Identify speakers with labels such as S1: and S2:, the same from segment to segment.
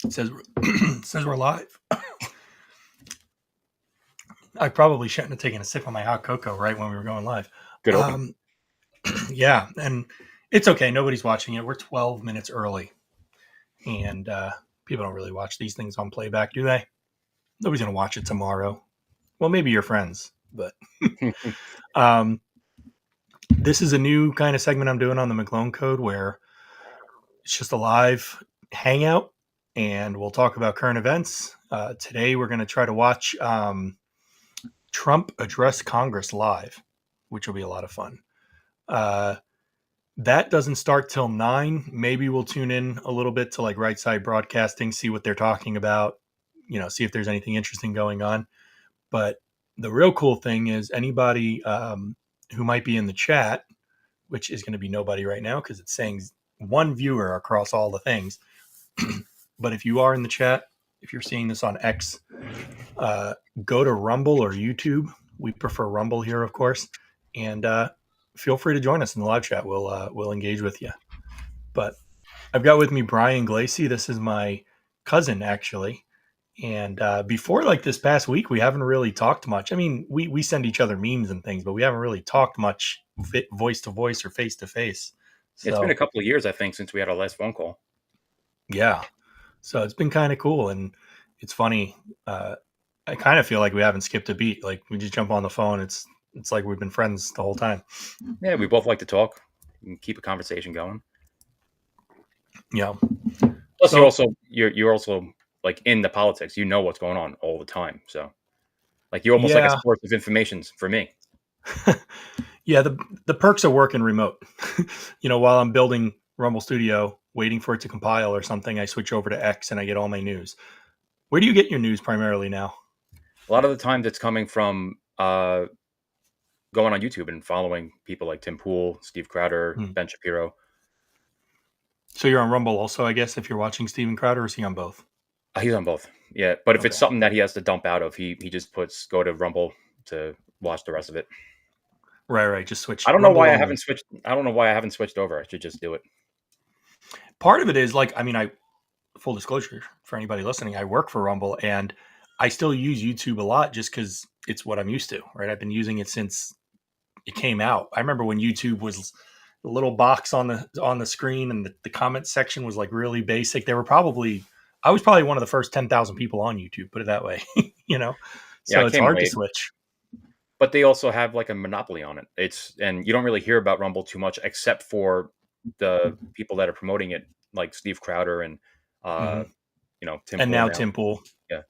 S1: It says it says we're live. I probably shouldn't have taken a sip of my hot cocoa right when we were going live.
S2: Good open.
S1: Um, yeah, and it's okay. Nobody's watching it. We're 12 minutes early, and people don't really watch these things on playback, do they? Nobody's gonna watch it tomorrow. Well, maybe your friends, but um, this is a new kind of segment I'm doing on the McGlone Code where it's just a live hangout, and we'll talk about current events. Today, we're going to try to watch Trump address Congress live, which will be a lot of fun. Uh, that doesn't start till 9. Maybe we'll tune in a little bit to like Right Side Broadcasting, see what they're talking about, see if there's anything interesting going on. But the real cool thing is anybody who might be in the chat, which is going to be nobody right now because it's saying one viewer across all the things. But if you are in the chat, if you're seeing this on X, go to Rumble or YouTube. We prefer Rumble here, of course, and feel free to join us in the live chat. We'll engage with you. But I've got with me Brian Glacy. This is my cousin, actually. And before like this past week, we haven't really talked much. I mean, we send each other memes and things, but we haven't really talked much voice to voice or face to face.
S2: It's been
S1: So
S2: a couple of years, I think, since we had our last phone call.
S1: yeah, so it's been kind of cool, and it's funny. I kind of feel like we haven't skipped a beat. Like we just jump on the phone. It's like we've been friends the whole time.
S2: Yeah, we both like to talk and keep a conversation going.
S1: Yeah.
S2: Plus,
S1: So
S2: you're also like in the politics. You know what's going on all the time. So, like you're almost like a
S1: yeah,
S2: source of information for me.
S1: yeah. The perks of working remote. While I'm building Rumble Studio, waiting for it to compile or something, I switch over to X and I get all my news. Where do you get your news primarily now?
S2: A lot of the times, it's coming from going on YouTube and following people like Tim Pool, Steve Crowder,
S1: Hmm.
S2: Ben Shapiro.
S1: So you're on Rumble also, I guess, if you're watching Steven Crowder, or is he on both?
S2: He's on both. Yeah, but if it's
S1: Okay.
S2: something that he has to dump out of, he just puts go to Rumble to watch the rest of it.
S1: Right. Just switch
S2: I don't know
S1: Rumble
S2: why I
S1: only.
S2: haven't switched. I don't know why I haven't switched over. I should just do it.
S1: Part of it is like, I mean, full disclosure for anybody listening, I work for Rumble and I still use YouTube a lot just because it's what I'm used to, right? I've been using it since it came out. I remember when YouTube was the little box on the screen and the comment section was like really basic. I was probably one of the first 10,000 people on YouTube, put it that way, you know?
S2: Yeah, I
S1: So it's
S2: came
S1: hard to
S2: late,
S1: switch.
S2: but they also have like a monopoly on it. And you don't really hear about Rumble too much, except for the people that are promoting it, like Steve Crowder and
S1: Hmm.
S2: uh, Tim
S1: And
S2: Pool
S1: now
S2: now.
S1: Tim Pool.
S2: Yeah,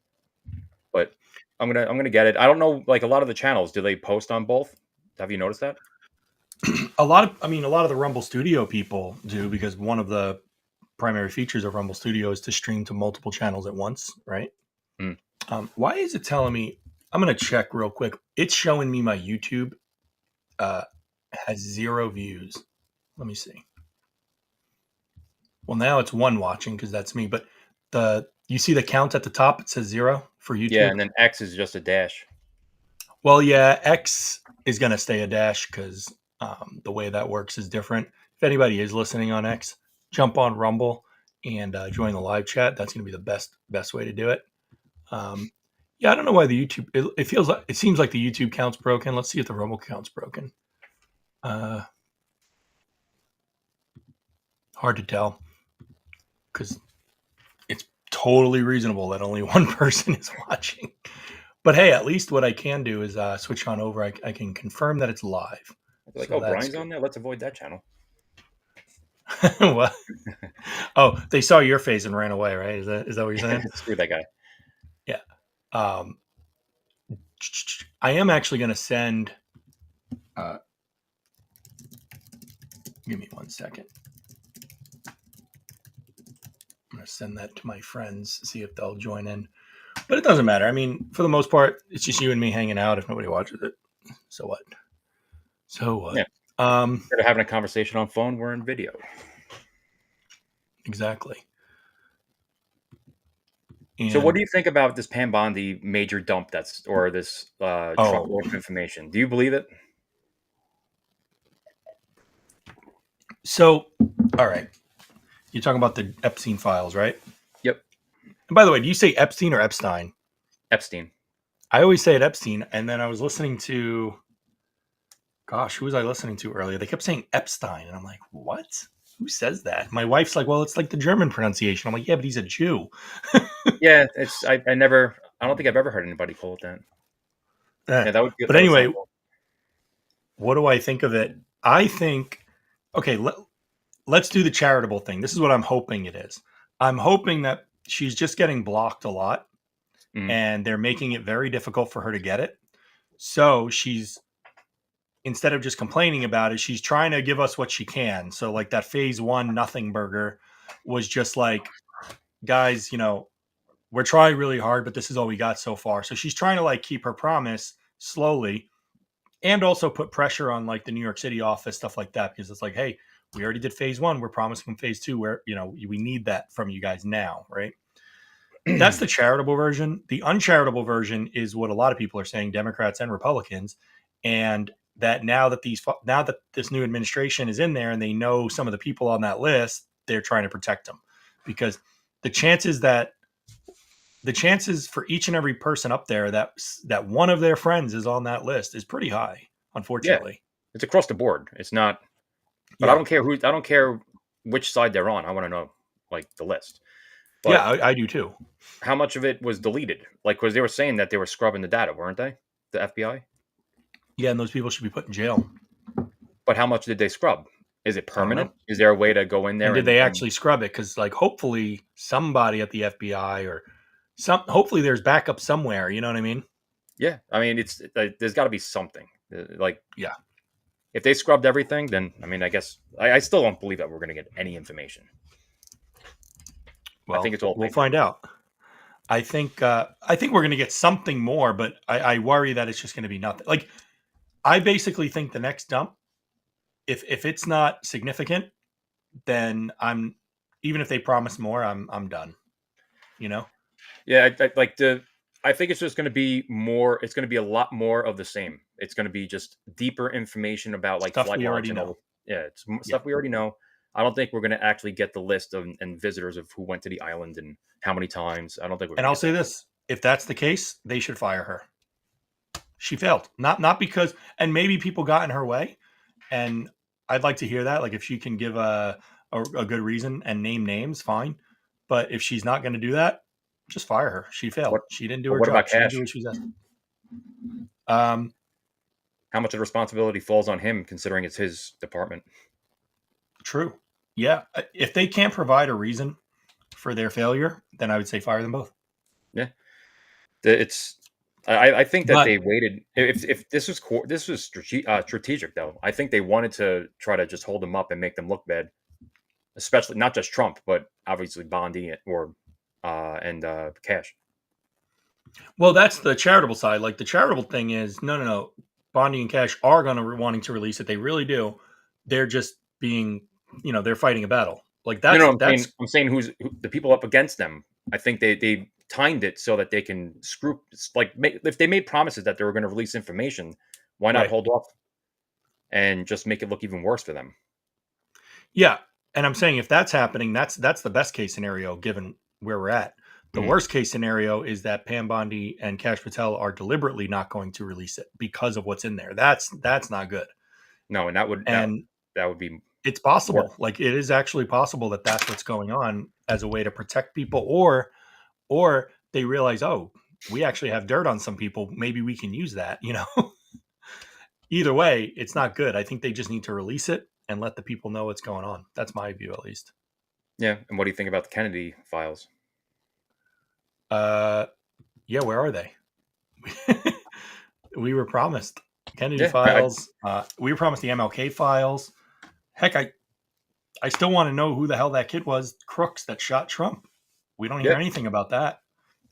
S2: but I'm gonna get it. I don't know, like a lot of the channels, do they post on both? Have you noticed that?
S1: A lot of the Rumble Studio people do because one of the primary features of Rumble Studio is to stream to multiple channels at once, right?
S2: Hmm.
S1: Why is it telling me? I'm going to check real quick. It's showing me my YouTube uh, has 0 views. Let me see. Well, now it's one watching because that's me. But you see the count at the top? It says 0 for
S2: Yeah,
S1: YouTube.
S2: and then X is just a dash.
S1: Well, yeah, X is going to stay a dash because the way that works is different. If anybody is listening on X, jump on Rumble and join the live chat. That's going to be the best way to do it. Um, yeah, I don't know why the YouTube. It seems like the YouTube count's broken. Let's see if the Rumble count's broken. Hard to tell because it's totally reasonable that only one person is watching. But hey, at least what I can do is switch on over. I can confirm that it's live,
S2: I'd be like,
S1: so
S2: oh,
S1: that's
S2: Brian's
S1: good.
S2: on there. Let's avoid that channel.
S1: What? Oh, they saw your face and ran away, right? Is that what you're saying?
S2: Screw that guy.
S1: Yeah. Um, I am actually going to send. Uh, give me 1 second. I'm going to send that to my friends, see if they'll join in. But it doesn't matter. I mean, for the most part, it's just you and me hanging out. If nobody watches it, so what? So what?
S2: Yeah. Instead of having a conversation on phone, we're in video.
S1: Exactly.
S2: So, what
S1: And
S2: do you think about this Pam Bondi major dump or this Trump work information? Do you believe it?
S1: so, all right. You're talking about the Epstein files, right?
S2: Yep.
S1: And by the way, do you say Epstein or Epstein?
S2: Epstein.
S1: I always say it Epstein. And then I was listening to, gosh, who was I listening to earlier? They kept saying Epstein. And I'm like, what? Who says that? My wife's like, well, it's like the German pronunciation. I'm like, yeah, but he's a Jew.
S2: Yeah, it's I never I don't think I've ever heard anybody call it that.
S1: Eh.
S2: Yeah,
S1: But
S2: that would sound
S1: anyway,
S2: cool.
S1: what do I think of it? I think, okay, let's do the charitable thing. This is what I'm hoping it is. I'm hoping that she's just getting blocked a lot
S2: Mhm.
S1: and they're making it very difficult for her to get it. So she's, instead of just complaining about it, she's trying to give us what she can. So, like that phase one nothing burger was just like, guys, we're trying really hard, but this is all we got so far. So she's trying to like keep her promise slowly and also put pressure on like the New York City office, stuff like that, because it's like, hey, we already did phase one. We're promising phase two where, we need that from you guys now. Right. That's the charitable version. The uncharitable version is what a lot of people are saying, Democrats and Republicans, and that now that this new administration is in there and they know some of the people on that list, they're trying to protect them because the chances that the chances for each and every person up there that one of their friends is on that list is pretty high,
S2: Yeah,
S1: unfortunately.
S2: it's across the board. It's not, but
S1: Yeah,
S2: I don't care which side they're on. I want to know like the list.
S1: yeah,
S2: But
S1: I do too.
S2: how much of it was deleted? Like, because they were saying that they were scrubbing the data, weren't they? The FBI.
S1: Yeah, and those people should be put in jail.
S2: But how much did they scrub? Is it
S1: I don't know.
S2: permanent? Is there a way to go in
S1: And
S2: there
S1: did they
S2: and
S1: actually scrub it? Because like hopefully somebody at the FBI or hopefully there's backup somewhere. You know what I mean?
S2: yeah? I mean, it's there's got to be something. Like
S1: Yeah.
S2: if they scrubbed everything, then I mean, I guess I still don't believe that we're going to get any information. I think
S1: Well,
S2: it's all
S1: we'll
S2: fake.
S1: find out. I think we're going to get something more, but I worry that it's just going to be nothing. Like I basically think the next dump, if it's not significant, then I'm even if they promise more, I'm done. You know?
S2: Yeah, like the. I think it's just going to be more. It's going to be a lot more of the same. It's going to be just deeper information about like
S1: Stuff
S2: flight
S1: we
S2: logs
S1: already
S2: and
S1: know.
S2: all. Yeah, it's
S1: Yeah.
S2: stuff we already know. I don't think we're going to actually get the list of and visitors of who went to the island and how many times. I don't think we're
S1: And
S2: going to
S1: I'll
S2: get
S1: say
S2: that.
S1: this: if that's the case, they should fire her. She failed. Not because, and maybe people got in her way, and I'd like to hear that. Like if she can give a good reason and name names, fine. But if she's not going to do that, just fire her. She failed.
S2: What?
S1: She didn't do
S2: But
S1: her
S2: what about
S1: job. She didn't do
S2: Cash?
S1: what she was asked. Um,
S2: How much of the responsibility falls on him, considering it's his department?
S1: True. Yeah. If they can't provide a reason for their failure, then I would say fire them both.
S2: Yeah, it's. I think that
S1: But
S2: they waited. If this was this was strategic though. I think they wanted to try to just hold them up and make them look bad, especially not just Trump, but obviously Bondi or and Cash.
S1: well, that's the charitable side. Like the charitable thing is no, no, no. Bondi and Cash are going to wanting to release it. They really do. They're just being, they're fighting a battle. Like
S2: No, no,
S1: that's
S2: I'm saying the people up against them. I think they timed it so that they can screw like if they made promises that they were going to release information, why not
S1: right.
S2: hold off and just make it look even worse for them?
S1: Yeah, and I'm saying if that's happening, that's the best case scenario given where we're at. The
S2: Mhm.
S1: worst case scenario is that Pam Bondi and Cash Patel are deliberately not going to release it because of what's in there. That's not good.
S2: No, and
S1: And
S2: that would be
S1: it's
S2: worse.
S1: possible. Like it is actually possible that that's what's going on as a way to protect people, or they realize, oh, we actually have dirt on some people. Maybe we can use that. Either way, it's not good. I think they just need to release it and let the people know what's going on. That's my view, at least.
S2: Yeah, and what do you think about the Kennedy files?
S1: Uh, yeah, where are they? We were promised Kennedy
S2: Yeah,
S1: files. We were promised the MLK files. Heck, I still want to know who the hell that kid was, Crooks, that shot Trump. We don't hear
S2: yeah,
S1: anything about that.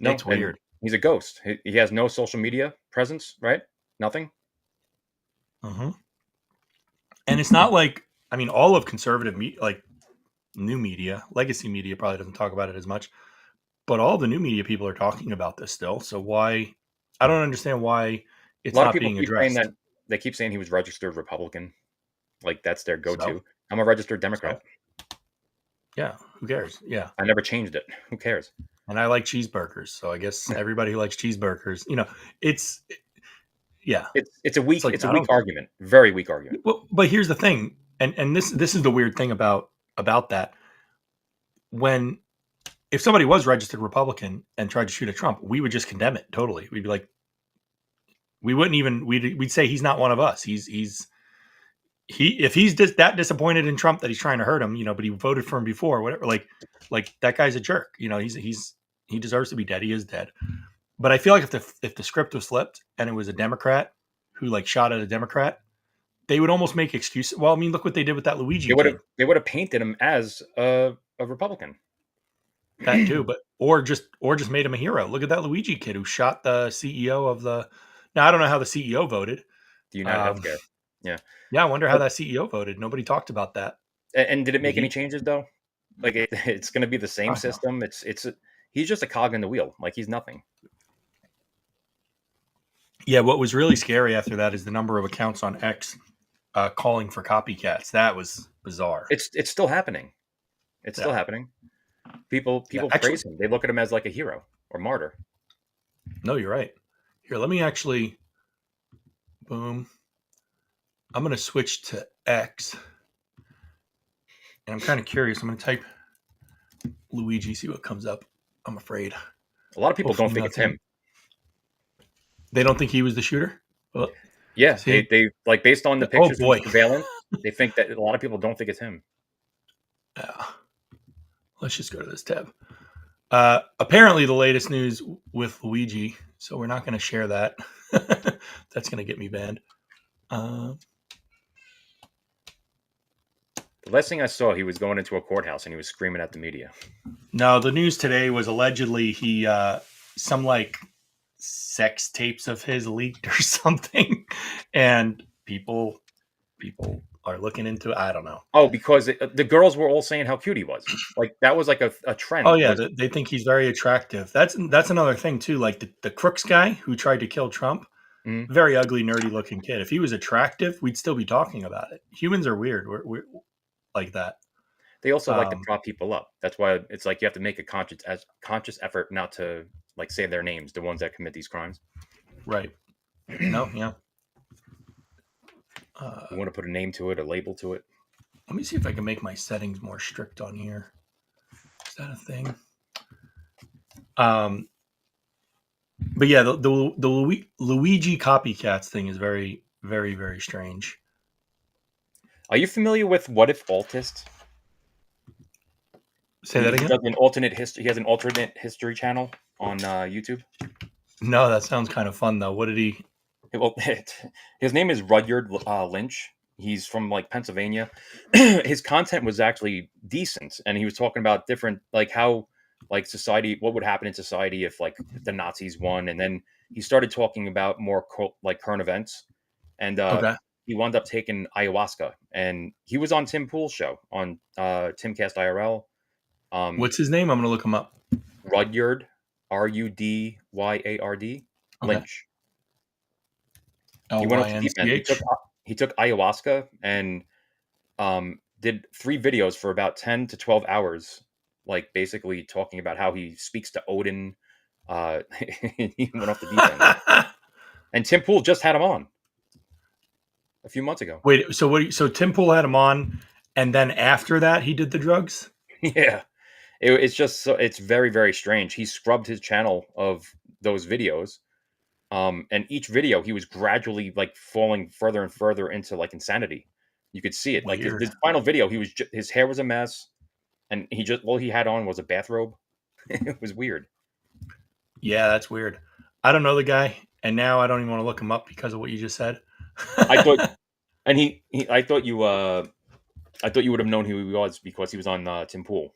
S2: no,
S1: It's
S2: and
S1: weird.
S2: he's a ghost. He has no social media presence, right? Nothing.
S1: Hmm. And it's not like, I mean, all of conservative like new media, legacy media probably doesn't talk about it as much, but all the new media people are talking about this still. So why? I don't understand why
S2: A
S1: it's
S2: lot of
S1: not
S2: people
S1: being
S2: keep saying
S1: addressed.
S2: that they keep saying he was registered Republican, like that's their
S1: So,
S2: go-to. I'm a registered Democrat.
S1: so yeah, who cares? Yeah.
S2: I never changed it. Who cares?
S1: and I like cheeseburgers, so I guess everybody who likes cheeseburgers, it's yeah,
S2: It's a
S1: it's like I
S2: weak
S1: don't.
S2: argument, very weak argument.
S1: Well, but here's the thing, and this is the weird thing about that. When if somebody was registered Republican and tried to shoot at Trump, we would just condemn it totally. We'd be like, we wouldn't even we'd say he's not one of us. He if he's that disappointed in Trump that he's trying to hurt him, but he voted for him before, whatever. Like that guy's a jerk. He deserves to be dead. He is dead. But I feel like if the script was flipped and it was a Democrat who like shot at a Democrat, they would almost make excuses. Well, I mean, look what they did with that Luigi kid.
S2: They would have painted him as a Republican.
S1: That too, but or just made him a hero. Look at that Luigi kid who shot the CEO of the. Now I don't know how the CEO voted.
S2: The United Healthcare. Yeah.
S1: Yeah, I wonder how that CEO voted. Nobody talked about that.
S2: And did it make any changes though? Like it's going to be the same system. He's just a cog in the wheel. Like he's nothing.
S1: Yeah, what was really scary after that is the number of accounts on X calling for copycats. That was bizarre.
S2: It's still happening. It's still happening. People praise him. They look at him as like a hero or martyr.
S1: No, you're right. Here, let me actually. Boom. I'm going to switch to X. And I'm kind of curious. I'm going to type Luigi, see what comes up. I'm afraid.
S2: A lot of people don't think it's him.
S1: They don't think he was the shooter? Well,
S2: yeah, they like based on the pictures from surveillance, they think that a lot of people don't think it's him.
S1: Yeah. Let's just go to this tab. Apparently the latest news with Luigi, so we're not going to share that. That's going to get me banned.
S2: The last thing I saw, he was going into a courthouse and he was screaming at the media.
S1: No, the news today was allegedly he some like sex tapes of his leaked or something, and people are looking into it. I don't know.
S2: Oh, because the girls were all saying how cute he was. Like that was like a trend.
S1: Oh yeah, they think he's very attractive. That's another thing too. Like the Crooks guy who tried to kill Trump, very ugly, nerdy looking kid. If he was attractive, we'd still be talking about it. Humans are weird. We're like that.
S2: They also like to prop people up. That's why it's like you have to make a conscious effort not to like say their names, the ones that commit these crimes.
S1: Right. No, yeah.
S2: You want to put a name to it, a label to it.
S1: Let me see if I can make my settings more strict on here. Is that a thing? But yeah, the Luigi copycats thing is very, very, very strange.
S2: Are you familiar with What If Altist?
S1: Say that again.
S2: He has an alternate history channel on YouTube.
S1: No, that sounds kind of fun though. What did he?
S2: Well, his name is Rudyard Lynch. He's from like Pennsylvania. His content was actually decent, and he was talking about different like how like society, what would happen in society if like the Nazis won, and then he started talking about more like current events, and he wound up taking ayahuasca, and he was on Tim Pool's show on Timcast IRL.
S1: What's his name? I'm gonna look him up.
S2: Rudyard, Rudyard Lynch. He went up to deep end. He took ayahuasca and did 3 videos for about 10 to 12 hours, like basically talking about how he speaks to Odin. He went off the deep end. And Tim Pool just had him on a few months ago.
S1: Wait, so Tim Pool had him on, and then after that he did the drugs?
S2: Yeah. It's just it's very, very strange. He scrubbed his channel of those videos. And each video he was gradually like falling further and further into like insanity. You could see it. Like his final video, his hair was a mess, and all he had on was a bathrobe. It was weird.
S1: Yeah, that's weird. I don't know the guy, and now I don't even want to look him up because of what you just said.
S2: I thought, and I thought you would have known who he was because he was on Tim Pool.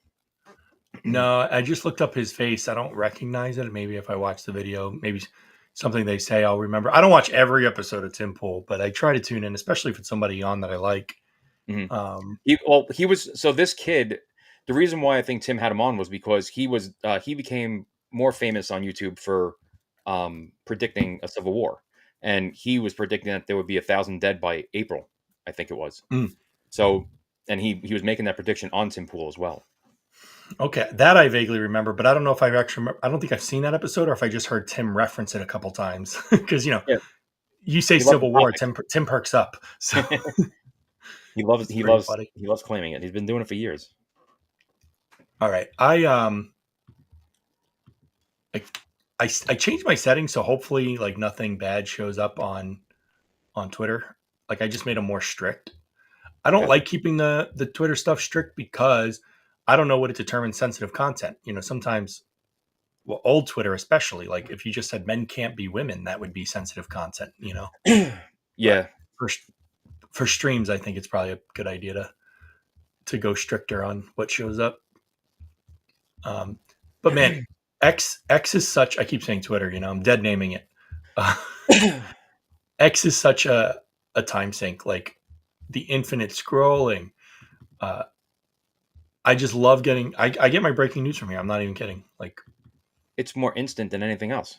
S1: No, I just looked up his face. I don't recognize it. Maybe if I watch the video, maybe something they say I'll remember. I don't watch every episode of Tim Pool, but I try to tune in, especially if it's somebody on that I like.
S2: This kid, the reason why I think Tim had him on was because he became more famous on YouTube for predicting a civil war, and he was predicting that there would be 1,000 dead by April, I think it was. So, and he was making that prediction on Tim Pool as well.
S1: Okay, that I vaguely remember, but I don't know if I actually I don't think I've seen that episode or if I just heard Tim reference it a couple times because
S2: Yeah,
S1: you say
S2: he loves the
S1: Civil War,
S2: topic.
S1: Tim perks up, so
S2: He loves
S1: it's pretty funny.
S2: he loves claiming it. He's been doing it for years.
S1: All right, I I changed my settings so hopefully like nothing bad shows up on Twitter. Like I just made them more strict. I don't
S2: Gotcha.
S1: like keeping the Twitter stuff strict because I don't know what it determines sensitive content. Sometimes, well, old Twitter especially, like if you just said men can't be women, that would be sensitive content. But
S2: Yeah.
S1: for for streams, I think it's probably a good idea to go stricter on what shows up. Um, but man, X is such. I keep saying Twitter. I'm dead naming it. Uh, X is such a time sink. Like the infinite scrolling. Uh, I just love getting. I get my breaking news from here. I'm not even kidding. Like,
S2: It's more instant than anything else.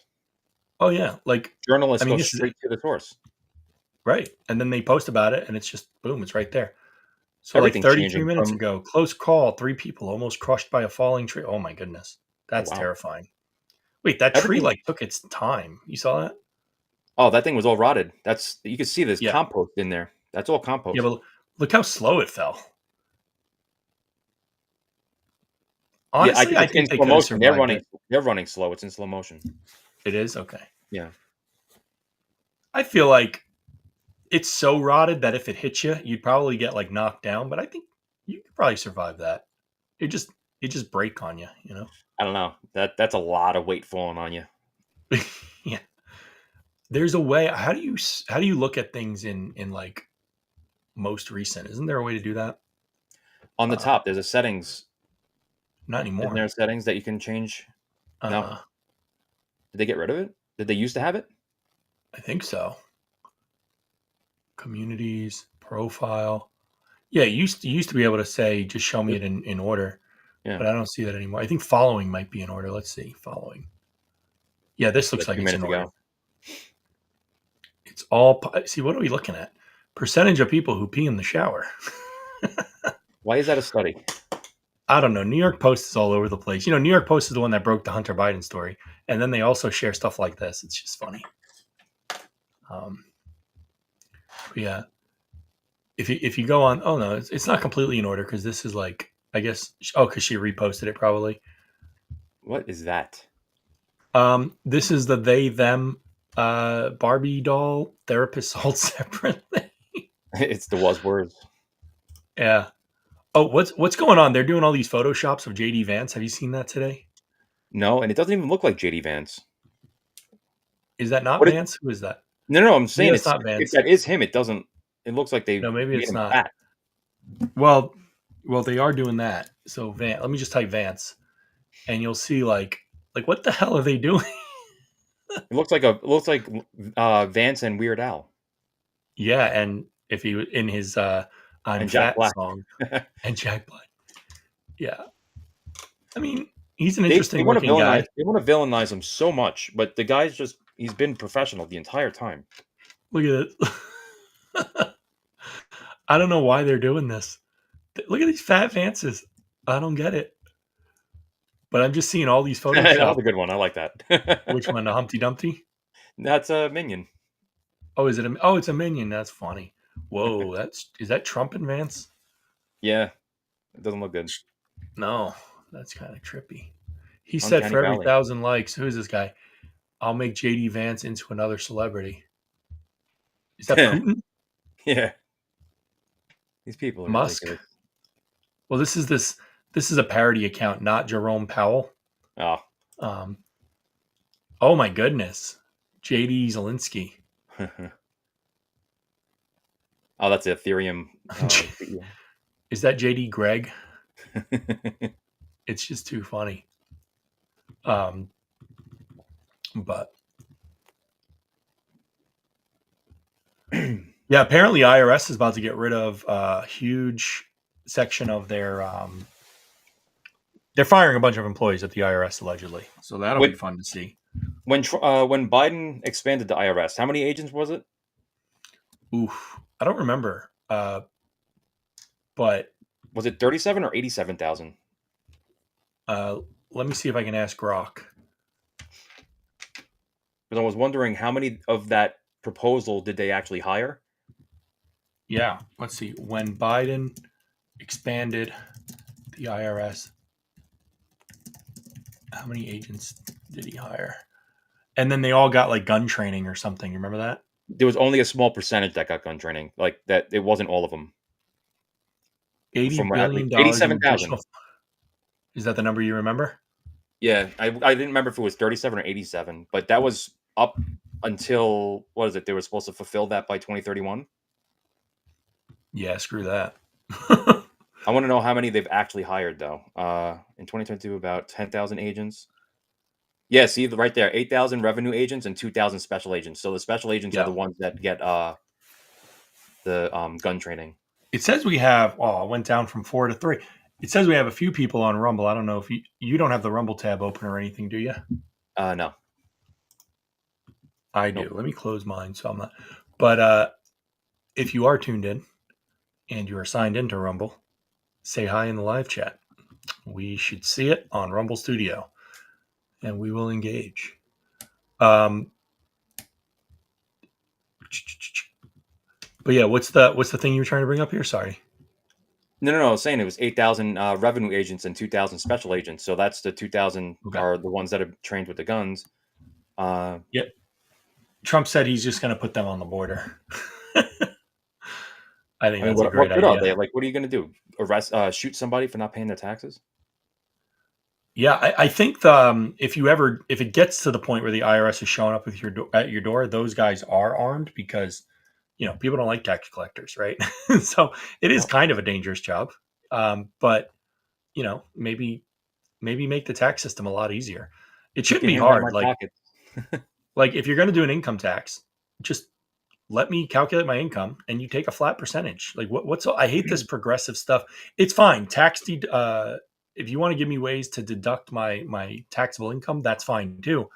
S1: oh yeah, like I
S2: Journalists
S1: mean
S2: go
S1: this is it,
S2: straight to the source.
S1: right, and then they post about it, and it's just boom, it's right there. So like
S2: Everything's
S1: 33
S2: changing
S1: minutes
S2: from.
S1: ago, close call, three people almost crushed by a falling tree. Oh my goodness,
S2: Oh
S1: that's
S2: wow.
S1: terrifying. Wait, that tree
S2: Everything.
S1: like took its time. You saw that?
S2: Oh, that thing was all rotted. That's you can see there's
S1: Yeah,
S2: compost in there. That's all
S1: yeah,
S2: compost.
S1: but look how slow it fell.
S2: Yeah,
S1: Honestly, I
S2: it's
S1: think
S2: in
S1: they
S2: slow
S1: could have
S2: motion.
S1: survived it.
S2: They're running slow. It's in slow motion.
S1: It is okay.
S2: Yeah.
S1: I feel like it's so rotted that if it hits you, you'd probably get like knocked down. But I think you could probably survive that. It just it just break on you.
S2: I don't know. That's a lot of weight falling on you.
S1: Yeah. There's a way. How do you look at things in like most recent? Isn't there a way to do that?
S2: On the
S1: Uh,
S2: top, there's a settings.
S1: Not
S2: Isn't
S1: anymore.
S2: there settings that you can change? No.
S1: Uh,
S2: Did they get rid of it? Did they used to have it?
S1: I think so. Communities profile. Yeah, you used to be able to say just show me it in order,
S2: Yeah.
S1: but I don't see that anymore. I think following might be in order. Let's see following. Yeah, this
S2: Yeah,
S1: looks like
S2: two
S1: it's in
S2: minutes
S1: order.
S2: ago.
S1: It's all see. What are we looking at? Percentage of people who pee in the shower.
S2: Why is that a study?
S1: I don't know. New York Post is all over the place. New York Post is the one that broke the Hunter Biden story, and then they also share stuff like this. It's just funny. Um, yeah, if you go on, oh no, it's not completely in order because this is like I guess because she reposted it probably.
S2: What is that?
S1: This is the they them Barbie doll therapist sold separately.
S2: It's the was words.
S1: Yeah. Oh, what's going on? They're doing all these photoshops of JD Vance. Have you seen that today?
S2: No, and it doesn't even look like JD Vance.
S1: Is that not
S2: What is
S1: Vance? Who is that?
S2: no, I'm
S1: Maybe
S2: saying
S1: that's
S2: it's
S1: not
S2: if
S1: Vance.
S2: that is him, it doesn't it looks like they
S1: No, maybe
S2: made
S1: it's
S2: him
S1: not.
S2: fat.
S1: Well, they are doing that. So Let me just type Vance, and you'll see like what the hell are they doing?
S2: It looks like Vance and Weird Al
S1: Yeah, and if he in his "I'm
S2: and Jack
S1: Fat"
S2: Black.
S1: song and Jack Black. Yeah, I mean he's an
S2: They
S1: interesting
S2: want to
S1: looking guy.
S2: villainize him so much, but the guy's just he's been professional the entire time.
S1: Look at it. I don't know why they're doing this. Look at these fat Vances. I don't get it. But I'm just seeing all these
S2: That
S1: Photoshop.
S2: was a good one. I like
S1: Which
S2: that.
S1: one? The Humpty Dumpty?
S2: That's a minion.
S1: Oh, is it? Oh, it's a minion. That's funny. Whoa, is that Trump and Vance?
S2: Yeah, it doesn't look good.
S1: No, that's kind of trippy. He said
S2: Uncanny
S1: for every
S2: Valley.
S1: 1,000 likes, who is this guy? I'll make JD Vance into another celebrity. Is that Putin?
S2: Yeah, these people are
S1: Musk?
S2: ridiculous.
S1: Well, this is a parody account, not Jerome Powell.
S2: Oh,
S1: Um, oh my goodness, JD Zelensky.
S2: oh, that's Ethereum.
S1: Is that JD Greg? It's just too funny. Um, but yeah, apparently IRS is about to get rid of a huge section of their. They're firing a bunch of employees at the IRS allegedly, so that'll be
S2: when
S1: fun to see.
S2: when Biden expanded the IRS, how many agents was it?
S1: Oof, I don't remember, but
S2: Was it 37 or 87,000?
S1: Let me see if I can ask Grok.
S2: Because I was wondering how many of that proposal did they actually hire?
S1: Yeah, let's see. When Biden expanded the IRS, how many agents did he hire? And then they all got like gun training or something. You remember that?
S2: There was only a small percentage that got gun training. Like that, it wasn't all of them.
S1: $80
S2: From what I read,
S1: billion dollars in
S2: 87,000.
S1: additional. Is that the number you remember?
S2: Yeah, I didn't remember if it was 37 or 87, but that was up until what is it? They were supposed to fulfill that by 2031.
S1: Yeah, screw that.
S2: I want to know how many they've actually hired though. In 2022, about 10,000 agents. Yeah, see right there, 8,000 revenue agents and 2,000 special agents. So the special agents are
S1: Yeah.
S2: the ones that get the gun training.
S1: It says we have, oh, it went down from 4 to 3. It says we have a few people on Rumble. I don't know if you don't have the Rumble tab open or anything, do you?
S2: No,
S1: I do.
S2: nope.
S1: Let me close mine so I'm not. But if you are tuned in and you are signed into Rumble, say hi in the live chat. We should see it on Rumble Studio, and we will engage. Um, but yeah, what's the thing you were trying to bring up here? Sorry.
S2: No. I was saying it was 8,000 revenue agents and 2,000 special agents. So that's the 2,000
S1: Okay.
S2: are the ones that are trained with the guns.
S1: Yep. Trump said he's just going to put them on the border. I think that's a great
S2: what good are
S1: idea.
S2: they? Like, what are you going to do? Shoot somebody for not paying their taxes?
S1: Yeah, I think if it gets to the point where the IRS is showing up with at your door, those guys are armed because people don't like tax collectors, right? So it is
S2: Well,
S1: kind of a dangerous job, but maybe make the tax system a lot easier. It
S2: take
S1: shouldn't
S2: your
S1: be
S2: hands out of
S1: hard.
S2: my
S1: Like
S2: pocket.
S1: if you're going to do an income tax, just let me calculate my income and you take a flat percentage. Like what's I hate this progressive stuff. It's fine. If you want to give me ways to deduct my taxable income, that's fine too.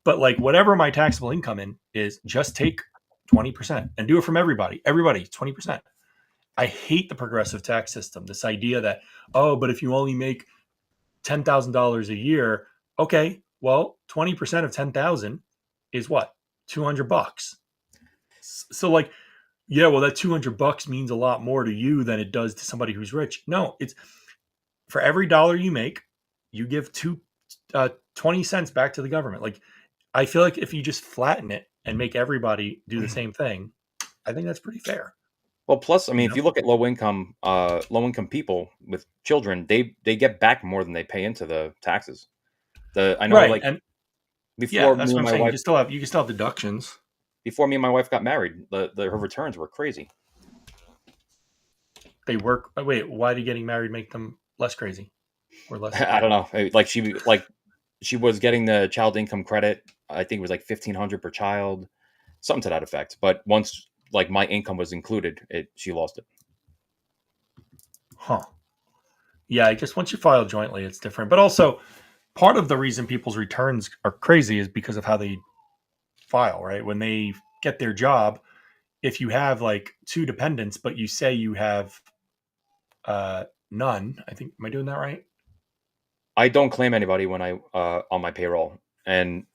S1: But like whatever my taxable income in is, just take 20% and do it from everybody. Everybody 20%. I hate the progressive tax system. This idea that, oh, but if you only make $10,000 a year, okay, well, 20% of 10,000 is what? $200. So like, yeah, well, that $200 means a lot more to you than it does to somebody who's rich. No, it's for every dollar you make, you give 20 cents back to the government. Like, I feel like if you just flatten it and make everybody do the same thing, I think that's pretty fair.
S2: Well, plus, I mean,
S1: You
S2: if
S1: know?
S2: you look at low income people with children, they get back more than they pay into the taxes. I know,
S1: Right.
S2: like
S1: And yeah,
S2: before me
S1: that's what
S2: and
S1: I'm
S2: my
S1: saying.
S2: wife
S1: You can still have deductions.
S2: got married, her returns were crazy.
S1: They work. Wait, why did getting married make them less crazy or less?
S2: I don't know, she was getting the child income credit. I think it was like 1,500 per child, something to that effect. But once like my income was included, she lost it.
S1: Huh. Yeah, I guess once you file jointly, it's different. But also, part of the reason people's returns are crazy is because of how they file, right? When they get their job, if you have like two dependents, but you say you have none, I think, am I doing that right?
S2: I don't claim anybody when I on my payroll, and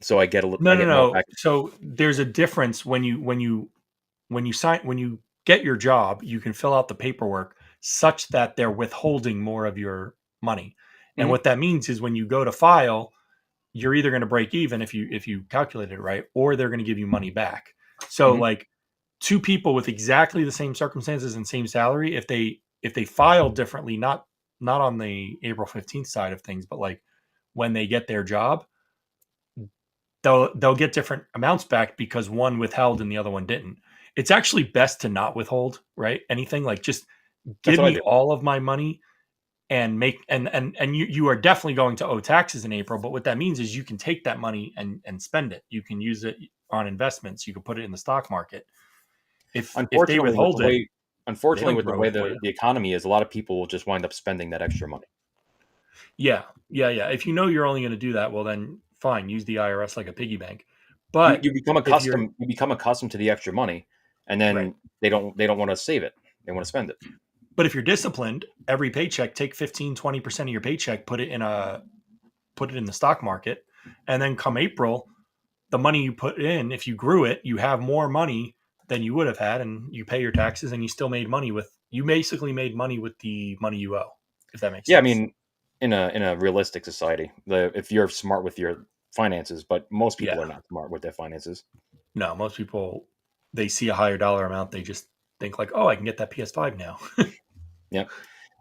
S2: so
S1: No,
S2: I
S1: no,
S2: get more
S1: no.
S2: back.
S1: So there's a difference when you get your job, you can fill out the paperwork such that they're withholding more of your money. And
S2: Hmm.
S1: what that means is when you go to file, you're either going to break even if you calculate it right, or they're going to give you money back. So
S2: Hmm.
S1: like two people with exactly the same circumstances and same salary, if they file differently, not on the April 15th side of things, but like when they get their job, they'll get different amounts back because one withheld and the other one didn't. It's actually best to not withhold, right? Anything, like just
S2: That's
S1: give
S2: what I
S1: me
S2: do.
S1: all of my money and make and you are definitely going to owe taxes in April. But what that means is you can take that money and spend it. You can use it on investments. You can put it in the stock market. If they
S2: Unfortunately, with the
S1: withhold it,
S2: way
S1: they
S2: unfortunately
S1: don't
S2: with the
S1: grow
S2: way
S1: it for you.
S2: the economy is, a lot of people will just wind up spending that extra money.
S1: Yeah, yeah. If you know you're only going to do that, well then fine, use the IRS like a piggy bank. But if you're
S2: You become accustomed to the extra money, and
S1: right,
S2: then they don't want to save it. They want to spend it.
S1: But if you're disciplined, every paycheck, take 15-20% of your paycheck, put it in the stock market, and then come April, the money you put in, if you grew it, you have more money than you would have had, and you pay your taxes, and you still made money with. You basically made money with the money you owe, if that makes
S2: Yeah, I
S1: sense.
S2: mean, in a realistic society, if you're smart with your finances, but most people
S1: Yeah.
S2: are not smart with their finances.
S1: No, most people, they see a higher dollar amount, they just think like, oh, I can get that PS5 now.
S2: Yeah.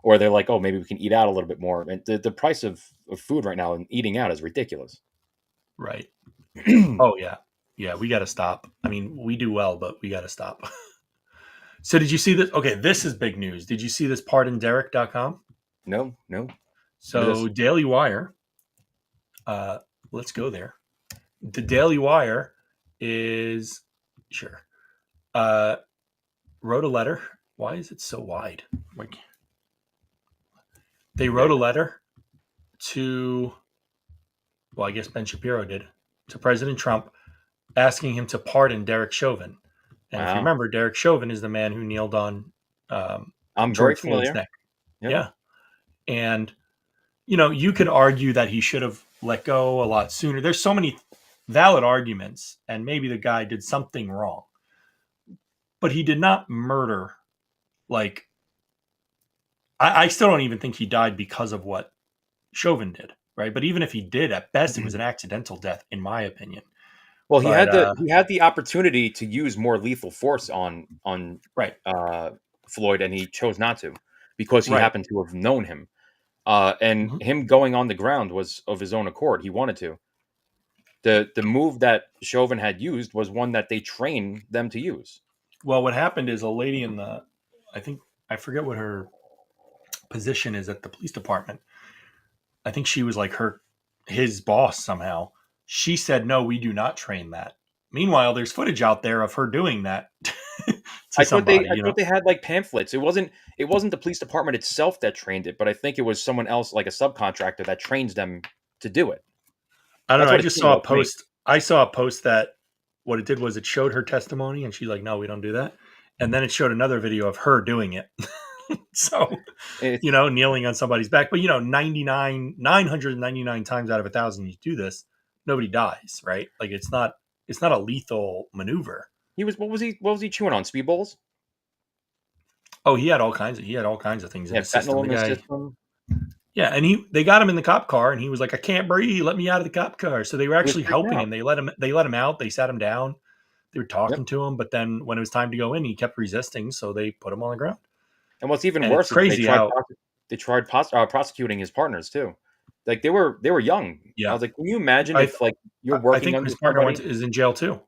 S2: Or they're like, oh, maybe we can eat out a little bit more. And the price of food right now and eating out is ridiculous.
S1: Right. Oh yeah. Yeah, we got to stop. I mean, we do well, but we got to stop. So did you see this? Okay, this is big news. Did you see this pardonderek.com?
S2: No, no. What is
S1: So
S2: this?
S1: Daily Wire, uh, let's go there. The Daily Wire is sure. Uh, wrote a letter. Why is it so wide? Like they wrote
S2: Okay.
S1: a letter to, well, I guess Ben Shapiro did, to President Trump asking him to pardon Derek Chauvin. And if you
S2: Wow.
S1: remember, Derek Chauvin is the man who kneeled on
S2: I'm very
S1: George Floyd's
S2: familiar.
S1: neck.
S2: Yep.
S1: Yeah. And, you could argue that he should have let go a lot sooner. There's so many valid arguments, and maybe the guy did something wrong, but he did not murder. Like, I still don't even think he died because of what Chauvin did, right? But even if he did, at best, it was an accidental death, in my opinion.
S2: Well,
S1: But,
S2: he had the opportunity to use more lethal force on
S1: right,
S2: uh, Floyd, and he chose not to because he
S1: right.
S2: happened to have known him. And
S1: Mhm.
S2: him going on the ground was of his own accord. He wanted to. The move that Chauvin had used was one that they trained them to use.
S1: Well, what happened is a lady in the, I think, I forget what her position is at the police department. I think she was like his boss somehow. She said, "No, we do not train that." Meanwhile, there's footage out there of her doing that to somebody.
S2: I thought they had like pamphlets. It wasn't the police department itself that trained it, but I think it was someone else, like a subcontractor, that trains them to do it.
S1: I don't know.
S2: That's
S1: I
S2: what it
S1: just
S2: seemed
S1: saw a
S2: like to me.
S1: post. I saw a post that what it did was it showed her testimony, and she's like, "No, we don't do that." And then it showed another video of her doing it. So,
S2: It,
S1: kneeling on somebody's back. But 999 times out of 1,000, you do this, nobody dies, right? Like it's not a lethal maneuver.
S2: he was what was he chewing on? Speedballs?
S1: Oh, he had all kinds of things in
S2: Yeah,
S1: his system.
S2: fentanyl
S1: The
S2: in his
S1: guy,
S2: system.
S1: yeah, and they got him in the cop car, and he was like, "I can't breathe. Let me out of the cop car." So they were
S2: He was
S1: actually
S2: freaking
S1: helping
S2: out.
S1: him. They let him out. They sat him down. They were
S2: Yep.
S1: talking to him, but then when it was time to go in, he kept resisting. So they put him on the ground.
S2: And what's even
S1: And it's
S2: worse is that
S1: crazy how,
S2: they tried prosecuting his partners too. Like they were young. I
S1: yeah,
S2: was like, can you imagine
S1: I
S2: if like you're
S1: I
S2: working
S1: think
S2: under
S1: his partner
S2: somebody?
S1: is in jail too.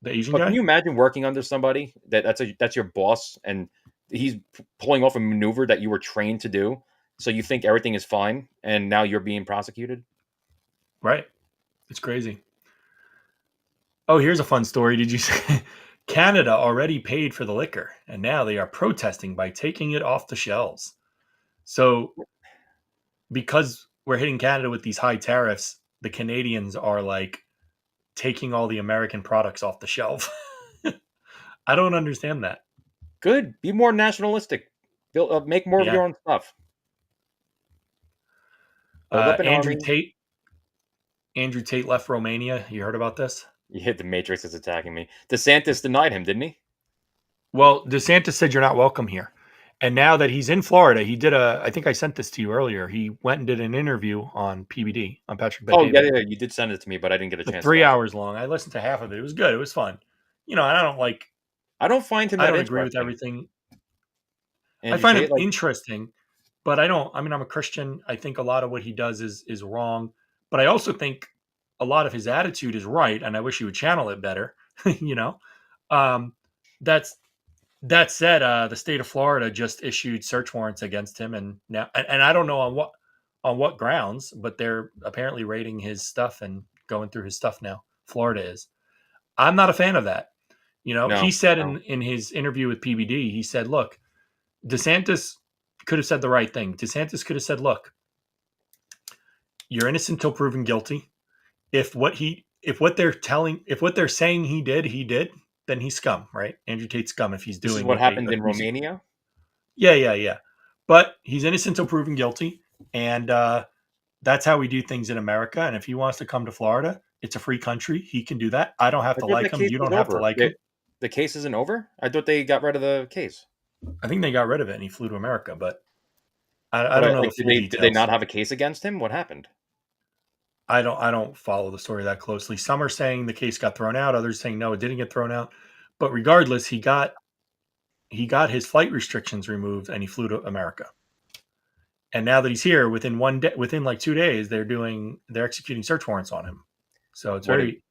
S1: The Asian
S2: But can
S1: guy.
S2: you imagine working under somebody that's your boss and he's pulling off a maneuver that you were trained to do, so you think everything is fine, and now you're being prosecuted?
S1: Right. It's crazy. Oh, here's a fun story. Did you see Canada already paid for the liquor and now they are protesting by taking it off the shelves? So, because we're hitting Canada with these high tariffs, the Canadians are like taking all the American products off the shelf. I don't understand that.
S2: Good. Be more nationalistic. Make more of
S1: Yeah.
S2: your own stuff. Build
S1: Uh,
S2: up an
S1: Andrew
S2: army.
S1: Tate. Andrew Tate left Romania. You heard about this?
S2: You hit the Matrix is attacking me. DeSantis denied him, didn't he?
S1: Well, DeSantis said you're not welcome here. And now that he's in Florida, I think I sent this to you earlier. He went and did an interview on PBD, on Patrick Bet
S2: Oh yeah,
S1: David.
S2: yeah. You did send it to me, but I didn't get a
S1: For
S2: chance to
S1: three
S2: watch it.
S1: hours long. I listened to half of it. It was good. It was fun. And
S2: I don't find him
S1: I
S2: that
S1: don't agree with
S2: interesting.
S1: everything. I
S2: Andrew
S1: find him
S2: Tate, like,
S1: interesting, but I don't. I mean, I'm a Christian. I think a lot of what he does is wrong, but I also think a lot of his attitude is right, and I wish he would channel it better. you know, um, that's that said, the state of Florida just issued search warrants against him, and now, and I don't know on what grounds, but they're apparently raiding his stuff and going through his stuff now. Florida is. I'm not a fan of that.
S2: no,
S1: He said
S2: no.
S1: in his interview with PBD, he said, "Look, DeSantis could have said the right thing. DeSantis could have said, "Look, you're innocent until proven guilty. If what they're saying he did, then he's scum, right? Andrew Tate's scum if he's
S2: This is
S1: doing
S2: what
S1: what they
S2: happened in
S1: accuse him."
S2: Romania.
S1: Yeah, yeah, yeah. but he's innocent until proven guilty, and that's how we do things in America. And if he wants to come to Florida, it's a free country. He can do that. I don't have
S2: I
S1: to
S2: thought the
S1: like him.
S2: case
S1: You
S2: was
S1: don't have to
S2: over.
S1: like him.
S2: The case isn't over? I thought they got rid of the case.
S1: I think they got rid of it and he flew to America, but I
S2: But
S1: don't know the
S2: like,
S1: full
S2: did they
S1: details.
S2: not have a case against him? What happened?
S1: I don't follow the story that closely. Some are saying the case got thrown out, others saying no, it didn't get thrown out. But regardless, he got his flight restrictions removed and he flew to America. And now that he's here, within one day, within like 2 days, they're executing search warrants on him. So it's
S2: What did
S1: very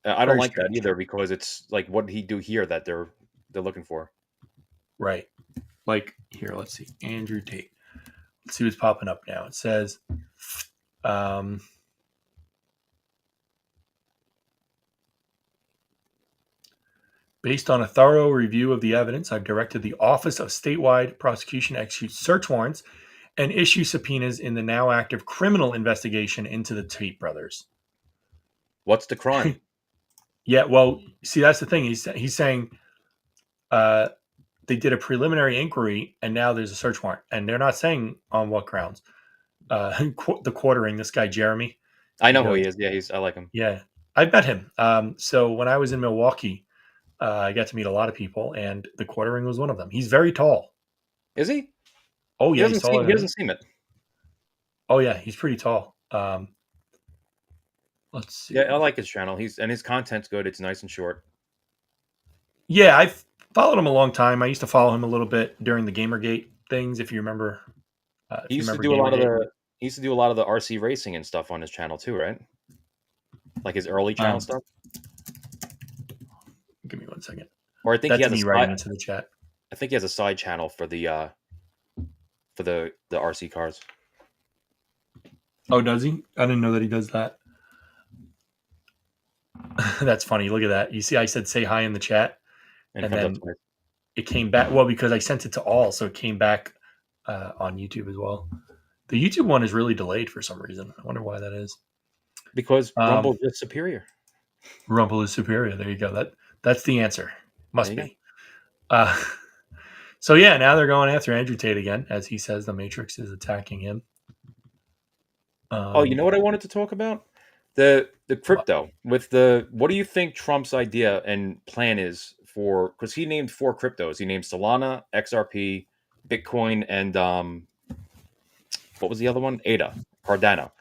S2: I don't
S1: very
S2: like that
S1: strange.
S2: either because it's like what did he do here that they're looking for?
S1: Right. Like here, let's see. Andrew Tate. Let's see what's popping up now. It says um based on a thorough review of the evidence, I've directed the Office of Statewide Prosecution to execute search warrants and issue subpoenas in the now active criminal investigation into the Tate brothers.
S2: What's the crime?
S1: Yeah, well, see, that's the thing. He's saying uh, they did a preliminary inquiry and now there's a search warrant, and they're not saying on what grounds. The quartering, this guy Jeremy,
S2: I
S1: he
S2: know who
S1: goes,
S2: he is. Yeah, I like him.
S1: yeah, I met him. So when I was in Milwaukee, I got to meet a lot of people, and the quartering was one of them. He's very tall.
S2: Is he?
S1: Oh yeah, he's taller
S2: He
S1: than
S2: doesn't
S1: me.
S2: seem it.
S1: Oh yeah, he's pretty tall. Let's
S2: Yeah, I
S1: see.
S2: like his channel. His content's good. It's nice and short.
S1: Yeah, I've followed him a long time. I used to follow him a little bit during the GamerGate things, if you remember.
S2: He
S1: If you
S2: used to
S1: remember
S2: do a lot of
S1: GamerGate.
S2: the RC racing and stuff on his channel too, right? Like his early channel
S1: Um,
S2: stuff.
S1: Give me one second.
S2: Or I think he
S1: That's
S2: has a
S1: me
S2: side.
S1: writing into the chat.
S2: I think he has a side channel for the RC cars.
S1: Oh, does he? I didn't know that he does that. That's funny. Look at that. You see, I said say hi in the chat,
S2: And
S1: and
S2: comes up
S1: then
S2: twice.
S1: it came back. Well, because I sent it to all, so it came back on YouTube as well. The YouTube one is really delayed for some reason. I wonder why that is.
S2: Because
S1: Um,
S2: Rumble's just superior.
S1: Rumble is superior. There you go. That's the answer.
S2: There
S1: Must
S2: you go.
S1: be. Uh, so yeah, now they're going after Andrew Tate again, as he says the Matrix is attacking him.
S2: Oh, you know what I wanted to talk about? The crypto with the what do you think Trump's idea and plan is for because he named 4 cryptos. He named Solana, XRP, Bitcoin, and what was the other one? ADA, Cardano.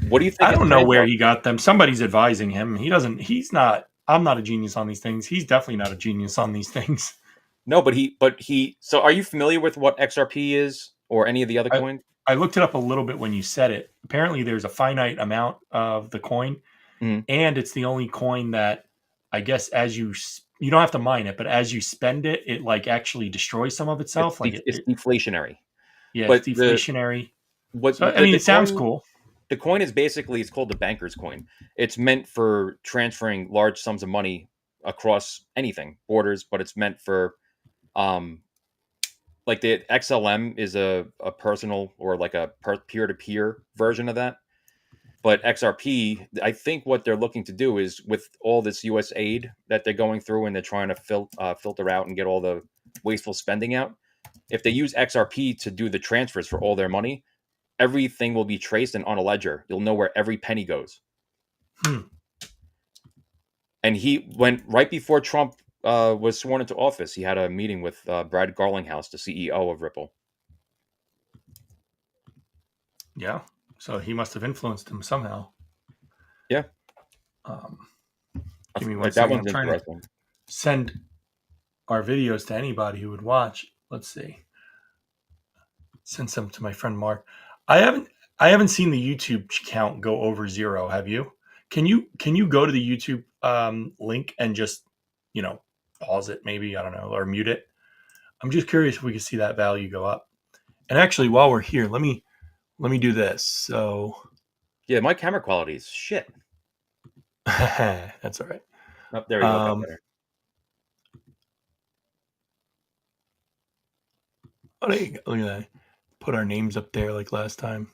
S2: What do you think
S1: I
S2: his
S1: don't know
S2: plans
S1: where
S2: are?
S1: he got them. Somebody's advising him. He doesn't. He's not. I'm not a genius on these things. He's definitely not a genius on these things.
S2: No, but he so are you familiar with what XRP is or any of the other
S1: I,
S2: coins?
S1: I looked it up a little bit when you said it. Apparently, there's a finite amount of the coin,
S2: Mhm.
S1: and it's the only coin that I guess you don't have to mine it, but as you spend it, it like actually destroys some of itself. Like
S2: It's deflationary.
S1: yeah, it's
S2: But
S1: deflationary.
S2: what
S1: So I mean,
S2: the
S1: it sounds
S2: coin
S1: cool.
S2: the coin is basically it's called the banker's coin. It's meant for transferring large sums of money across anything borders, but it's meant for um like the XLM is a personal or like a peer-to-peer version of that. But XRP, I think what they're looking to do is with all this US aid that they're going through and they're trying to filter out and get all the wasteful spending out. If they use XRP to do the transfers for all their money, everything will be traced and on a ledger. You'll know where every penny goes.
S1: Hmm.
S2: And he went right before Trump was sworn into office. He had a meeting with Brad Garlinghouse, the CEO of Ripple.
S1: Yeah. So he must have influenced him somehow.
S2: Yeah,
S1: Um, Give me one
S2: like that
S1: second. I'm
S2: one's
S1: trying to
S2: interesting.
S1: send our videos to anybody who would watch. Let's see. Send some to my friend Mark. I haven't I haven't seen the YouTube count go over 0. Have you? Can you go to the YouTube link and just pause it maybe, I don't know, or mute it? I'm just curious if we can see that value go up. And actually, while we're here, let me do this. So
S2: Yeah, my camera quality is shit.
S1: that's all right.
S2: Oh, there we go. Got
S1: Um,
S2: better.
S1: oh, there you go. Look at that. Put our names up there like last time.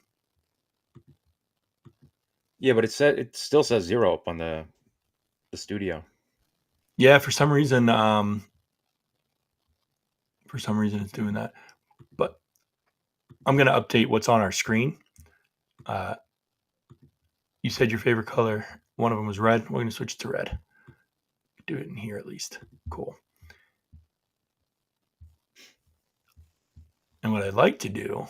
S2: Yeah, but it still says 0 up on the studio.
S1: Yeah, for some reason it's doing that. But I'm going to update what's on our screen. You said your favorite color, one of them was red. We're going to switch to red. Do it in here at least. Cool. And what I'd like to do,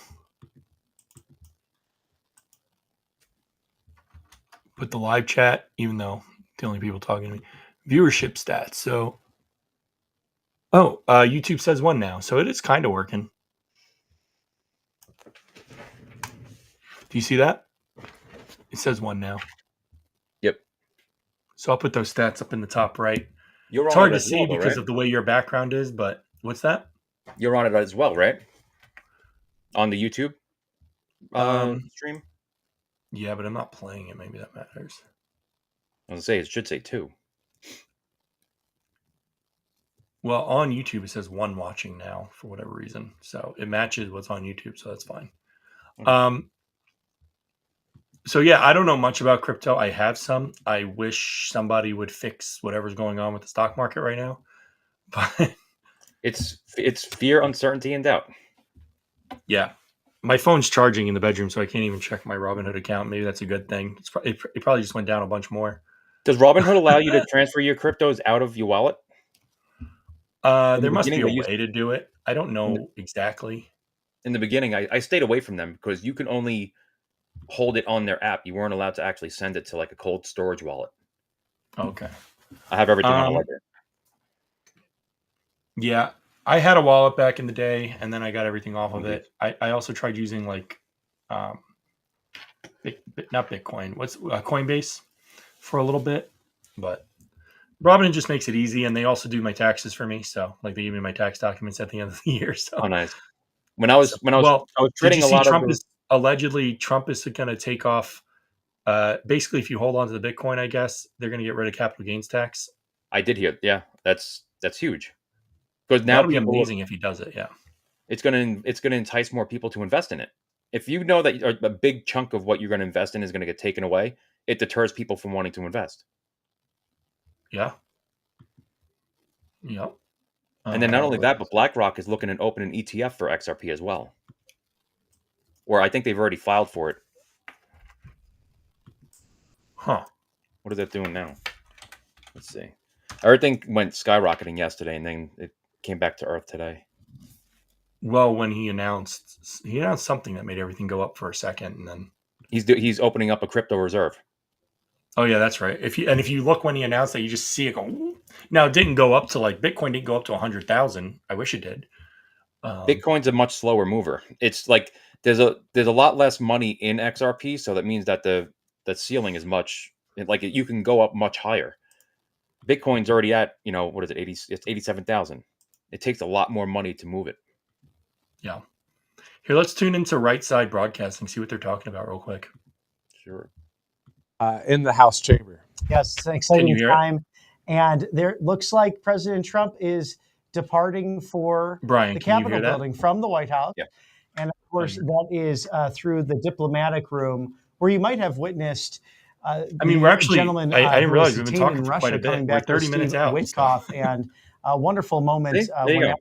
S1: put the live chat, even though the only people talking to me, viewership stats. So, YouTube says 1 now. So it is kind of working. Do you see that? It says 1 now.
S2: Yep.
S1: So I'll put those stats up in the top right.
S2: You're
S1: It's
S2: on
S1: hard
S2: it
S1: to
S2: as
S1: see
S2: well, though,
S1: because
S2: right?
S1: of the way your background is, but what's that?
S2: You're on it as well, right? On the YouTube stream?
S1: Yeah, but I'm not playing it. Maybe that matters.
S2: I was going to say, it should say 2.
S1: Well, on YouTube, it says 1 watching now for whatever reason. So it matches what's on YouTube, so that's fine.
S2: Okay.
S1: So yeah, I don't know much about crypto. I have some. I wish somebody would fix whatever's going on with the stock market right now. But
S2: It's fear, uncertainty, and doubt.
S1: yeah, my phone's charging in the bedroom, so I can't even check my Robinhood account. Maybe that's a good thing. It probably just went down a bunch more.
S2: Does Robinhood allow you to transfer your cryptos out of your wallet?
S1: There must be a
S2: beginning,
S1: way to do it. I don't know exactly.
S2: In the beginning, I stayed away from them because you can only hold it on their app. You weren't allowed to actually send it to like a cold storage wallet.
S1: Okay.
S2: I have everything on a ledger.
S1: Yeah, I had a wallet back in the day, and then I got everything off of it. I also tried using like, not Bitcoin. What's Coinbase for a little bit, but Robinhood just makes it easy, and they also do my taxes for me. So like they give me my tax documents at the end of the year. So
S2: Oh, nice. When I was trading a lot of
S1: allegedly Trump is going to take off. Basically, if you hold on to the Bitcoin, I guess they're going to get rid of capital gains tax.
S2: I did hear, yeah, that's huge. Because now
S1: that'll be amazing if he does it. Yeah,
S2: it's gonna entice more people to invest in it. If you know that a big chunk of what you're going to invest in is going to get taken away, it deters people from wanting to invest.
S1: Yeah. Yep.
S2: And then not only that, but BlackRock is looking at opening an ETF for XRP as well. Or I think they've already filed for it.
S1: Huh.
S2: What is that doing now? Let's see. Everything went skyrocketing yesterday, and then it came back to earth today.
S1: Well, when he announced something that made everything go up for a second, and then
S2: he's opening up a crypto reserve.
S1: Oh yeah, that's right. If you look when he announced that, you just see it go. Now it didn't go up to like Bitcoin didn't go up to 100,000. I wish it did.
S2: Bitcoin's a much slower mover. It's like there's a lot less money in XRP, so that means that the ceiling is much like you can go up much higher. Bitcoin's already at what is it, 80? It's 87,000. It takes a lot more money to move it.
S1: Yeah. Here, let's tune into Right Side Broadcasting, see what they're talking about real quick.
S2: Sure.
S3: In the House chamber.
S4: Yes, it's an exciting time. And there looks like President Trump is departing for the Capitol building from the White House.
S2: Yeah.
S4: And of course, that is through the diplomatic room where you might have witnessed.
S1: We're actually,
S4: gentleman,
S1: I didn't realize we've been talking
S4: in
S1: for
S4: Russia,
S1: quite a bit.
S4: coming
S1: We're
S4: back
S1: 30 minutes out.
S4: Witkoff, and a wonderful moment
S2: there you go.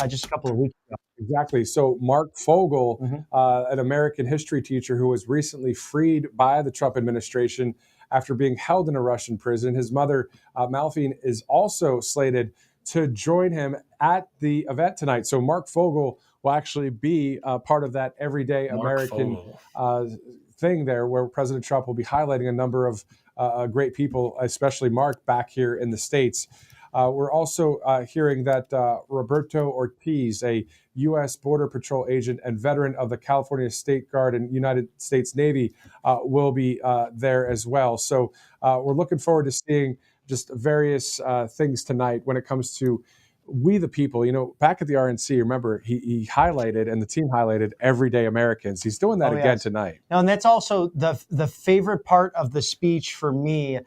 S4: just a couple of weeks ago.
S3: Exactly. So Mark Fogel, an American history teacher who was recently freed by the Trump administration after being held in a Russian prison. His mother, Malphine, is also slated to join him at the event tonight. So Mark Fogel will actually be part of that everyday American thing there, where President Trump will be highlighting a number of great people, especially Mark, back here in the States. We're also hearing that Roberto Ortiz, a U.S. Border Patrol agent and veteran of the California State Guard and United States Navy, will be there as well. So we're looking forward to seeing just various things tonight when it comes to we the people. Back at the RNC, remember, he highlighted, and the team highlighted, everyday Americans. He's doing that again tonight.
S4: Now, and that's also the favorite part of the speech for me.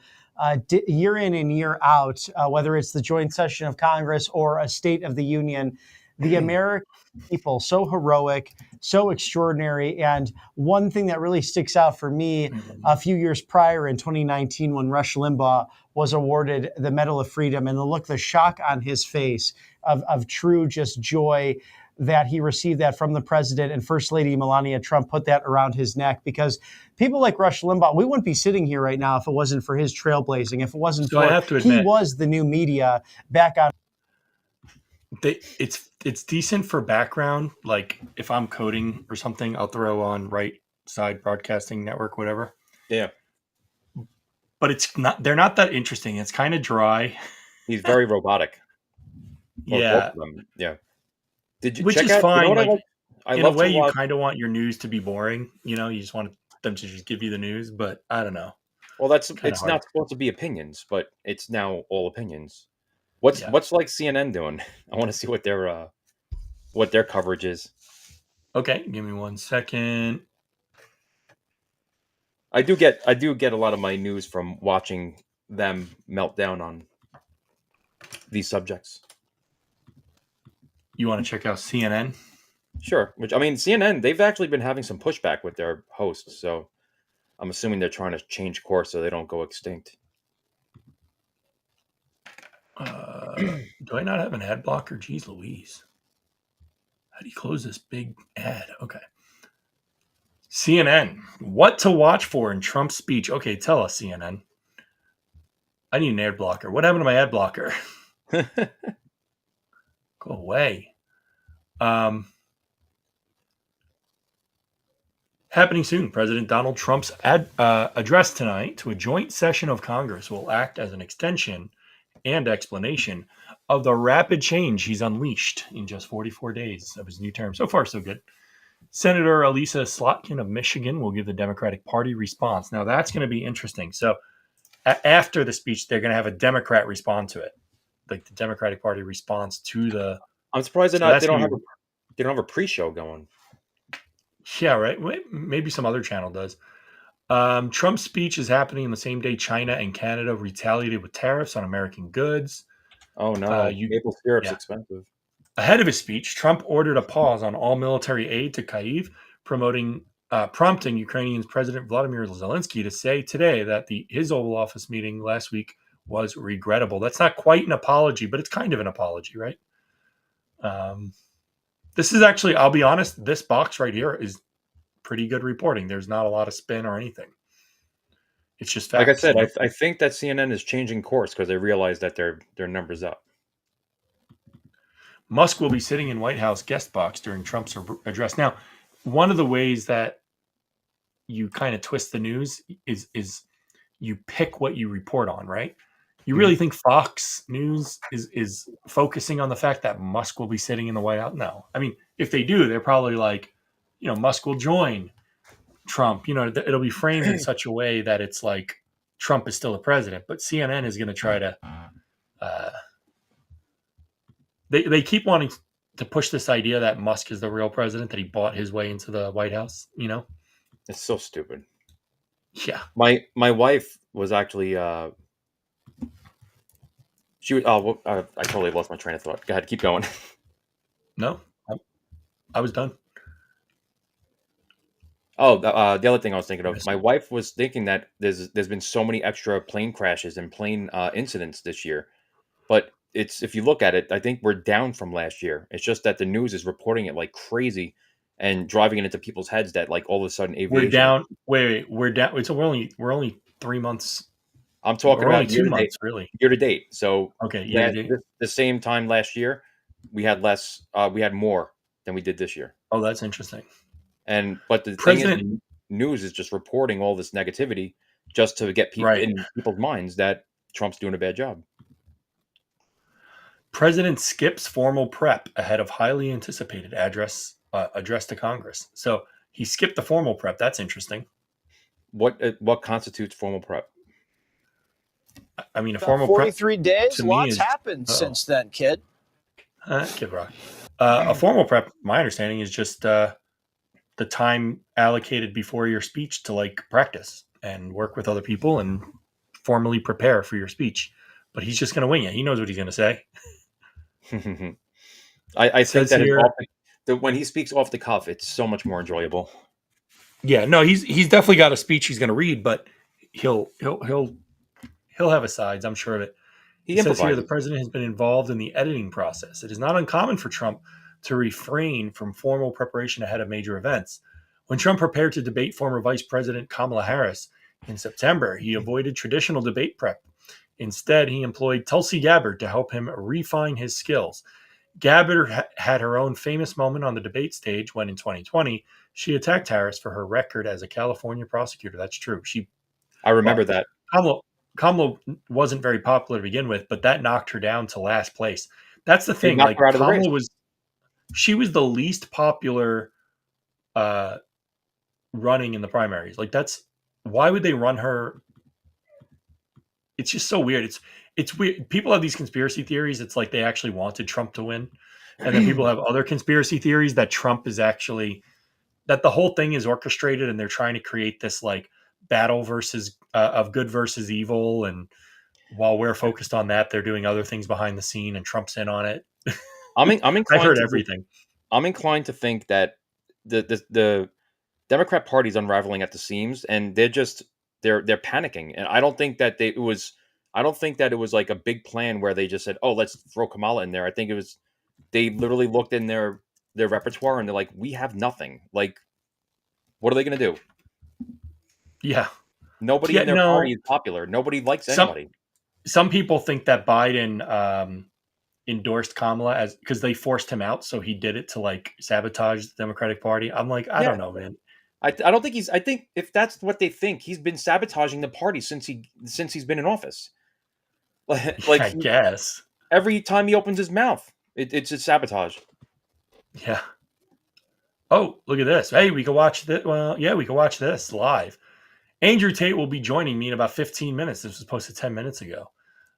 S4: Year in and year out, whether it's the joint session of Congress or a State of the Union, the American people, so heroic, so extraordinary. And one thing that really sticks out for me a few years prior in 2019, when Rush Limbaugh was awarded the Medal of Freedom, and the shock on his face of true just joy, that he received that from the president, and First Lady Melania Trump put that around his neck, because people like Rush Limbaugh, we wouldn't be sitting here right now if it wasn't for his trailblazing, if it wasn't
S1: So I
S4: for
S1: have to
S4: he
S1: admit,
S4: was the new media back on.
S1: It's decent for background. Like if I'm coding or something, I'll throw on Right Side Broadcasting Network, whatever.
S2: Yeah.
S1: But they're not that interesting. It's kind of dry.
S2: He's very robotic. Both
S1: Yeah.
S2: of them. Yeah. Did you
S1: Which
S2: check
S1: is
S2: out?
S1: fine.
S2: You know
S1: Like,
S2: I
S1: in
S2: love
S1: a way,
S2: to
S1: you
S2: watch.
S1: kind of want your news to be boring. You just want them to just give you the news. But I don't know.
S2: Well, it's
S1: hard.
S2: not supposed to be opinions, but it's now all opinions. What's like CNN doing? I want to see what their coverage is.
S1: Okay, give me 1 second.
S2: I do get a lot of my news from watching them melt down on these subjects.
S1: You want to check out CNN?
S2: Sure. Which, I mean, CNN, they've actually been having some pushback with their hosts, so I'm assuming they're trying to change course so they don't go extinct.
S1: Do I not have an ad blocker? Jeez Louise. How do you close this big ad? Okay. CNN. What to watch for in Trump's speech? Okay, tell us, CNN. I need an ad blocker. What happened to my ad blocker? Go away. Happening soon. President Donald Trump's address tonight to a joint session of Congress will act as an extension and explanation of the rapid change he's unleashed in just 44 days of his new term. So far, so good. Senator Elisa Slotkin of Michigan will give the Democratic Party response. Now, that's going to be interesting. So after the speech, they're going to have a Democrat respond to it, like the Democratic Party response to the.
S2: I'm surprised they don't have a pre-show going.
S1: Yeah, right. Maybe some other channel does. Trump's speech is happening on the same day China and Canada retaliated with tariffs on American goods.
S2: Oh no, maple syrup's expensive.
S1: Ahead of his speech, Trump ordered a pause on all military aid to Kyiv, prompting Ukrainian President Vladimir Zelensky to say today that his Oval Office meeting last week was regrettable. That's not quite an apology, but it's kind of an apology, right? This is actually, I'll be honest, this box right here is pretty good reporting. There's not a lot of spin or anything. It's just facts.
S2: Like I said, I think that CNN is changing course because they realize that their number's up.
S1: Musk will be sitting in White House guest box during Trump's address. Now, one of the ways that you kind of twist the news is you pick what you report on, right? You really think Fox News is focusing on the fact that Musk will be sitting in the White House? No. I mean, if they do, they're probably like, Musk will join Trump. It'll be framed in such a way that it's like Trump is still the president. But CNN is going to try to they keep wanting to push this idea that Musk is the real president, that he bought his way into the White House,
S2: It's so stupid.
S1: Yeah.
S2: My wife was actually I totally lost my train of thought. Go ahead, keep going.
S1: No, I was done.
S2: Oh, the other thing I was thinking of, my wife was thinking that there's been so many extra plane crashes and plane incidents this year, but if you look at it, I think we're down from last year. It's just that the news is reporting it like crazy and driving it into people's heads that like all of a sudden aviation.
S1: We're down. Wait, we're down. So we're only 3 months.
S2: I'm talking about
S1: 2 months, really.
S2: Year to date. So
S1: okay,
S2: the same time last year, we had less. We had more than we did this year.
S1: Oh, that's interesting.
S2: But the thing is, the news is just reporting all this negativity just to get people in people's minds that Trump's doing a bad job.
S1: President skips formal prep ahead of highly anticipated address to Congress. So he skipped the formal prep. That's interesting.
S2: What constitutes formal prep?
S1: I mean, a formal
S5: 43
S1: prep.
S5: days. Lots happened since then, kid.
S1: Kid Rock. A formal prep, my understanding, is just the time allocated before your speech to like practice and work with other people and formally prepare for your speech. But he's just going to wing it. He knows what he's going to say.
S2: I think that when he speaks off the cuff, it's so much more enjoyable.
S1: Yeah, no, he's definitely got a speech he's going to read, but he'll have asides, I'm sure of it. He says here the president has been involved in the editing process. It is not uncommon for Trump to refrain from formal preparation ahead of major events. When Trump prepared to debate former Vice President Kamala Harris in September, he avoided traditional debate prep. Instead, he employed Tulsi Gabbard to help him refine his skills. Gabbard had her own famous moment on the debate stage when, in 2020, she attacked Harris for her record as a California prosecutor. That's true.
S2: I remember that.
S1: Kamala wasn't very popular to begin with, but that knocked her down to last place. That's the thing.
S2: knocked her out of the race.
S1: Kamala she was the least popular running in the primaries. Like, why would they run her? It's just so weird. It's weird. People have these conspiracy theories. It's like they actually wanted Trump to win. And then people have other conspiracy theories that Trump is actually, that the whole thing is orchestrated and they're trying to create this like battle of good versus evil. And while we're focused on that, they're doing other things behind the scene and Trump's in on it.
S2: I'm inclined
S1: I've heard everything.
S2: I'm inclined to think that the Democrat Party's unraveling at the seams, and they're panicking. And I don't think that it was like a big plan where they just said, "Oh, let's throw Kamala in there." I think it was they literally looked in their repertoire and they're like, "We have nothing. Like, what are they going to do?"
S1: Yeah.
S2: Nobody in their party is popular. Nobody likes anybody.
S1: Some people think that Biden endorsed Kamala because they forced him out, so he did it to like sabotage the Democratic Party. I'm like, I don't know, man.
S2: I don't think I think if that's what they think, he's been sabotaging the party since he's been in office. Like
S1: I guess
S2: every time he opens his mouth, it's a sabotage.
S1: Yeah. Oh, look at this. Hey, we can watch this. Well, yeah, we can watch this live. Andrew Tate will be joining me in about 15 minutes. This was posted 10 minutes ago.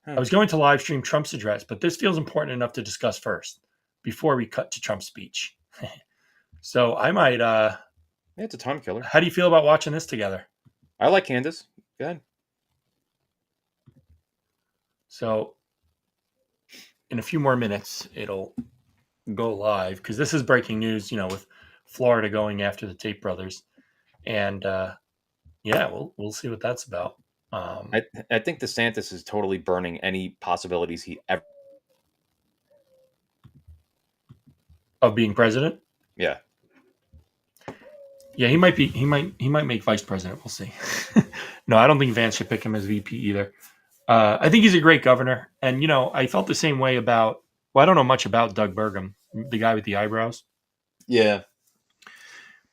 S1: I was going to live stream Trump's address, but this feels important enough to discuss first before we cut to Trump's speech. So I might.
S2: It's a time killer.
S1: How do you feel about watching this together?
S2: I like Candace. Go ahead.
S1: So in a few more minutes, it'll go live because this is breaking news, with Florida going after the Tate brothers. And yeah, we'll see what that's about.
S2: I think DeSantis is totally burning any possibilities he ever
S1: of being president.
S2: Yeah.
S1: Yeah, he might make vice president. We'll see. No, I don't think Vance should pick him as VP either. I think he's a great governor. And, I felt the same way about, I don't know much about Doug Burgum, the guy with the eyebrows.
S2: Yeah.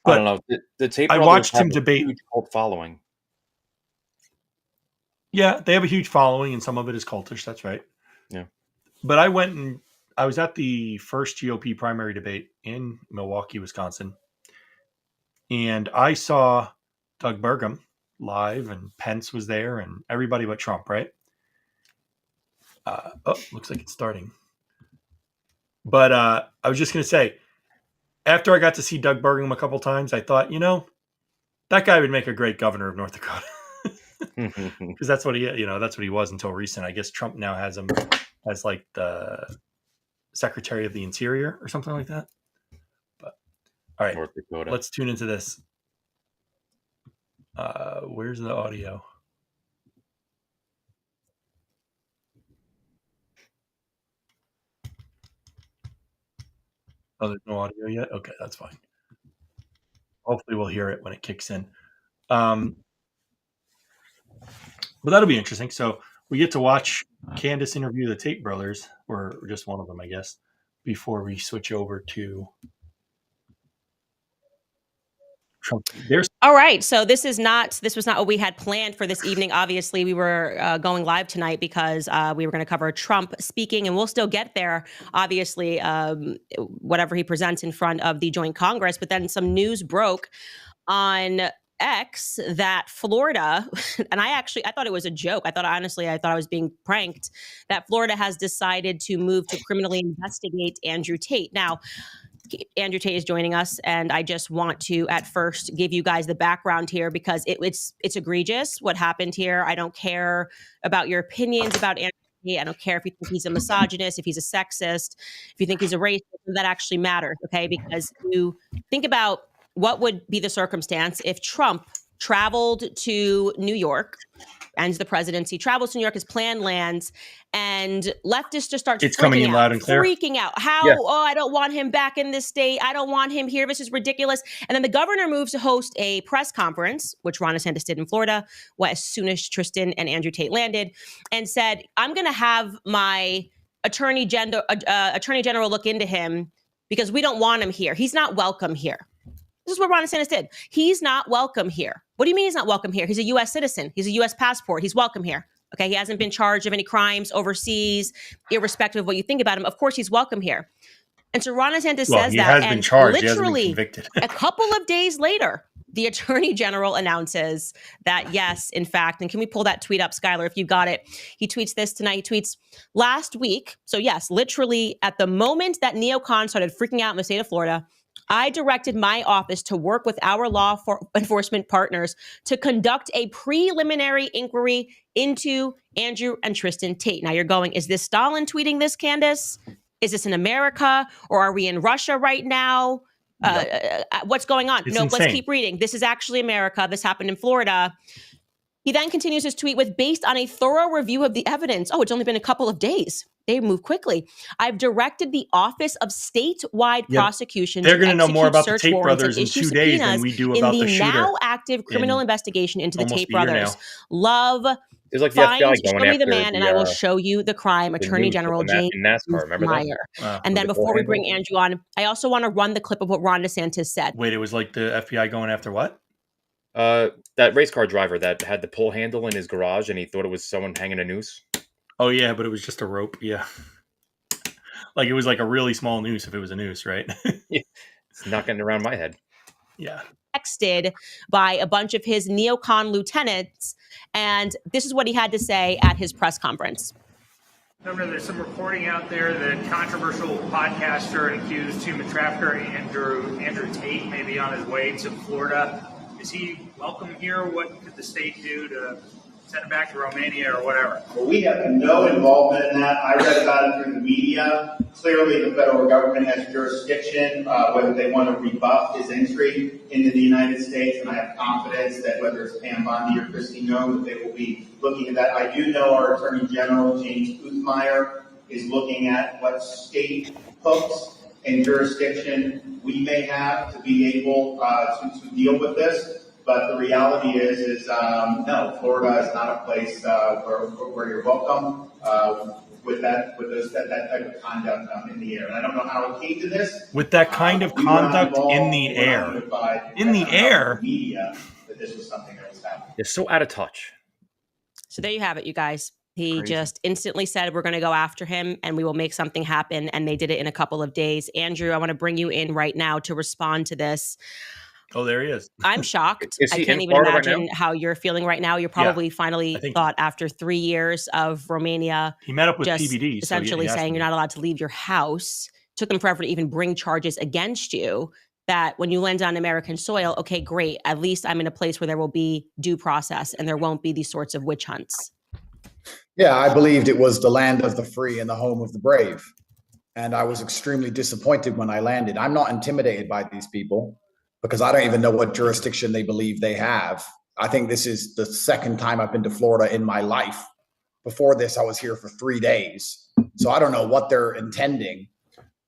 S1: But
S2: I don't know. The Tate
S1: I
S2: brothers
S1: watched him
S2: have
S1: debate.
S2: A huge cult following.
S1: Yeah, they have a huge following, and some of it is cultish. That's right.
S2: Yeah.
S1: But I was at the first GOP primary debate in Milwaukee, Wisconsin. And I saw Doug Burgum live, and Pence was there, and everybody but Trump, right? Looks like it's starting. But I was just going to say, after I got to see Doug Burgum a couple times, I thought, that guy would make a great governor of North Dakota. Because that's what he was until recent. I guess Trump now has him as like the Secretary of the Interior or something like that. But all right,
S2: North Dakota.
S1: Let's tune into this. Where's the audio? Oh, there's no audio yet? Okay, that's fine. Hopefully we'll hear it when it kicks in. But that'll be interesting. So we get to watch Candace interview the Tate brothers, or just one of them, I guess, before we switch over to Trump.
S6: All right. So this was not what we had planned for this evening. Obviously, we were going live tonight because we were going to cover Trump speaking, and we'll still get there, obviously, whatever he presents in front of the joint Congress. But then some news broke on X that Florida, and I thought it was a joke. I thought I was being pranked, that Florida has decided to move to criminally investigate Andrew Tate. Now, Andrew Tate is joining us, and I just want to at first give you guys the background here because it's egregious what happened here. I don't care about your opinions about Andrew Tate. I don't care if you think he's a misogynist, if he's a sexist, if you think he's a racist. That actually matters, okay? Because you think about what would be the circumstance if Trump traveled to New York, ends the presidency, travels to New York, his plan lands, and leftists just start
S1: It's coming in loud and clear.
S6: freaking out. How, I don't want him back in this state. I don't want him here. This is ridiculous. And then the governor moves to host a press conference, which Ron DeSantis did in Florida, as soon as Tristan and Andrew Tate landed, and said, I'm going to have my attorney general look into him because we don't want him here. He's not welcome here. This is what Ron DeSantis did. He's not welcome here. What do you mean he's not welcome here? He's a U.S. citizen. He's a U.S. passport. He's welcome here. Okay, he hasn't been charged of any crimes overseas, irrespective of what you think about him. Of course, he's welcome here. And so Ron DeSantis says
S1: he
S6: that,
S1: has been
S6: and
S1: charged.
S6: literally
S1: he hasn't been convicted.
S6: a couple of days later, the attorney general announces that, yes, in fact, and can we pull that tweet up, Skylar, if you got it? He tweets this tonight. He tweets, last week, so yes, literally at the moment that neocons started freaking out in the state of Florida, I directed my office to work with our law enforcement partners to conduct a preliminary inquiry into Andrew and Tristan Tate. Now you're going, is this Stalin tweeting this, Candace? Is this in America? Or are we in Russia right now? What's going on?
S1: It's
S6: No,
S1: insane.
S6: let's keep reading. This is actually America. This happened in Florida. He then continues his tweet with, based on a thorough review of the evidence. Oh, it's only been a couple of days. They move quickly. I've directed the Office of Statewide Prosecution.
S1: They're going to know more about the Tate
S6: warrants
S1: brothers
S6: and
S1: in
S6: issue
S1: 2 days
S6: subpoenas
S1: than we do about
S6: in
S1: the
S6: the
S1: shooter.
S6: now active criminal investigation into the
S1: almost
S6: Tate
S1: a year
S6: brothers.
S1: now.
S6: Love,
S2: There's like the
S6: find,
S2: FBI
S6: show
S2: going
S6: me the
S2: after
S6: man, and I will show you the crime. Attorney General James
S2: in NASCAR. Remember that?
S6: Meyer. And then before we bring Andrew on, I also want to run the clip of what Ron DeSantis said.
S1: Wait, it was like the FBI going after what?
S2: That race car driver that had the pull handle in his garage and he thought it was someone hanging a noose.
S1: Oh, yeah, but it was just a rope. Yeah. Like it was like a really small noose if it was a noose, right?
S2: It's not getting around my head.
S1: Yeah.
S6: Texted by a bunch of his neocon lieutenants. And this is what he had to say at his press conference.
S7: Governor, there's some reporting out there that controversial podcaster and accused human trafficker Andrew Tate may be on his way to Florida. Is he welcome here? What could the state do to send him back to Romania or whatever?
S8: Well, we have no involvement in that. I read about it through the media. Clearly, the federal government has jurisdiction, whether they want to rebuff his entry into the United States, and I have confidence that whether it's Pam Bondi or Christy Nome, that they will be looking at that. I do know our Attorney General, James Uthmeyer, is looking at what state hooks and jurisdiction we may have to be able to deal with this. But the reality is no, Florida is not a place where you're welcome with that type of conduct in the air. And I don't know how it came to this.
S1: With that kind of conduct in the air. In the air?
S8: Media that this was something that was happening.
S2: They're so out of touch.
S6: So there you have it, you guys. He just instantly said, we're going to go after him and we will make something happen. And they did it in a couple of days. Andrew, I want to bring you in right now to respond to this.
S1: Oh, there he is.
S6: I'm shocked.
S2: Is
S6: I
S2: he
S6: can't
S2: in
S6: even
S2: Florida right
S6: imagine how you're feeling right now. You're probably finally thought after 3 years of Romania.
S1: He met up with
S6: just
S1: PBD.
S6: essentially saying you're not allowed to leave your house. Took them forever to even bring charges against you. That when you land on American soil, okay, great. At least I'm in a place where there will be due process and there won't be these sorts of witch hunts.
S9: Yeah, I believed it was the land of the free and the home of the brave. And I was extremely disappointed when I landed. I'm not intimidated by these people because I don't even know what jurisdiction they believe they have. I think this is the second time I've been to Florida in my life. Before this, I was here for 3 days. So I don't know what they're intending,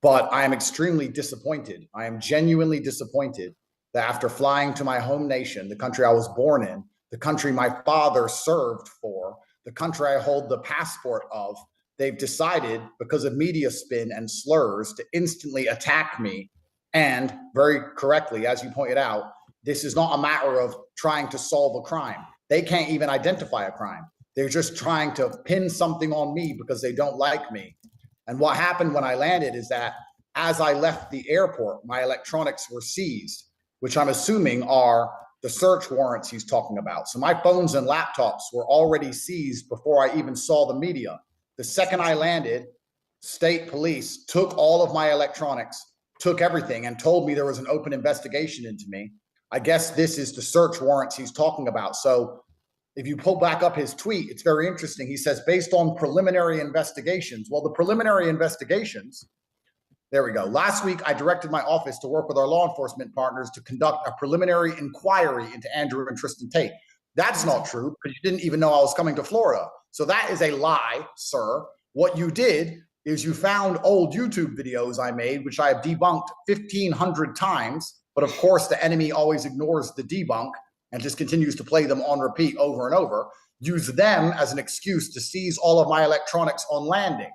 S9: but I am extremely disappointed. I am genuinely disappointed that after flying to my home nation, the country I was born in, the country my father served for, the country I hold the passport of, they've decided, because of media spin and slurs, to instantly attack me. And very correctly, as you pointed out, this is not a matter of trying to solve a crime. They can't even identify a crime. They're just trying to pin something on me because they don't like me. And what happened when I landed is that as I left the airport, my electronics were seized, which I'm assuming are the search warrants he's talking about. So my phones and laptops were already seized before I even saw the media. The second I landed, state police took all of my electronics, took everything, and told me there was an open investigation into me. I guess this is the search warrants he's talking about. So if you pull back up his tweet, it's very interesting. He says, based on preliminary investigations. Well, the preliminary investigations, there we go. Last week, I directed my office to work with our law enforcement partners to conduct a preliminary inquiry into Andrew and Tristan Tate. That's not true because you didn't even know I was coming to Florida. So that is a lie, sir. What you did is you found old YouTube videos I made, which I have debunked 1,500 times. But of course, the enemy always ignores the debunk and just continues to play them on repeat over and over. Use them as an excuse to seize all of my electronics on landing.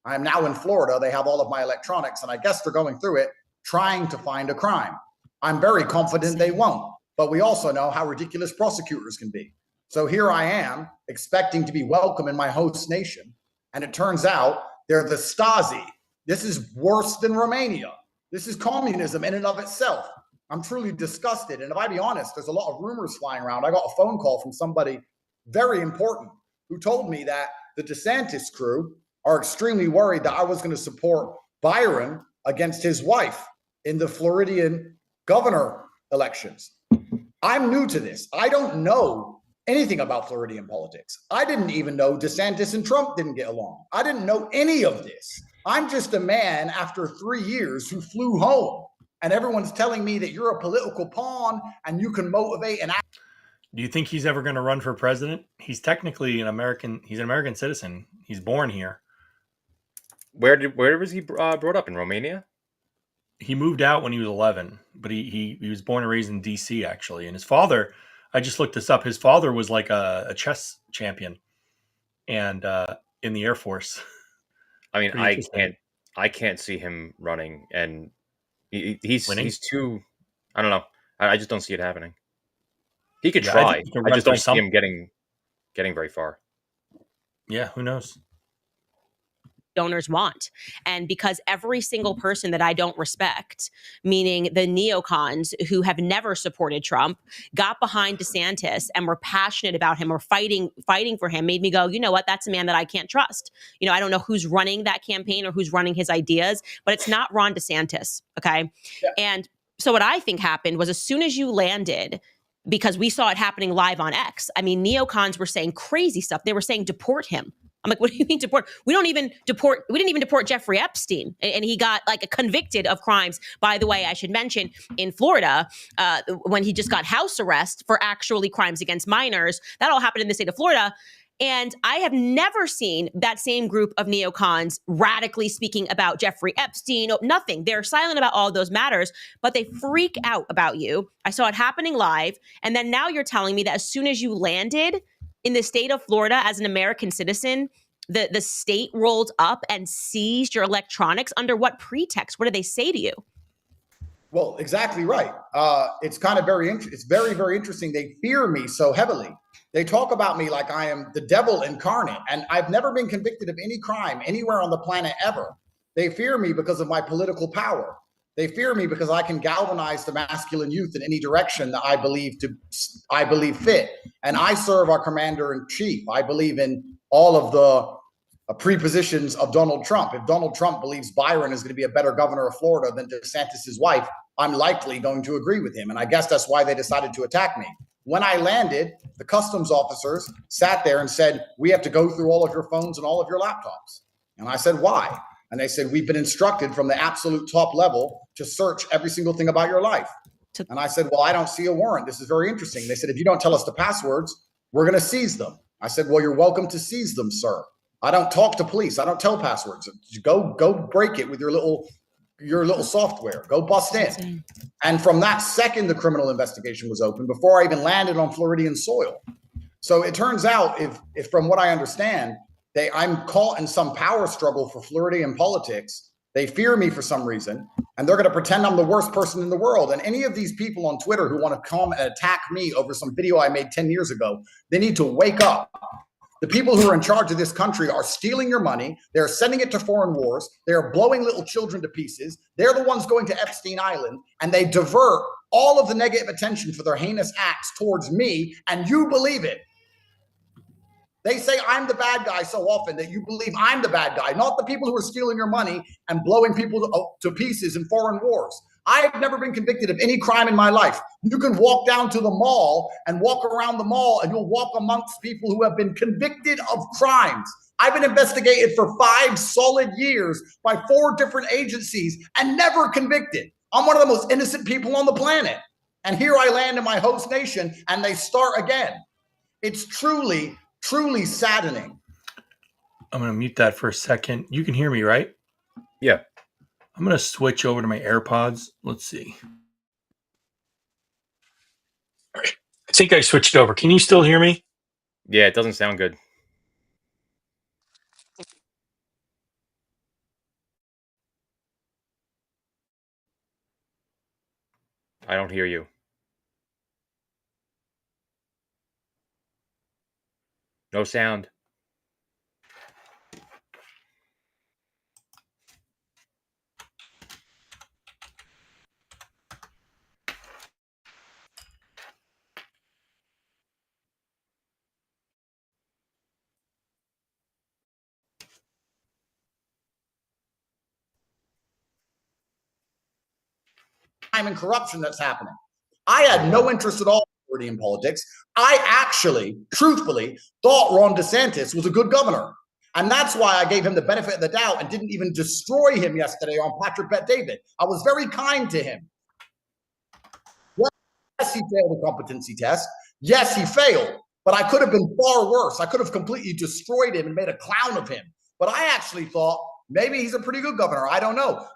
S9: I am now in Florida. They have all of my electronics, and I guess they're going through it trying to find a crime. I'm very confident they won't. But we also know how ridiculous prosecutors can be. So here I am expecting to be welcome in my host nation. And it turns out they're the Stasi. This is worse than Romania. This is communism in and of itself. I'm truly disgusted. And if I be honest, there's a lot of rumors flying around. I got a phone call from somebody very important who told me that the DeSantis crew are extremely worried that I was going to support Byron against his wife in the Floridian governor elections. I'm new to this. I don't know anything about Floridian politics. I didn't even know DeSantis and Trump didn't get along. I didn't know any of this. I'm just a man after 3 years who flew home, and everyone's telling me that you're a political pawn and you can motivate and act.
S1: Do you think he's ever going to run for president? He's technically an American. He's an American citizen. He's born here.
S2: Where was he brought up in Romania?
S1: He moved out when he was 11, but he was born and raised in D.C. actually. And his father, I just looked this up. His father was like a chess champion, and in the Air Force.
S2: I mean, I can't see him running, and he's too. I don't know. I just don't see it happening. He could try. I just don't see him getting very far.
S1: Yeah, who knows?
S6: Donors want. And because every single person that I don't respect, meaning the neocons who have never supported Trump, got behind DeSantis and were passionate about him or fighting for him, made me go, you know what, that's a man that I can't trust. You know, I don't know who's running that campaign or who's running his ideas, but it's not Ron DeSantis. Okay. Yeah. And so what I think happened was as soon as you landed, because we saw it happening live on X, I mean, neocons were saying crazy stuff. They were saying deport him. I'm like, what do you mean deport? We didn't even deport Jeffrey Epstein. And he got like convicted of crimes. By the way, I should mention in Florida, when he just got house arrest for actually crimes against minors, that all happened in the state of Florida. And I have never seen that same group of neocons radically speaking about Jeffrey Epstein. Nothing. They're silent about all those matters, but they freak out about you. I saw it happening live. And then now you're telling me that as soon as you landed in the state of Florida as an American citizen, the state rolled up and seized your electronics. Under what pretext? What did they say to you?
S9: Well, exactly right. It's kind of it's very, very interesting. They fear me so heavily. They talk about me like I am the devil incarnate, and I've never been convicted of any crime anywhere on the planet ever. They fear me because of my political power. They fear me because I can galvanize the masculine youth in any direction that I believe fit. And I serve our commander in chief. I believe in all of the prepositions of Donald Trump. If Donald Trump believes Byron is going to be a better governor of Florida than DeSantis' wife, I'm likely going to agree with him. And I guess that's why they decided to attack me. When I landed, the customs officers sat there and said, we have to go through all of your phones and all of your laptops. And I said, why? And they said, we've been instructed from the absolute top level to search every single thing about your life. And I said, well, I don't see a warrant. This is very interesting. They said, if you don't tell us the passwords, we're going to seize them. I said, well, you're welcome to seize them, sir. I don't talk to police. I don't tell passwords. Go break it with your little software. Go bust in. And from that second, the criminal investigation was open before I even landed on Floridian soil. So it turns out, if from what I understand, I'm caught in some power struggle for Floridian politics. They fear me for some reason, and they're going to pretend I'm the worst person in the world. And any of these people on Twitter who want to come and attack me over some video I made 10 years ago, they need to wake up. The people who are in charge of this country are stealing your money. They're sending it to foreign wars. They're blowing little children to pieces. They're the ones going to Epstein Island, and they divert all of the negative attention for their heinous acts towards me, and you believe it. They say I'm the bad guy so often that you believe I'm the bad guy, not the people who are stealing your money and blowing people to pieces in foreign wars. I have never been convicted of any crime in my life. You can walk down to the mall and walk around the mall, and you'll walk amongst people who have been convicted of crimes. I've been investigated for 5 solid years by 4 different agencies and never convicted. I'm one of the most innocent people on the planet. And here I land in my host nation, and they start again. It's truly, truly saddening.
S1: I'm going to mute that for a second. You can hear me, right?
S2: Yeah.
S1: I'm going to switch over to my AirPods. Let's see. All right. I think I switched over. Can you still hear me?
S2: Yeah, it doesn't sound good. I don't hear you. No sound.
S9: And corruption that's happening. I had no interest at all in politics. I actually, truthfully, thought Ron DeSantis was a good governor. And that's why I gave him the benefit of the doubt and didn't even destroy him yesterday on Patrick Bet David. I was very kind to him. Yes, he failed the competency test. Yes, he failed. But I could have been far worse. I could have completely destroyed him and made a clown of him. But I actually thought maybe he's a pretty good governor. I don't know.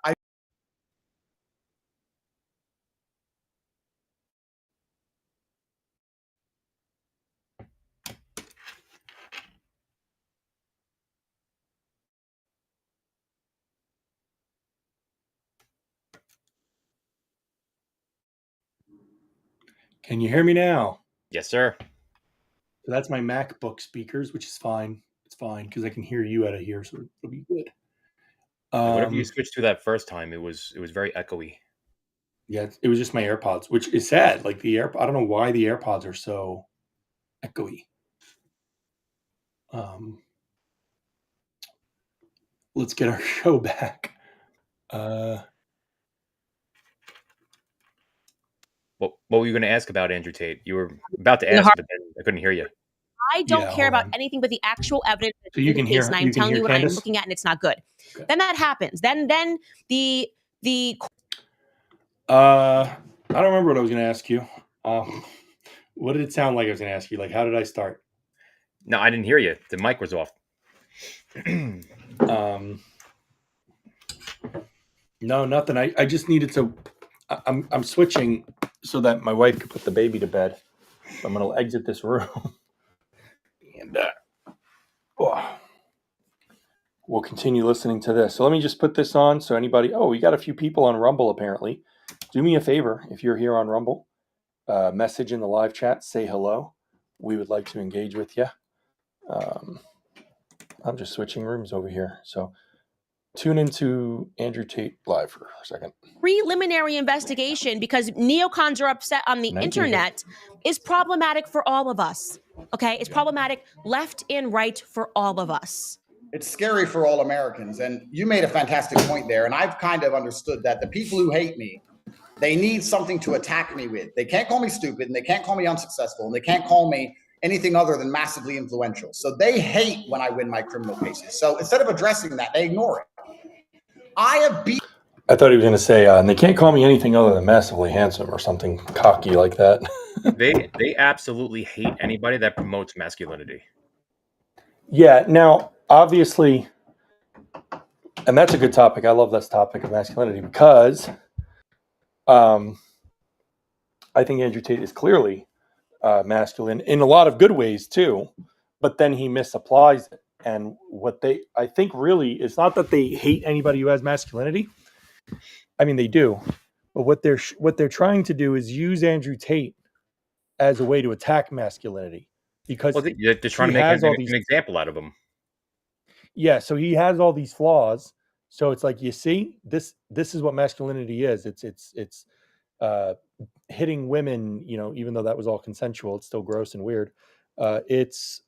S1: Can you hear me now?
S2: Yes, sir.
S1: So that's my MacBook speakers, which is fine. It's fine because I can hear you out of here, so it'll be good.
S2: Whatever you switched to that first time, it was very echoey.
S1: Yeah, it was just my AirPods, which is sad. Like I don't know why the AirPods are so echoey. Let's get our show back.
S2: What were you going to ask about Andrew Tate? You were about to ask, but then I couldn't hear you.
S6: I don't care about anything but the actual evidence.
S1: So you can hear,
S6: and I'm telling you what
S1: Candace?
S6: I'm looking at, and it's not good. Okay. Then that happens. Then the.
S1: I don't remember what I was going to ask you. What did it sound like I was going to ask you? Like, how did I start?
S2: No, I didn't hear you. The mic was off.
S1: No, nothing. I just needed to. I'm switching so that my wife could put the baby to bed. So I'm going to exit this room, and we'll continue listening to this. So let me just put this on so anybody. Oh, we got a few people on Rumble apparently. Do me a favor if you're here on Rumble, message in the live chat, say hello. We would like to engage with you. I'm just switching rooms over here, so. Tune into Andrew Tate live for a second.
S6: Preliminary investigation, because neocons are upset on the internet, is problematic for all of us. Okay? It's problematic left and right for all of us.
S9: It's scary for all Americans. And you made a fantastic point there. And I've kind of understood that the people who hate me, they need something to attack me with. They can't call me stupid, and they can't call me unsuccessful, and they can't call me anything other than massively influential. So they hate when I win my criminal cases. So instead of addressing that, they ignore it. I thought
S1: he was going to say, and they can't call me anything other than massively handsome or something cocky like that.
S2: They absolutely hate anybody that promotes masculinity.
S1: Yeah. Now, obviously, and that's a good topic. I love this topic of masculinity because I think Andrew Tate is clearly masculine in a lot of good ways too, but then he misapplies it. And I think really, it's not that they hate anybody who has masculinity. I mean, they do, but what they're trying to do is use Andrew Tate as a way to attack masculinity because
S2: they're trying to make an example out of him.
S1: Yeah, so he has all these flaws. So it's like, you see, this is what masculinity is. It's hitting women, even though that was all consensual, it's still gross and weird. It's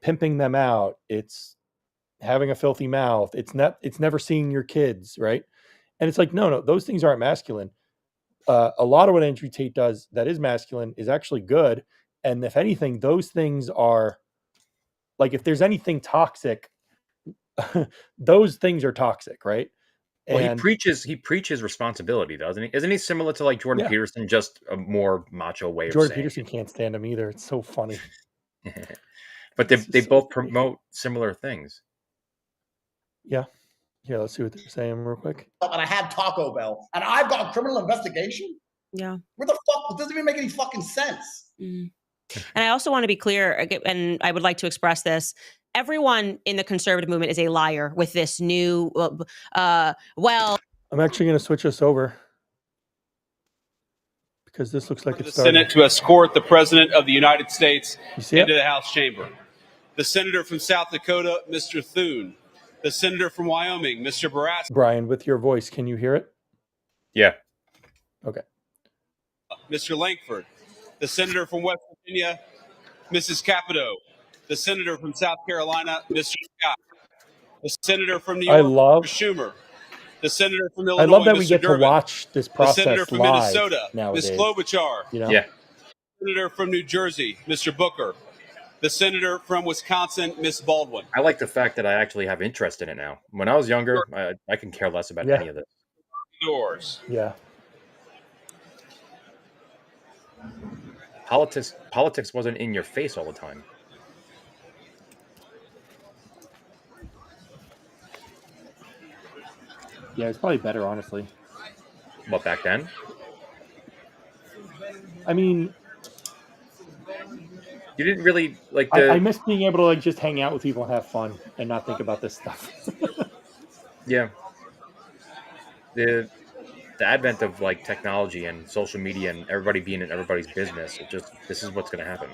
S1: pimping them out. It's having a filthy mouth. It's never seeing your kids, right? And it's like, no, those things aren't masculine. A lot of what Andrew Tate does that is masculine is actually good. And if anything, those things are like, if there's anything toxic, those things are toxic, right?
S2: Well,
S1: And
S2: he preaches responsibility, doesn't he? Isn't he similar to like Jordan
S1: Yeah.
S2: Peterson, just a more macho way of
S1: Jordan
S2: saying
S1: Peterson can't stand him either. It's so funny.
S2: it? But
S1: It's
S2: they
S1: just so
S2: both
S1: funny.
S2: promote similar things.
S1: Yeah. Here, let's see what they're saying real quick.
S9: And I had Taco Bell, and I've got a criminal investigation.
S6: Yeah.
S9: Where the fuck? It doesn't even make any fucking sense.
S6: Mm. And I also want to be clear, and I would like to express this. Everyone in the conservative movement is a liar with this new, well,
S1: I'm actually going to switch us over because this looks like
S10: the
S1: it's starting.
S10: Senate to escort the President of the United States
S1: You see
S10: into
S1: it?
S10: the House chamber. The Senator from South Dakota, Mr. Thune. The Senator from Wyoming, Mr. Barrass.
S1: Brian, with your voice, can you hear it?
S2: Yeah.
S1: Okay.
S10: Mr. Langford. The Senator from West Virginia, Mrs. Capito. The Senator from South Carolina, Mr. Scott. The Senator from New
S1: I
S10: York,
S1: love-
S10: Mr. Schumer. The Senator from
S1: I
S10: Illinois,
S1: love that
S10: Mr.
S1: we get
S10: Durbin.
S1: to watch this
S10: The Senator
S1: process
S10: from
S1: live
S10: Minnesota,
S1: nowadays.
S10: Ms. Klobuchar.
S1: You know?
S2: Yeah.
S10: Senator from New Jersey, Mr. Booker. The Senator from Wisconsin, Ms. Baldwin.
S2: I like the fact that I actually have interest in it now. When I was younger, I can care less about
S1: Yeah.
S2: any of this.
S10: Doors.
S1: Yeah.
S2: Politics wasn't in your face all the time.
S1: Yeah, it's probably better, honestly.
S2: But back then,
S1: I mean,
S2: you didn't really like the.
S1: I miss being able to like just hang out with people and have fun and not think about this stuff.
S2: Yeah. The advent of like technology and social media and everybody being in everybody's business, this is what's going to happen.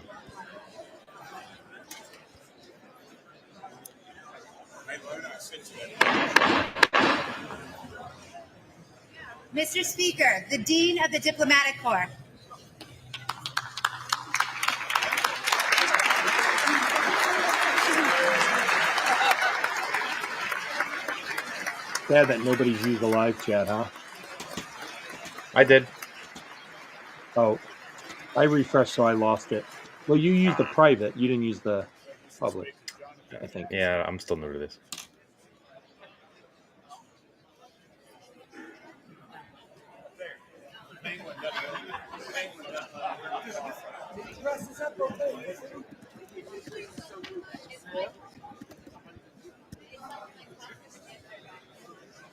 S11: Mr. Speaker, the Dean of the Diplomatic Corps.
S1: Sad that nobody's used the live chat, huh?
S2: I did.
S1: Oh, I refreshed, so I lost it. Well, you used the private. You didn't use the public, I think.
S2: Yeah, I'm still new to this.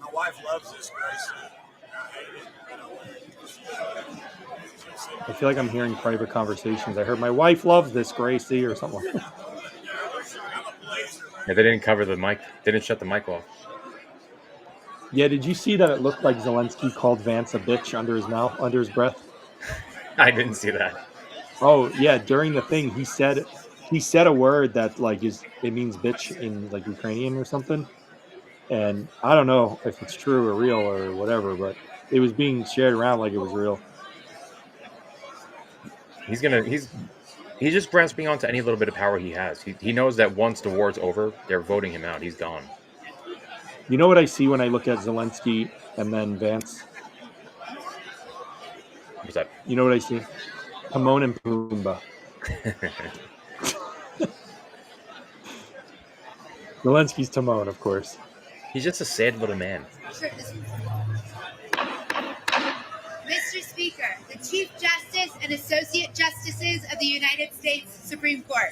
S12: My wife loves this, Grace.
S1: I feel like I'm hearing private conversations. I heard my wife loves this, Gracie, or something.
S2: Yeah, they didn't cover the mic. They didn't shut the mic off.
S1: Yeah, did you see that it looked like Zelensky called Vance a bitch under his mouth, under his breath?
S2: I didn't see that.
S1: Oh yeah, during the thing he said a word that like it means bitch in like Ukrainian or something. And I don't know if it's true or real or whatever, but it was being shared around like it was real.
S2: He's just grasping onto any little bit of power he has. He knows that once the war's over, they're voting him out. He's gone.
S1: You know what I see when I look at Zelensky and then Vance?
S2: What's that?
S1: You know what I see? Timon and Pumbaa. Zelensky's Timon, of course.
S2: He's just a sad little man.
S11: Mr. Speaker, the Chief Justice and Associate Justices of the United States Supreme Court.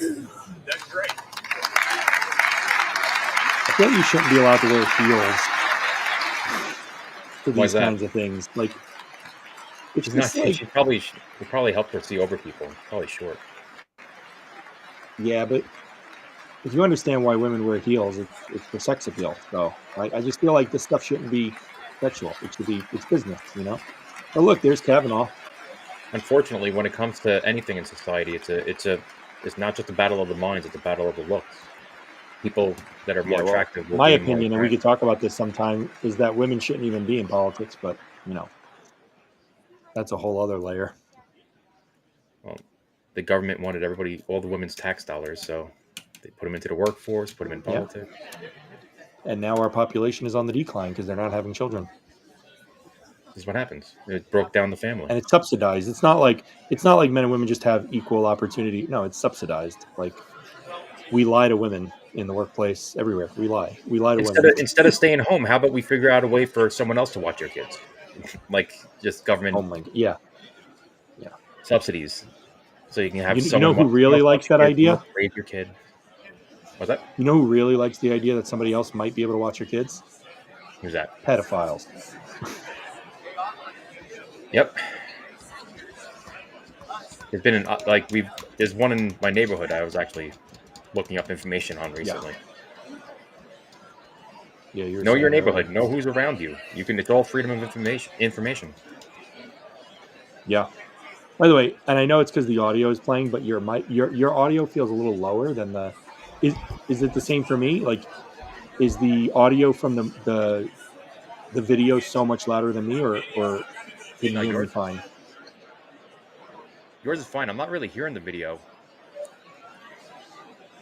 S12: That's great.
S1: I feel like you shouldn't be allowed to wear heels for
S2: Why
S1: these
S2: is that?
S1: kinds of things. Like, it's
S2: She's not.
S1: just like,
S2: She probably helped her see over people. Probably short.
S1: yeah, but if you understand why women wear heels, it's for sex appeal. So I just feel like this stuff shouldn't be sexual. It should be, it's business, you know? Oh, look, there's Kavanaugh.
S2: Unfortunately, when it comes to anything in society, it's not just a battle of the minds; it's a battle of the looks. People that are more attractive. Will
S1: My
S2: be more
S1: opinion, and we
S2: attractive.
S1: could talk about this sometime, is that women shouldn't even be in politics, but, you know, that's a whole other layer.
S2: Well, the government wanted all the women's tax dollars, so they put them into the workforce, put them in
S1: Yeah.
S2: politics.
S1: And now our population is on the decline because they're not having children.
S2: This is what happens. It broke down the family.
S1: And it's subsidized. It's not like men and women just have equal opportunity. No, it's subsidized. Like, We lie to women in the workplace, everywhere. We lie. We lie to women.
S2: Instead of staying home, how about we figure out a way for someone else to watch your kids, like just government
S1: Oh my, yeah.
S2: subsidies, so you can have
S1: You know who
S2: someone
S1: really likes that idea?
S2: Raise your kid. What's that?
S1: You know who really likes the idea that somebody else might be able to watch your kids?
S2: Who's that?
S1: Pedophiles.
S2: Yep. There's been there's one in my neighborhood I was actually looking up information on recently.
S1: Yeah, you're
S2: know your neighborhood, know who's around you. It's all freedom of information.
S1: Yeah. By the way, and I know it's because the audio is playing, but your audio feels a little lower than the. Is it the same for me? Like, is the audio from the video so much louder than me, or can you hear me fine?
S2: Yours is fine. I'm not really hearing the video.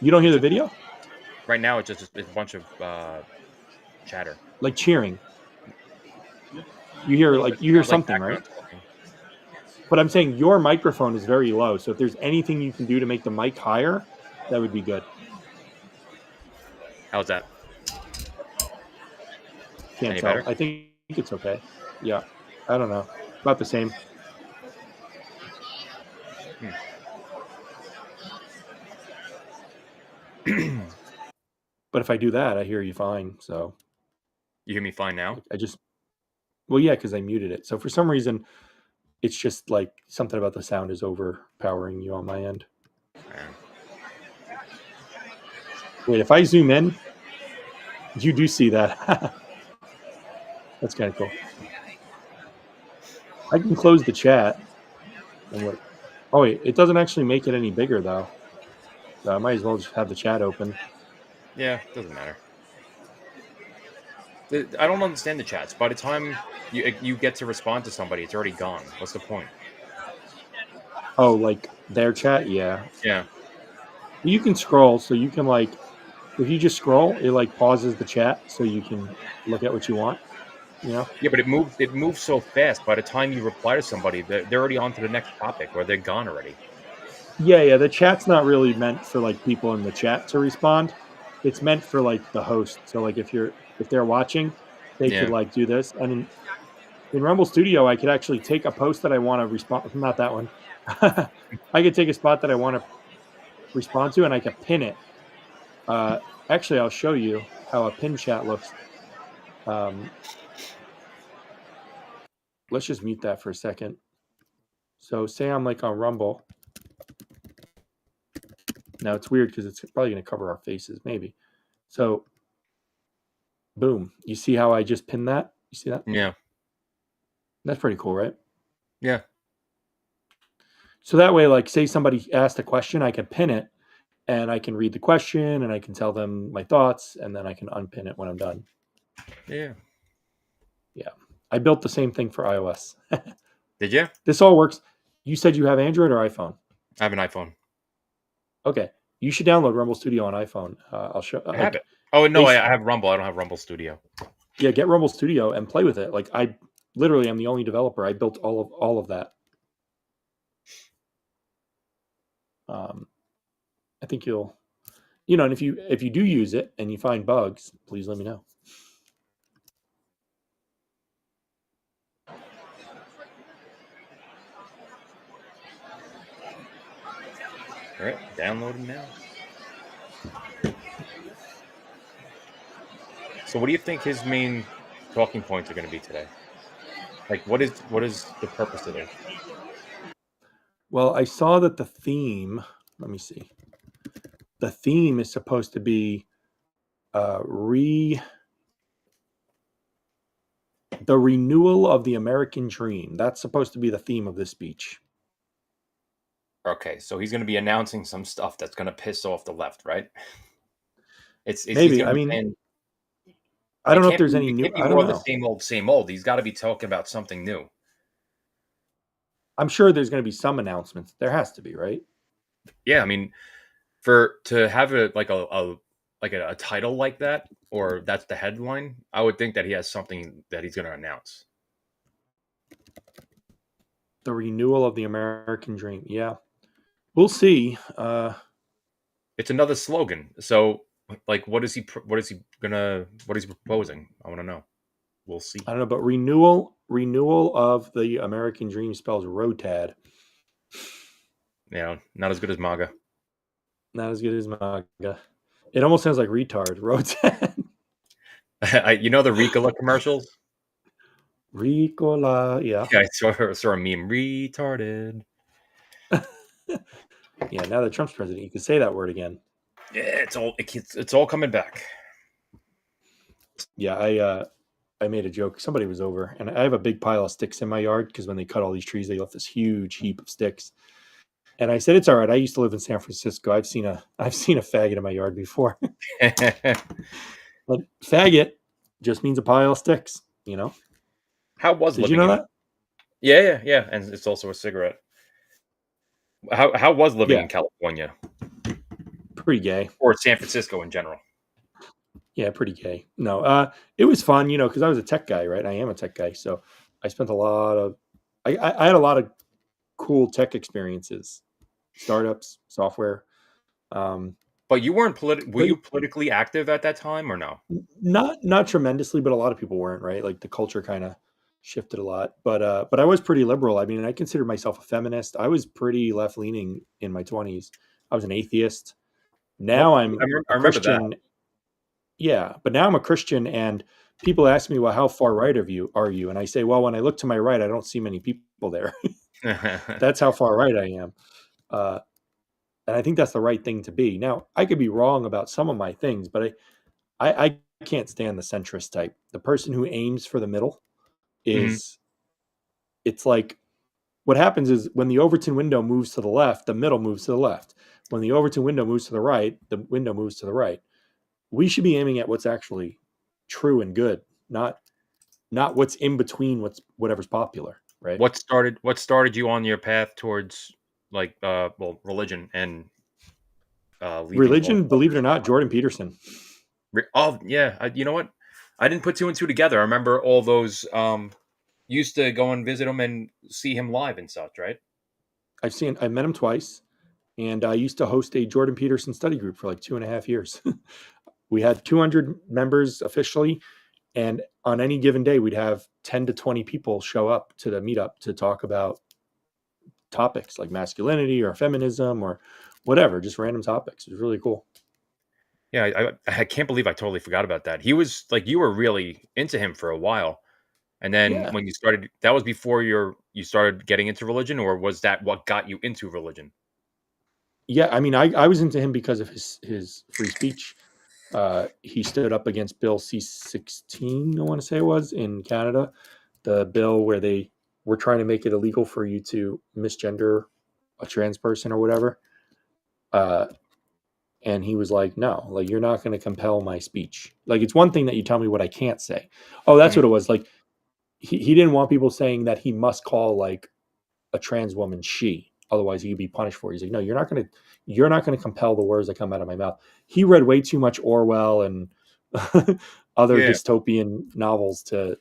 S1: You don't hear the video?
S2: Right now, it's just a bunch of chatter,
S1: like cheering. You hear something, right?
S2: Talking.
S1: But I'm saying your microphone is very low, so if there's anything you can do to make the mic higher, that would be good.
S2: How's that?
S1: Can't
S2: Any
S1: tell.
S2: better?
S1: I think it's okay. Yeah, I don't know. About the same. But if I do that, I hear you fine. So
S2: you hear me fine now?
S1: Well, yeah, because I muted it. So for some reason, it's just like something about the sound is overpowering you on my end. Wait, if I zoom in, you do see that. That's kind of cool. I can close the chat. Oh wait, it doesn't actually make it any bigger though. So I might as well just have the chat open.
S2: Yeah, doesn't matter. I don't understand the chats. By the time you get to respond to somebody, it's already gone. What's the point?
S1: Oh, like their chat? Yeah.
S2: Yeah.
S1: You can scroll, so you can if you just scroll, it pauses the chat, so you can look at what you want. You know?
S2: Yeah, but it moves so fast. By the time you reply to somebody, they're already on to the next topic, or they're gone already.
S1: Yeah. The chat's not really meant for people in the chat to respond. It's meant for the host. So if they're watching, they could do this. And in Rumble Studio, I could actually take a post that I want to respond. Not that one. I could take a spot that I want to respond to, and I could pin it. Actually, I'll show you how a pin chat looks. Let's just mute that for a second. So say I'm on Rumble. Now it's weird because it's probably going to cover our faces, maybe. So, boom. You see how I just pinned that? You see that?
S2: Yeah.
S1: That's pretty cool, right?
S2: Yeah.
S1: So that way, say somebody asked a question, I can pin it, and I can read the question, and I can tell them my thoughts, and then I can unpin it when I'm done.
S2: Yeah.
S1: Yeah. I built the same thing for iOS.
S2: Did you?
S1: This all works. You said you have Android or iPhone?
S2: I have an iPhone.
S1: Okay. You should download Rumble Studio on iPhone. I'll show.
S2: I have it. Oh, no, I have Rumble. I don't have Rumble Studio.
S1: Yeah, get Rumble Studio and play with it. I literally am the only developer. I built all of that. I think you'll, and if you do use it and you find bugs, please let me know.
S2: All right, downloading now. So, what do you think his main talking points are going to be today? What is the purpose of it?
S1: Well, I saw that the theme. Let me see. The theme is supposed to be the renewal of the American dream. That's supposed to be the theme of this speech.
S2: Okay, so he's going to be announcing some stuff that's going to piss off the left, right? It's
S1: maybe. I mean, I don't know if there's any new. I don't know.
S2: The same old. He's got to be talking about something new.
S1: I'm sure there's going to be some announcements. There has to be, right?
S2: Yeah, I mean, to have a title like that, or that's the headline, I would think that he has something that he's going to announce.
S1: The renewal of the American dream. Yeah, we'll see.
S2: It's another slogan. So, like, what is he proposing? I want to know. We'll see.
S1: I don't know, but renewal of the American dream spells Rotad.
S2: Yeah, not as good as MAGA.
S1: Not as good as MAGA. It almost sounds like retard. Rotad.
S2: You know the Ricola commercials?
S1: Ricola, yeah.
S2: Yeah, I saw a meme. Retarded.
S1: Yeah, now that Trump's president, you can say that word again.
S2: Yeah, it's all coming back.
S1: Yeah, I made a joke. Somebody was over, and I have a big pile of sticks in my yard because when they cut all these trees, they left this huge heap of sticks. And I said, "It's all right. I used to live in San Francisco. I've seen a faggot in my yard before." But faggot just means a pile of sticks, you know.
S2: How was
S1: Did you know that?
S2: Yeah, and it's also a cigarette. How was living in California?
S1: Pretty gay.
S2: Or San Francisco in general?
S1: Yeah, pretty gay. No, it was fun, you know, because I was a tech guy, right? I am a tech guy, so I spent I had a lot of cool tech experiences, startups, software.
S2: But you weren't were you politically active at that time or no?
S1: Not tremendously, but a lot of people weren't, right? Like the culture kind of shifted a lot. But I was pretty liberal. I mean, I consider myself a feminist. I was pretty left leaning in my 20s. I was an atheist. Now I'm a Christian. Yeah, but now I'm a Christian, and people ask me, "Well, how far right are you?" And I say, "Well, when I look to my right, I don't see many people there." That's how far right I am. And I think that's the right thing to be. Now, I could be wrong about some of my things, but I can't stand the centrist type. The person who aims for the middle is, it's like, what happens is when the Overton window moves to the left, the middle moves to the left. When the Overton window moves to the right, the window moves to the right. We should be aiming at what's actually true and good, not what's in between whatever's popular, right?
S2: What started you on your path towards like religion and
S1: religion? Believe it or not, Jordan Peterson.
S2: Oh yeah, you know what? I didn't put two and two together. I remember all those. Used to go and visit him and see him live and such, right?
S1: I met him twice, and I used to host a Jordan Peterson study group for like 2.5 years. We had 200 members officially, and on any given day, we'd have 10 to 20 people show up to the meetup to talk about topics like masculinity or feminism or whatever, just random topics. It was really cool.
S2: Yeah, I can't believe I totally forgot about that. He was like, you were really into him for a while. And then when you started, that was before you started getting into religion, or was that what got you into religion?
S1: Yeah, I mean, I was into him because of his free speech. He stood up against Bill C-16, I want to say it was, in Canada, the bill where they were trying to make it illegal for you to misgender a trans person or whatever. And he was like, no, like, you're not going to compel my speech. Like, it's one thing that you tell me what I can't say. Oh, that's what it was. Like, he didn't want people saying that he must call like a trans woman she, otherwise he could be punished for it. He's like, no, you're not going to compel the words that come out of my mouth. He read way too much Orwell and other dystopian novels to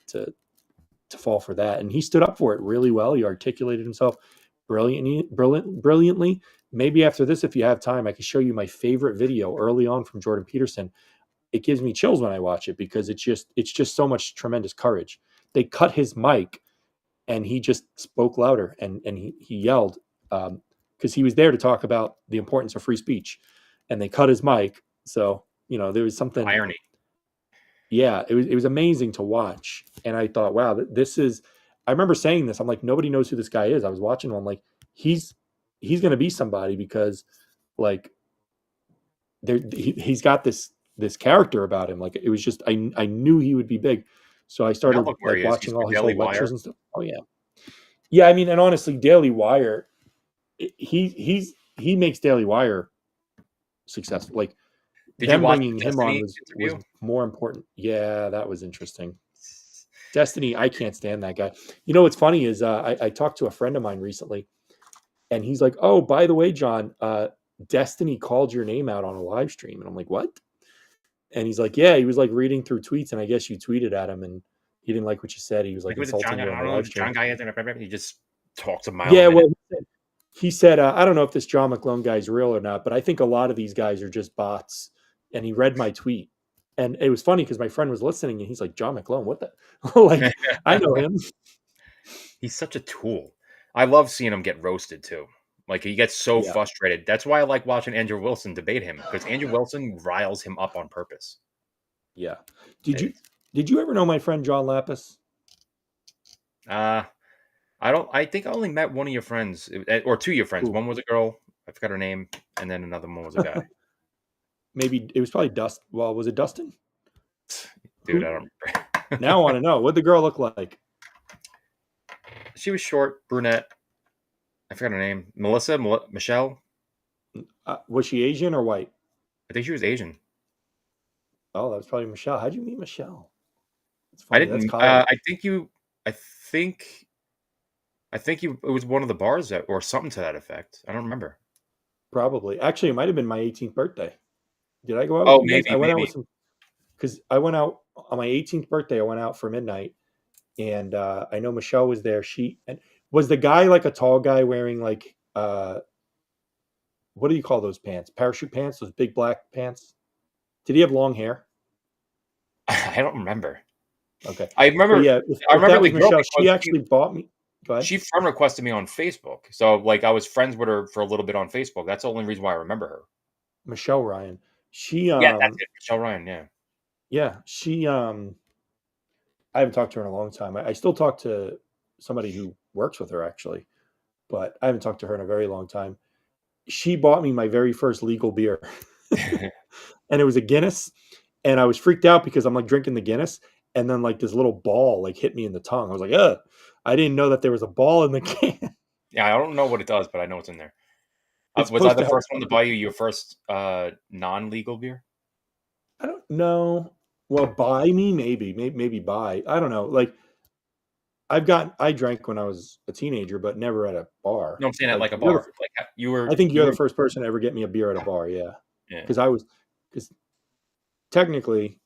S1: fall for that. And he stood up for it really well. He articulated himself brilliantly. Maybe after this, if you have time, I can show you my favorite video early on from Jordan Peterson. It gives me chills when I watch it because it's just so much tremendous courage. They cut his mic and he just spoke louder and he yelled because he was there to talk about the importance of free speech, and they cut his mic. So, you know, there was something
S2: irony.
S1: Yeah, it was amazing to watch. And I thought, wow, I remember saying this. I'm like, nobody knows who this guy is. I was watching him. I'm like, he's going to be somebody because like he's got this character about him. Like, it was just, I knew he would be big. So I started like watching all his old lectures and stuff. Oh yeah. Yeah. I mean, and honestly, Daily Wire, he makes Daily Wire successful. Like, them bringing him on was more important. Yeah. That was interesting. Destiny. I can't stand that guy. You know, what's funny is I talked to a friend of mine recently and he's like, oh, by the way, John, Destiny called your name out on a live stream. And I'm like, what? And he's like, yeah, he was like reading through tweets, and I guess you tweeted at him, and he didn't like what you said. He was like insulting you on the live stream.
S2: John guy, he just talks a mile.
S1: Yeah, well, He said, I don't know if this John McGlone guy is real or not, but I think a lot of these guys are just bots. And he read my tweet. And it was funny because my friend was listening and he's like, John McGlone, what the? Like, I know him.
S2: He's such a tool. I love seeing him get roasted too. Like he gets so
S1: Yeah.
S2: frustrated. That's why I like watching Andrew Wilson debate him because Andrew Wilson riles him up on purpose.
S1: Yeah. Did you ever know my friend John Lapis?
S2: I think I only met one of your friends or two of your friends.
S1: Ooh.
S2: One was a girl, I forgot her name, and then another one was a guy.
S1: Maybe it was probably Dust. Well, was it Dustin?
S2: Dude, I don't remember.
S1: Now I want to know. What'd the girl look like?
S2: She was short, brunette. I forgot her name. Michelle?
S1: Was she Asian or white?
S2: I think she was Asian.
S1: Oh, that was probably Michelle. How'd you meet Michelle?
S2: I didn't. I think it was one of the bars or something to that effect. I don't remember.
S1: Probably. Actually, it might have been my 18th birthday. Did I go out?
S2: Oh,
S1: with you guys?
S2: maybe.
S1: I went out with some because I went out on my 18th birthday. I went out for midnight, and I know Michelle was there. Was the guy like a tall guy wearing like what do you call those pants? Parachute pants? Those big black pants? Did he have long hair?
S2: I don't remember.
S1: Okay.
S2: I remember.
S1: But yeah,
S2: I remember
S1: that was
S2: the girl
S1: Michelle. She actually bought me. Go ahead.
S2: She friend requested me on Facebook, so like I was friends with her for a little bit on Facebook. That's the only reason why I remember her.
S1: Michelle Ryan. She
S2: yeah, that's it. Michelle Ryan. Yeah.
S1: Yeah, she I haven't talked to her in a long time. I still talk to somebody who works with her actually, but I haven't talked to her in a very long time. She bought me my very first legal beer. And it was a Guinness, and I was freaked out because I'm like drinking the Guinness, and then like this little ball like hit me in the tongue. I was like, ugh. I didn't know that there was a ball in the can.
S2: Yeah, I don't know what it does, but I know it's in there.
S1: It's
S2: Was I
S1: supposed
S2: the
S1: to
S2: first
S1: help-
S2: one to buy you your first non-legal beer?
S1: I don't know. Well, buy me, maybe buy. I don't know. Like I drank when I was a teenager, but never at a bar.
S2: No, I'm saying at like a
S1: you're
S2: bar. Like you were.
S1: I think
S2: you
S1: you're
S2: were,
S1: the first person to ever get me a beer at a bar. Yeah.
S2: Yeah.
S1: Because technically,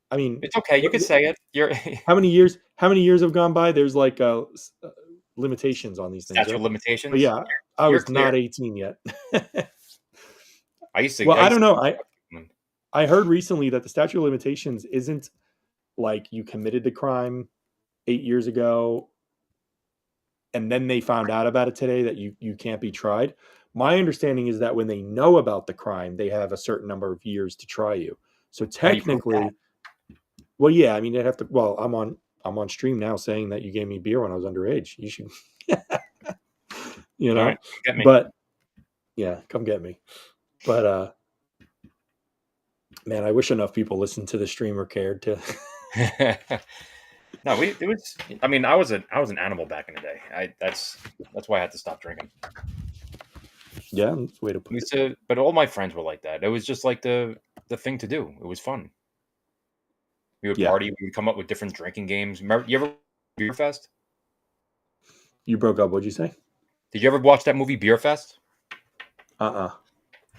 S1: I mean,
S2: It's okay. You can say it. You're
S1: how many years have gone by? There's like limitations on these things.
S2: statute
S1: Right?
S2: of limitations.
S1: But yeah, I
S2: You're
S1: was
S2: clear.
S1: not 18 yet.
S2: I used to.
S1: Well, I don't know.
S2: Mm.
S1: I heard recently that the statute of limitations isn't like you committed the crime 8 years ago and then they found out about it today that you can't be tried. My understanding is that when they know about the crime, they have a certain number of years to try you. So
S2: How do you prove
S1: technically, well, yeah, I mean, they'd have to. Well, I'm on stream now saying that you gave me beer when I was underage. You should, you know.
S2: All right, get me.
S1: But yeah, come get me. But man, I wish enough people listened to the stream or cared to.
S2: No, it was. I mean, I was an animal back in the day. That's why I had to stop drinking.
S1: Yeah, that's the way to put it.
S2: But all my friends were like that. It was just like the thing to do. It was fun. We would party. We would come up with different drinking games. Remember, you ever Beer Fest?
S1: You broke up. What'd you say?
S2: Did you ever watch that movie Beer Fest? You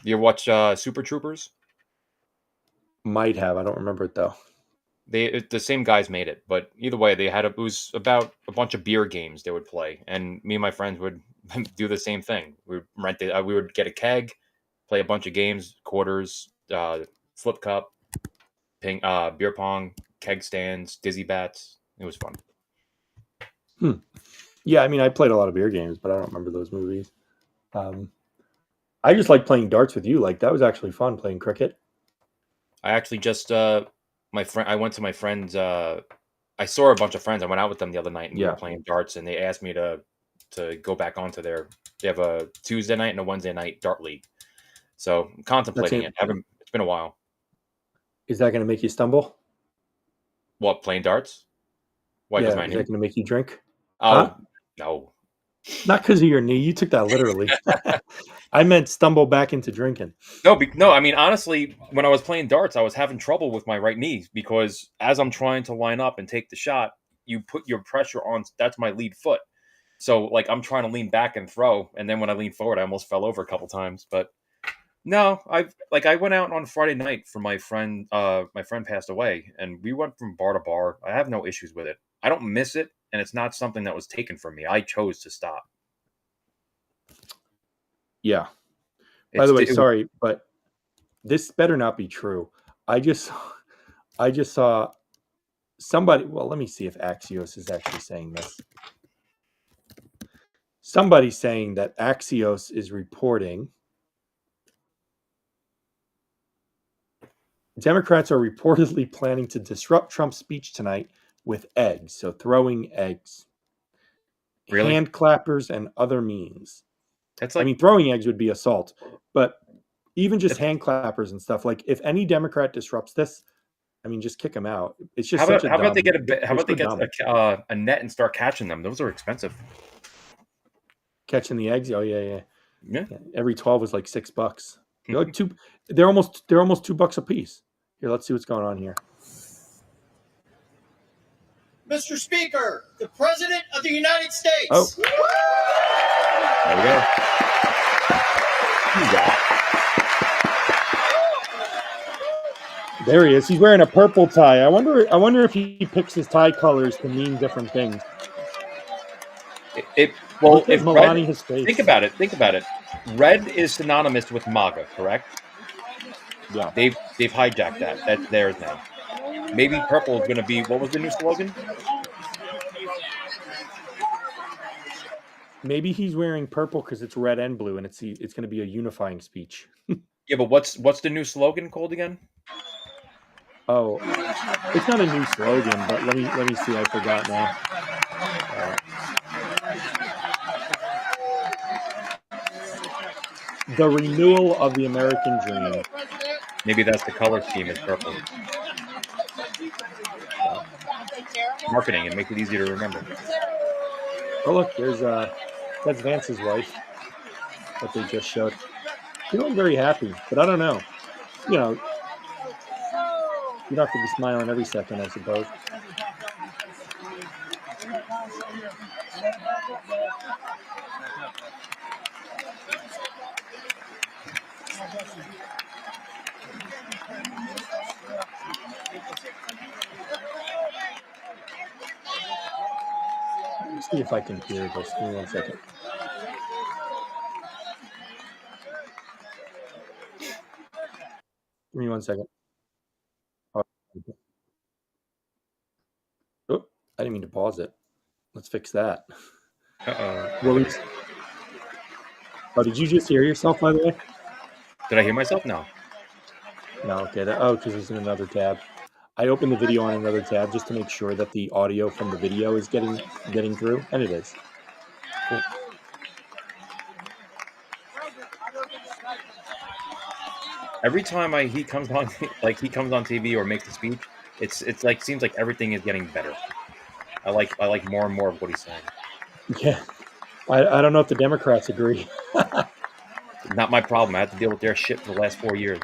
S2: ever watch Super Troopers?
S1: Might have. I don't remember it though.
S2: The same guys made it, but either way, it was about a bunch of beer games they would play, and me and my friends would do the same thing. We would rent it. We would get a keg, play a bunch of games, quarters, flip cup, beer pong, keg stands, dizzy bats. It was fun.
S1: Yeah, I mean, I played a lot of beer games, but I don't remember those movies. I just like playing darts with you. Like that was actually fun playing cricket.
S2: I actually just I went to my friend's. I saw a bunch of friends. I went out with them the other night and we were playing darts, and they asked me to go back onto they have a Tuesday night and a Wednesday night dart league. So I'm contemplating it. It's been a while.
S1: Is that going to make you stumble?
S2: What, playing darts? Why
S1: yeah,
S2: does my
S1: is
S2: knee?
S1: that going to make you drink?
S2: Oh, no.
S1: Not because of your knee. You took that literally. I meant stumble back into drinking.
S2: No. I mean, honestly, when I was playing darts, I was having trouble with my right knee because as I'm trying to line up and take the shot, you put your pressure on. That's my lead foot. So, like, I'm trying to lean back and throw, and then when I lean forward, I almost fell over a couple times. But no, I went out on Friday night for my friend. My friend passed away, and we went from bar to bar. I have no issues with it. I don't miss it, and it's not something that was taken from me. I chose to stop.
S1: Yeah. By the way, sorry, but this better not be true. I just saw somebody. Well, let me see if Axios is actually saying this. Somebody's saying that Axios is reporting Democrats are reportedly planning to disrupt Trump's speech tonight with eggs, so throwing eggs,
S2: Really?
S1: hand clappers, and other means.
S2: That's like,
S1: I mean, throwing eggs would be assault, but even just hand clappers and stuff. Like, if any Democrat disrupts this, I mean, just kick them out. It's just
S2: how about they get a net and start catching them? Those are expensive.
S1: Catching the eggs? Oh yeah.
S2: Yeah.
S1: Every 12 was like $6. They're like they're almost $2 a piece. Here, let's see what's going on here.
S13: Mr. Speaker, the President of the United States.
S1: Oh.
S2: There we go.
S1: There he is. He's wearing a purple tie. I wonder if he picks his tie colors to mean different things.
S2: Well, if red,
S1: his face.
S2: Think about it. Red is synonymous with MAGA, correct?
S1: Yeah.
S2: They've hijacked that. That's theirs now. Maybe purple is going to be, what was the new slogan?
S1: Maybe he's wearing purple because it's red and blue, and it's going to be a unifying speech.
S2: Yeah, but what's the new slogan called again?
S1: Oh, it's not a new slogan, but let me see. I forgot now. The renewal of the American dream.
S2: Maybe that's the color scheme is purple. Marketing and make it easier to remember.
S1: Oh look, that's Vance's wife that they just showed. She looked very happy, but I don't know. You know, you don't have to be smiling every second, I suppose. Let's see if I can hear this. Give me 1 second. Give me 1 second. Oh, I didn't mean to pause it. Let's fix that.
S2: Uh-oh.
S1: Oh, did you just hear yourself, by the way?
S2: Did I hear myself? No.
S1: No, okay. Because it's in another tab. I opened the video on another tab just to make sure that the audio from the video is getting through, and it is. Cool.
S2: Every time he comes on TV or makes a speech, it's like seems like everything is getting better. I like more and more of what he's saying.
S1: Yeah, I don't know if the Democrats agree.
S2: Not my problem. I had to deal with their shit for the last 4 years.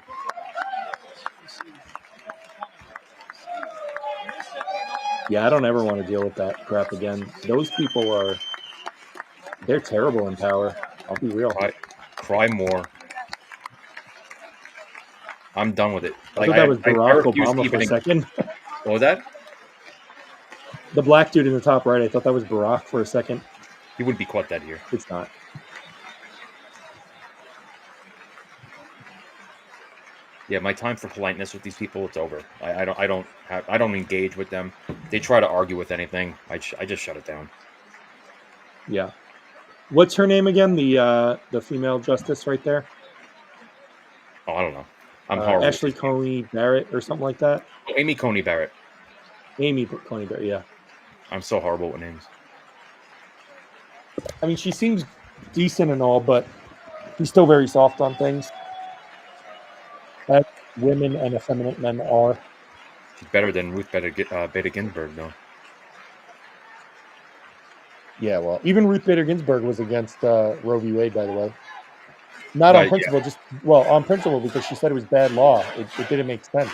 S1: Yeah, I don't ever want to deal with that crap again. Those people they're terrible in power. I'll be real.
S2: Cry more. I'm done with it.
S1: I thought that was Barack Obama for a second.
S2: What was that?
S1: The black dude in the top right, I thought that was Barack for a second.
S2: He wouldn't be quite that here.
S1: It's not.
S2: Yeah, my time for politeness with these people, it's over. I don't engage with them. They try to argue with anything. I just shut it down.
S1: Yeah. What's her name again? The female justice right there.
S2: Oh, I don't know. I'm horrible.
S1: Ashley Coney Barrett or something like that.
S2: Oh, Amy Coney Barrett.
S1: Amy Coney Barrett. Yeah.
S2: I'm so horrible with names.
S1: I mean, she seems decent and all, but she's still very soft on things. As women and effeminate men are.
S2: She's better than Ruth Bader Ginsburg, though.
S1: Yeah, well, even Ruth Bader Ginsburg was against Roe v. Wade, by the way. Not on principle, on principle because she said it was bad law. It didn't make sense.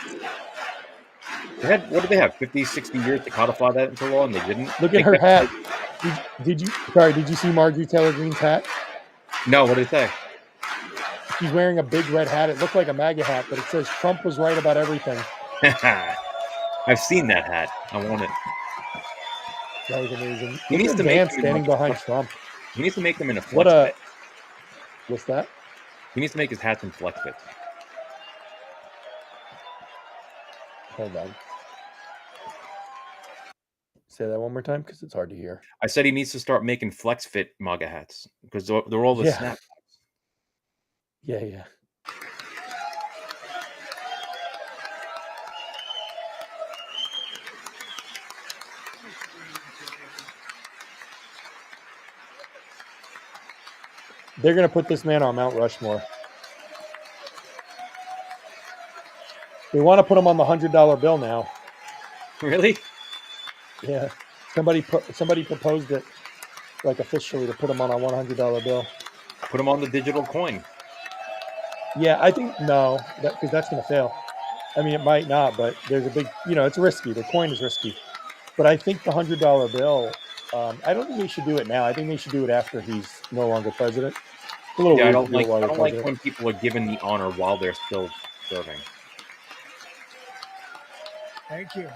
S2: What did they have? 50, 60 years to codify that into law, and they didn't?
S1: Look at her hat. Did you see Marjorie Taylor Greene's hat?
S2: No, what did it say?
S1: She's wearing a big red hat. It looked like a MAGA hat, but it says Trump was right about everything.
S2: I've seen that hat. I want it.
S1: That was amazing.
S2: He needs to make
S1: standing behind Trump.
S2: He needs to make them in a flex.
S3: What's that?
S2: He needs to make his hats in flex fit.
S3: Hold on. Say that one more time because it's hard to hear.
S2: I said he needs to start making flex fit MAGA hats because they're all the snap.
S3: Yeah. They're going to put this man on Mount Rushmore. They want to put him on the $100 bill now.
S2: Really?
S3: Yeah. Somebody proposed it, like officially, to put him on a $100 bill.
S2: Put him on the digital coin.
S3: Yeah, I think no, because that's going to fail. I mean, it might not, but there's a big, it's risky. The coin is risky. But I think the $100 bill, I don't think they should do it now. I think they should do it after he's no longer president. A little
S2: Yeah, I
S3: weird
S2: don't
S3: to do
S2: like when people are given the honor while they're still serving.
S14: Thank you.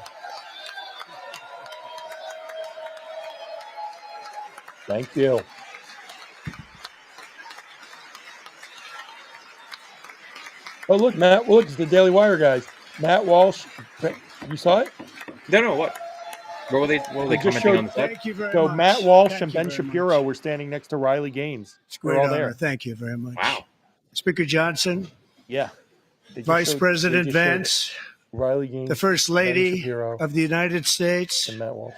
S3: Thank you. Oh, look, Matt. Look, it's the Daily Wire guys. Matt Walsh. You saw it?
S2: No, what? What were they commenting on the set?
S14: Thank you very
S3: So
S14: much.
S3: Matt Walsh
S14: Thank
S3: and
S14: you
S3: Ben
S14: very
S3: Shapiro
S14: much.
S3: were standing next to Riley Gaines.
S14: It's a
S3: We're
S14: great
S3: all
S14: honor.
S3: there.
S14: Thank you very much.
S2: Wow.
S14: Speaker Johnson,
S3: Yeah. They just
S14: Vice
S3: showed-
S14: President
S3: they just showed
S14: Vance,
S3: Riley Gaines,
S14: the First
S3: Ben
S14: Lady
S3: Shapiro,
S14: of the United States,
S3: and Matt Walsh.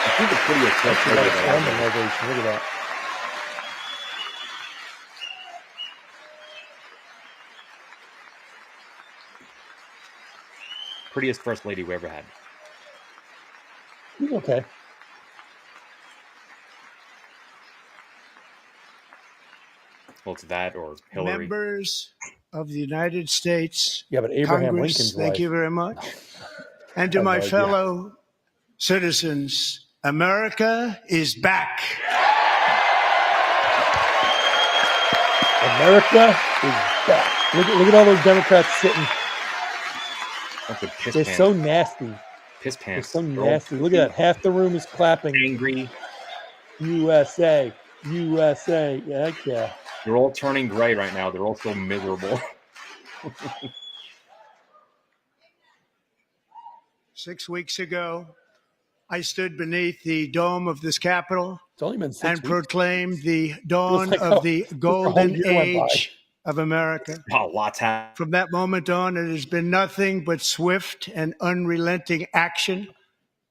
S2: I think it's pretty
S3: That's
S2: exciting.
S3: a standing ovation. Look at that.
S2: Prettiest first lady we ever had.
S3: He's okay.
S2: Well, it's that or Hillary.
S14: members of the United States
S3: Yeah, but Abraham
S14: Congress,
S3: Lincoln's
S14: thank
S3: wife.
S14: you very much. And to
S3: I have
S14: my
S3: no idea.
S14: fellow citizens, America is back.
S3: America is back. Look at all those Democrats sitting.
S2: That's a piss
S3: They're
S2: pants.
S3: so nasty.
S2: Piss
S3: They're
S2: pants.
S3: so
S2: They're all
S3: nasty. Look at that. Half the room is clapping.
S2: angry.
S3: USA. USA. Yeah, heck yeah.
S2: They're all turning gray right now. They're all so miserable.
S14: 6 weeks ago, I stood beneath the dome of this Capitol
S3: It's only been 6
S14: and
S3: weeks.
S14: proclaimed the dawn
S3: like
S14: of
S3: a-
S14: the
S3: whole
S14: golden
S3: year went by.
S14: age of America.
S2: Oh, lots happened.
S14: From that moment on, it has been nothing but swift and unrelenting action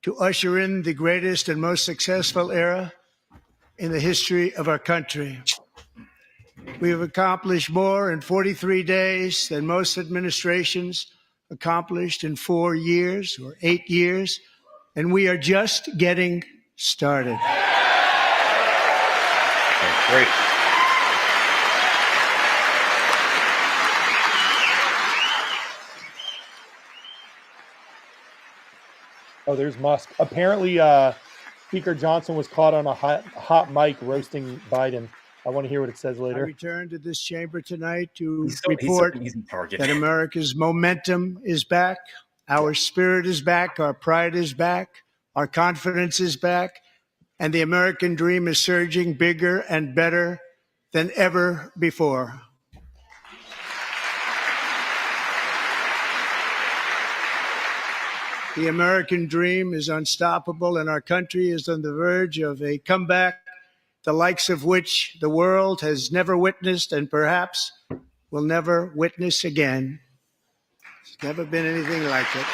S14: to usher in the greatest and most successful era in the history of our country. We have accomplished more in 43 days than most administrations accomplished in 4 years or 8 years, and we are just getting started.
S2: That's great.
S3: Oh, there's Musk. Apparently, Speaker Johnson was caught on a hot mic roasting Biden. I want to hear what it says
S14: I
S3: later.
S14: returned to this chamber tonight to
S2: He's such
S14: report
S2: an easy target.
S14: that America's momentum is back, our spirit is back, our pride is back, our confidence is back, and the American dream is surging bigger and better than ever before. The American dream is unstoppable, and our country is on the verge of a comeback, the likes of which the world has never witnessed and perhaps will never witness again. There's never been anything like it.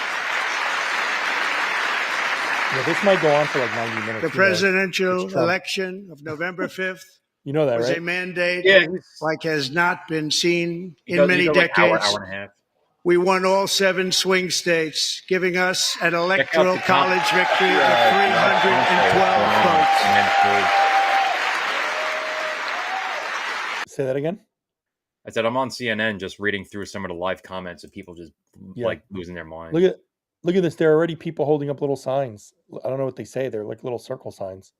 S3: Yeah, this might go on for like 90 minutes.
S14: The
S3: Who knows?
S14: presidential
S3: It's Trump.
S14: election of November 5th
S3: You know that,
S14: was a
S3: right?
S14: mandate
S2: Yeah,
S14: like has not been seen
S2: he
S14: in
S2: does-
S14: many
S2: he does like
S14: decades.
S2: hour and a half.
S14: We won all 7 swing states, giving us an electoral
S2: the
S14: college victory of
S2: Yeah,
S14: 312 votes.
S2: And then
S3: Say that again.
S2: I said I'm on CNN just reading through some of the live comments of people just
S3: Yeah.
S2: like losing their mind.
S3: Look at this. There are already people holding up little signs. I don't know what they say. They're like little circle signs.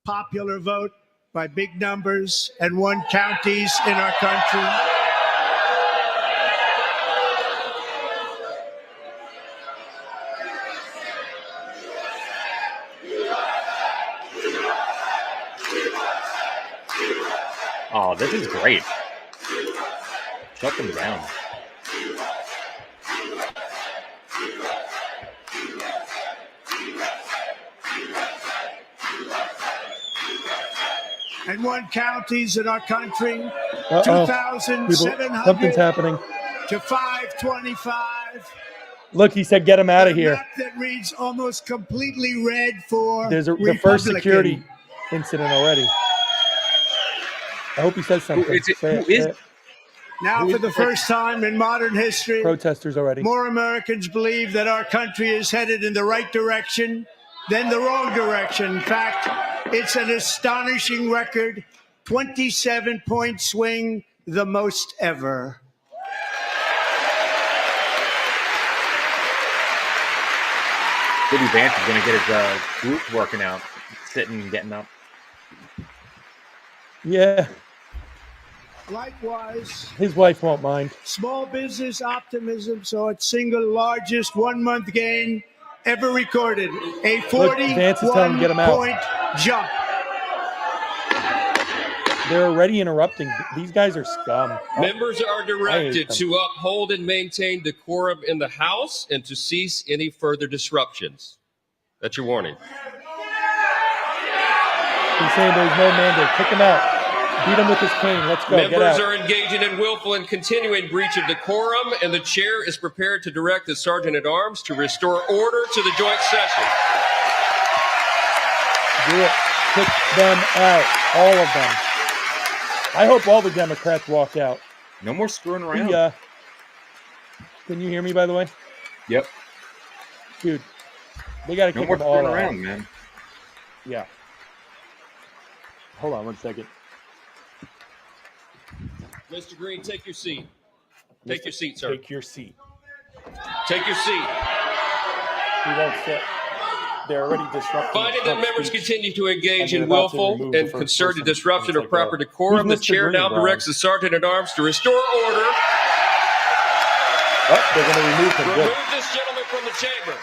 S14: Popular vote by big numbers and won counties in our country.
S2: this is great. Shut them down.
S14: And one counties in our country,
S1: People,
S14: 2,700
S1: something's happening.
S14: to 525.
S1: Look, he said, get him out of
S14: A
S1: here.
S14: map that reads almost completely red for
S1: There's the
S14: Republican.
S1: first security incident already. I hope he says something.
S14: Now, for the first time in modern history,
S1: Protesters already.
S14: more Americans believe that our country is headed in the right direction than the wrong direction. In fact, it's an astonishing record, 27-point swing, the most ever.
S2: J.D. Vance is going to get his glutes working out, sitting and getting up.
S1: Yeah,
S14: Likewise,
S1: his wife won't mind.
S14: small business optimism saw its single largest 1 month gain ever recorded, a
S1: Vance is telling him to get him out.
S14: 41-point jump.
S1: They're already interrupting. These guys are scum.
S15: Members are
S1: I
S15: directed
S1: hate them.
S15: to uphold and maintain decorum in the House and to cease any further disruptions. That's your warning.
S1: He's saying there's no mandate. Kick him out. Beat him with his cane. Let's go. Get
S15: Members
S1: out.
S15: are engaging in willful and continuing breach of decorum, and the chair is prepared to direct the Sergeant at Arms to restore order to the joint session.
S1: Do it. Kick them out. All of them. I hope all the Democrats walk out.
S2: No more screwing around.
S1: Can you hear me, by the way?
S2: Yep.
S1: Dude, they got to
S2: No
S1: kick
S2: more
S1: them all
S2: screwing
S1: out.
S2: around, man.
S1: Yeah. Hold on 1 second.
S15: Mr. Green, take your seat. Take your seat, sir.
S1: Take your seat.
S15: Take your seat.
S1: He won't sit. They're already disrupting.
S15: Finding that members
S1: speech.
S15: continue to engage
S1: And
S15: in
S1: they're about to
S15: willful
S1: remove the
S15: and
S1: first
S15: concerted
S1: person.
S15: disruption
S1: It's
S15: of
S1: like,
S15: proper decorum, the
S1: who's Mr.
S15: chair now
S1: Green,
S15: directs the Sergeant at Arms to restore order.
S1: Oh, they're going to remove him. Good.
S15: Remove this gentleman from the chamber.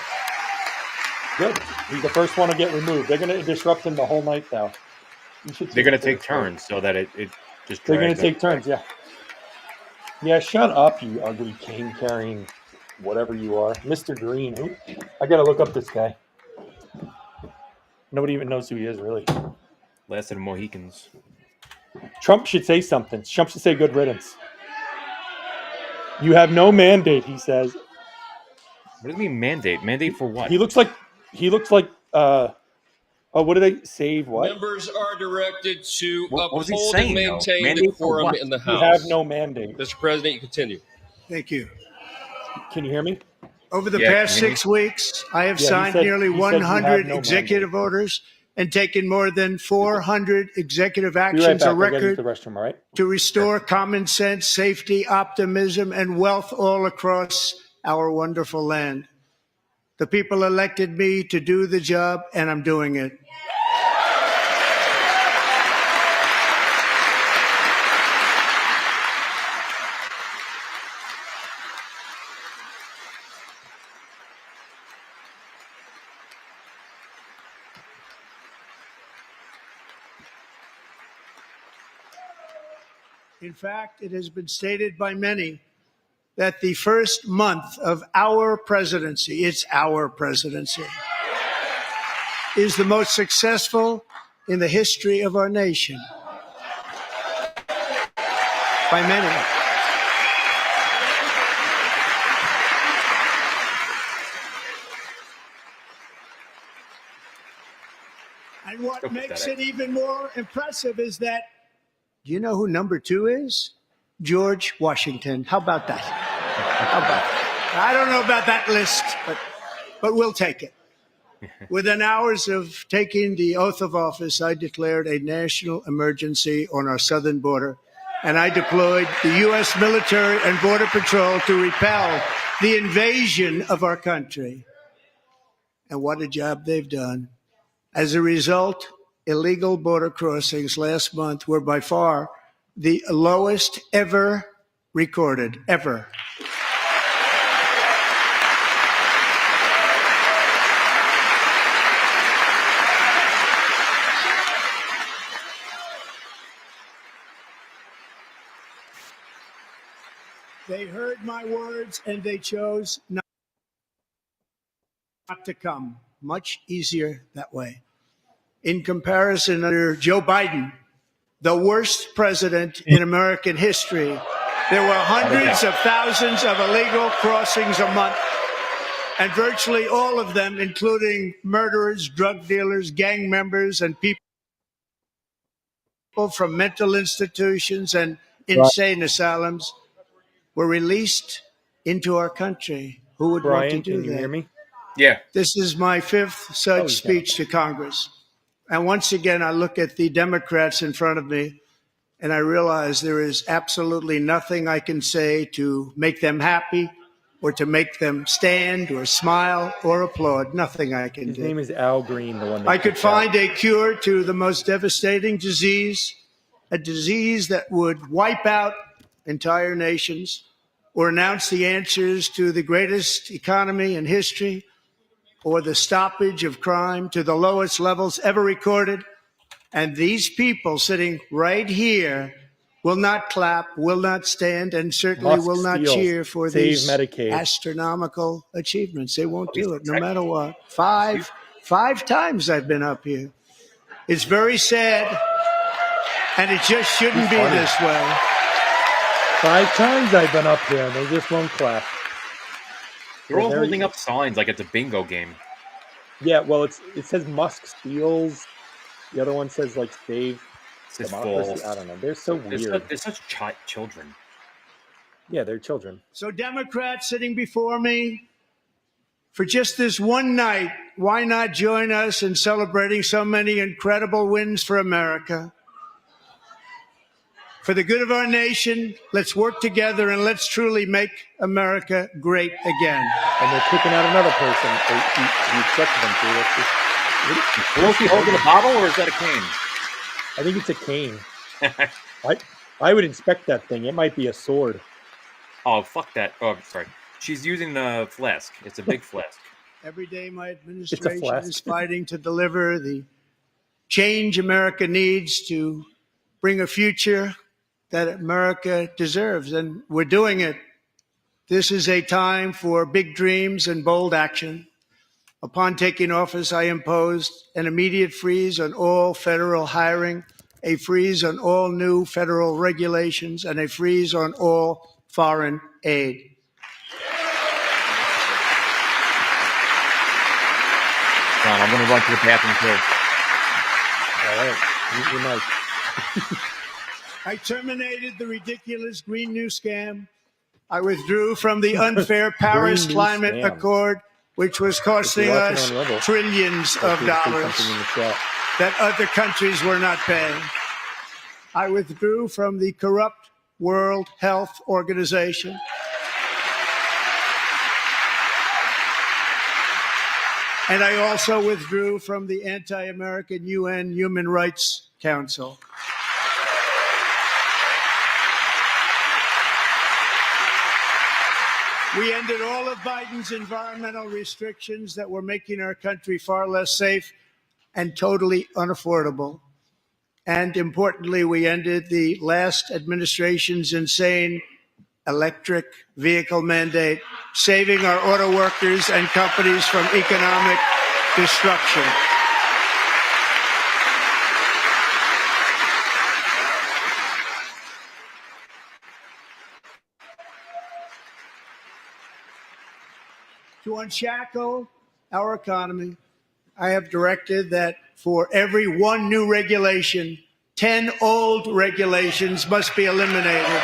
S1: Good. He's the first one to get removed. They're going to disrupt him the whole night, though.
S2: They're going to take turns so that it just
S1: They're going
S2: drags
S1: to take
S2: up.
S1: turns, yeah. Yeah, shut up, you ugly cane-carrying whatever you are. Mr. Green. I got to look up this guy. Nobody even knows who he is, really.
S2: Last of the Mohicans.
S1: Trump should say something. Trump should say good riddance. You have no mandate, he says.
S2: What does it mean mandate? Mandate for what?
S1: He looks like what did they save? What?
S15: Members are directed to
S2: What was he
S15: uphold
S2: saying,
S15: and
S2: though?
S15: maintain
S2: Mandate for
S15: decorum
S2: what?
S15: in the
S1: You
S15: House.
S1: have no mandate.
S15: Mr. President, you continue.
S14: Thank you.
S1: Can you hear me?
S14: Over the
S2: Yeah,
S14: past
S2: can you hear
S14: 6 weeks, I have
S1: Yeah, he
S14: signed
S1: said-
S14: nearly
S1: he said you have
S14: 100
S1: no
S14: executive orders and taken more than 400 executive
S1: Be right
S14: actions,
S1: back.
S14: a
S1: I gotta use
S14: record
S1: the restroom, all right?
S14: to restore common sense, safety, optimism, and wealth all across our wonderful land. The people elected me to do the job, and I'm doing it. In fact, it has been stated by many that the first month of our presidency, it's our presidency, is the most successful in the history of our nation. By many. And what makes it even more impressive is that, do you know who number 2 is? George Washington. How about that? How about that? I don't know about that list, but we'll take it. Within hours of taking the oath of office, I declared a national emergency on our southern border, and I deployed the U.S. military and Border Patrol to repel the invasion of our country. And what a job they've done. As a result, illegal border crossings last month were by far the lowest ever recorded, ever. They heard my words and they chose not to come. Much easier that way. In comparison, under Joe Biden, the worst president in American history, there were hundreds of thousands of illegal crossings a month, and virtually all of them, including murderers, drug dealers, gang members, and people from mental institutions and insane asylums, were released into our country. Who would want to
S1: Brian,
S14: do
S1: can you
S14: that?
S1: hear me?
S2: Yeah.
S14: This is my fifth such speech to Congress. And once again, I look at the Democrats in front of me and I realize there is absolutely nothing I can say to make them happy or to make them stand or smile or applaud. Nothing I can do.
S1: His name is Al Green, the one that
S14: I could find a cure to the most devastating disease, a disease that would wipe out entire nations, or announce the answers to the greatest economy in history, or the stoppage of crime to the lowest levels ever recorded. And these people sitting right here will not clap, will not stand, and certainly
S1: Musk
S14: will not
S1: steals.
S14: cheer for
S1: Save
S14: these
S1: Medicaid.
S14: astronomical achievements. They won't do it, no matter what. Five times I've been up here. It's very sad, and it just shouldn't be this way.
S1: 5 times I've been up here, and they just won't clap.
S2: They're all holding up signs like it's a bingo game.
S1: Yeah, well, it says Musk steals. The other one says, like, save democracy.
S2: False.
S1: I don't know. They're so weird.
S2: They're such children.
S1: Yeah, they're children.
S14: So Democrats sitting before me, for just this one night, why not join us in celebrating so many incredible wins for America? For the good of our nation, let's work together and let's truly make America great again.
S1: And they're kicking out another person. He accepted them too.
S2: Is he holding a bottle, or is that a cane?
S1: I think it's a cane. I would inspect that thing. It might be a sword.
S2: Oh, fuck that. Oh, sorry. She's using the flask. It's a big flask.
S14: Every day my administration is fighting to deliver the change America needs to bring a future that America deserves, and we're doing it. This is a time for big dreams and bold action. Upon taking office, I imposed an immediate freeze on all federal hiring, a freeze on all new federal regulations, and a freeze on all foreign aid.
S2: John, I'm going to run to the bathroom too.
S1: All right. Use your mic.
S14: I terminated the ridiculous Green New Scam. I withdrew from the unfair Paris Climate Accord, which was costing us trillions of dollars that other countries were not paying. I withdrew from the corrupt World Health Organization. And I also withdrew from the anti-American UN Human Rights Council. We ended all of Biden's environmental restrictions that were making our country far less safe and totally unaffordable. And importantly, we ended the last administration's insane electric vehicle mandate, saving our auto workers and companies from economic destruction. To unshackle our economy, I have directed that for every one new regulation, 10 old regulations must be eliminated,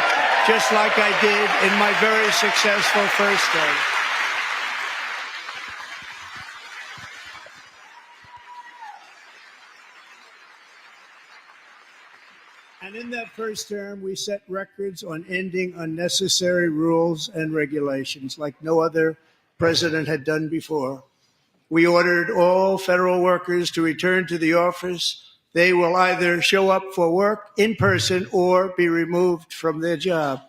S14: just like I did in my very successful first term. And in that first term, we set records on ending unnecessary rules and regulations like no other president had done before. We ordered all federal workers to return to the office. They will either show up for work in person or be removed from their job.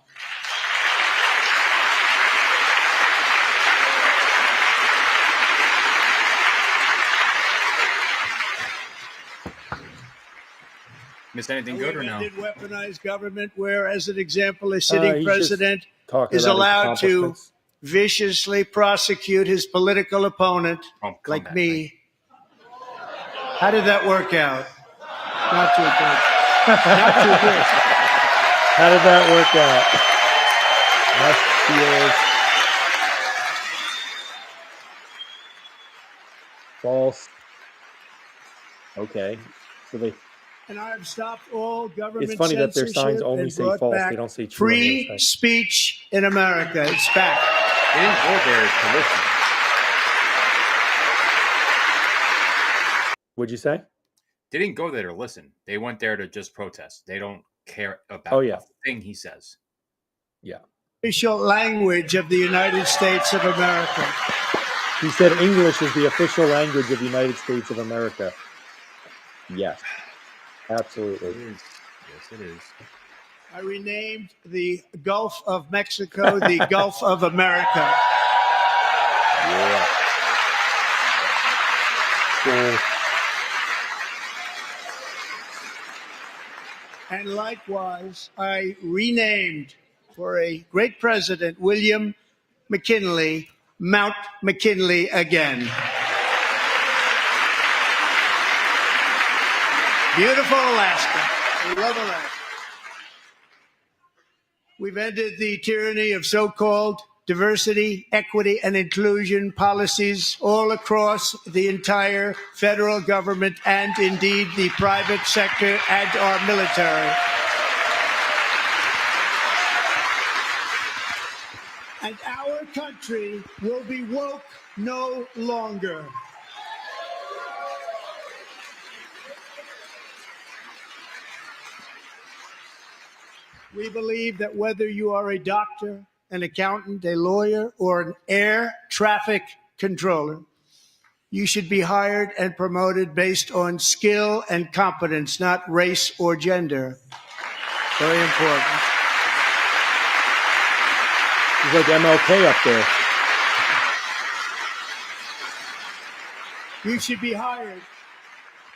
S2: Missed anything good or no?
S14: We ended weaponized government where, as an example, a sitting president
S16: talking
S14: is
S16: about his
S14: allowed to
S16: accomplishments.
S14: viciously prosecute his political opponent like
S2: comeback
S14: me. How did that work out? Not too good. Not too good.
S16: How did that work out? Left field. False. Okay. So
S14: And I have stopped all government
S16: it's funny that their signs
S14: censorship
S16: only
S14: and
S16: say
S14: brought
S16: false.
S14: back
S16: They don't say true on the
S14: free
S16: other side.
S14: speech in America. It's back.
S2: They didn't go there to listen.
S16: What'd you say?
S2: They didn't go there to listen. They went there to just protest. They don't care about
S16: Oh, yeah.
S2: a thing he says.
S16: Yeah.
S14: Official language of the United States of America.
S16: He said English is the official language of the United States of America. Yes. Absolutely.
S2: It is. Yes, it is.
S14: I renamed the Gulf of Mexico the Gulf of America.
S16: Yeah. Cool.
S14: And likewise, I renamed for a great president, William McKinley, Mount McKinley again. Beautiful Alaska. We love Alaska. We've ended the tyranny of so-called diversity, equity, and inclusion policies all across the entire federal government and indeed the private sector and our military. And our country will be woke no longer. We believe that whether you are a doctor, an accountant, a lawyer, or an air traffic controller, you should be hired and promoted based on skill and competence, not race or gender. Very important.
S16: He's like MLK up there.
S14: You should be hired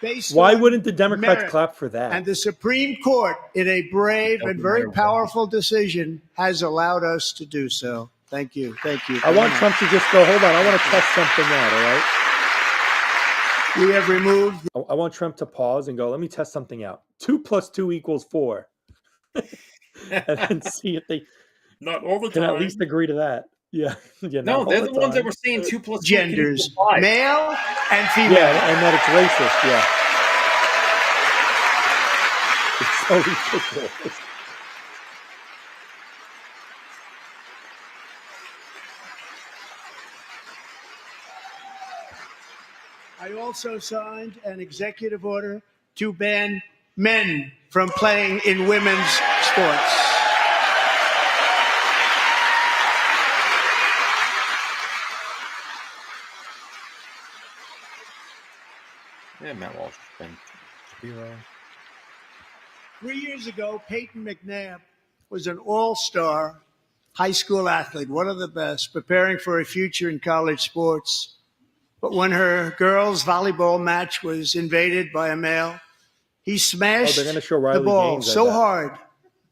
S14: based
S16: Why
S14: on
S16: wouldn't the Democrats
S14: merit.
S16: clap for that?
S14: And the Supreme Court, in a brave and very powerful decision, has allowed us to do so. Thank you. Thank you.
S16: I want Trump to just go, hold on, I want to test something out, all right?
S14: We have removed.
S16: I want Trump to pause and go, let me test something out. 2 + 2 = 4. And then see if they
S2: Not all the
S16: can
S2: time.
S16: at least agree to that. Yeah. Yeah.
S2: No,
S16: not
S2: they're
S16: all
S2: the ones that
S16: time.
S2: were saying 2 + 2
S14: genders,
S2: = 5.
S14: male and female.
S16: Yeah, and that it's racist. Yeah. It's so ridiculous.
S14: I also signed an executive order to ban men from playing in women's sports.
S2: Yeah, Matt Walsh has been
S14: 3 years ago, Peyton McNabb was an all-star high school athlete, one of the best, preparing for a future in college sports. But when her girls' volleyball match was invaded by a male, he smashed
S16: they're gonna show
S14: the
S16: Riley
S14: ball
S16: Gaines, I
S14: so
S16: bet.
S14: hard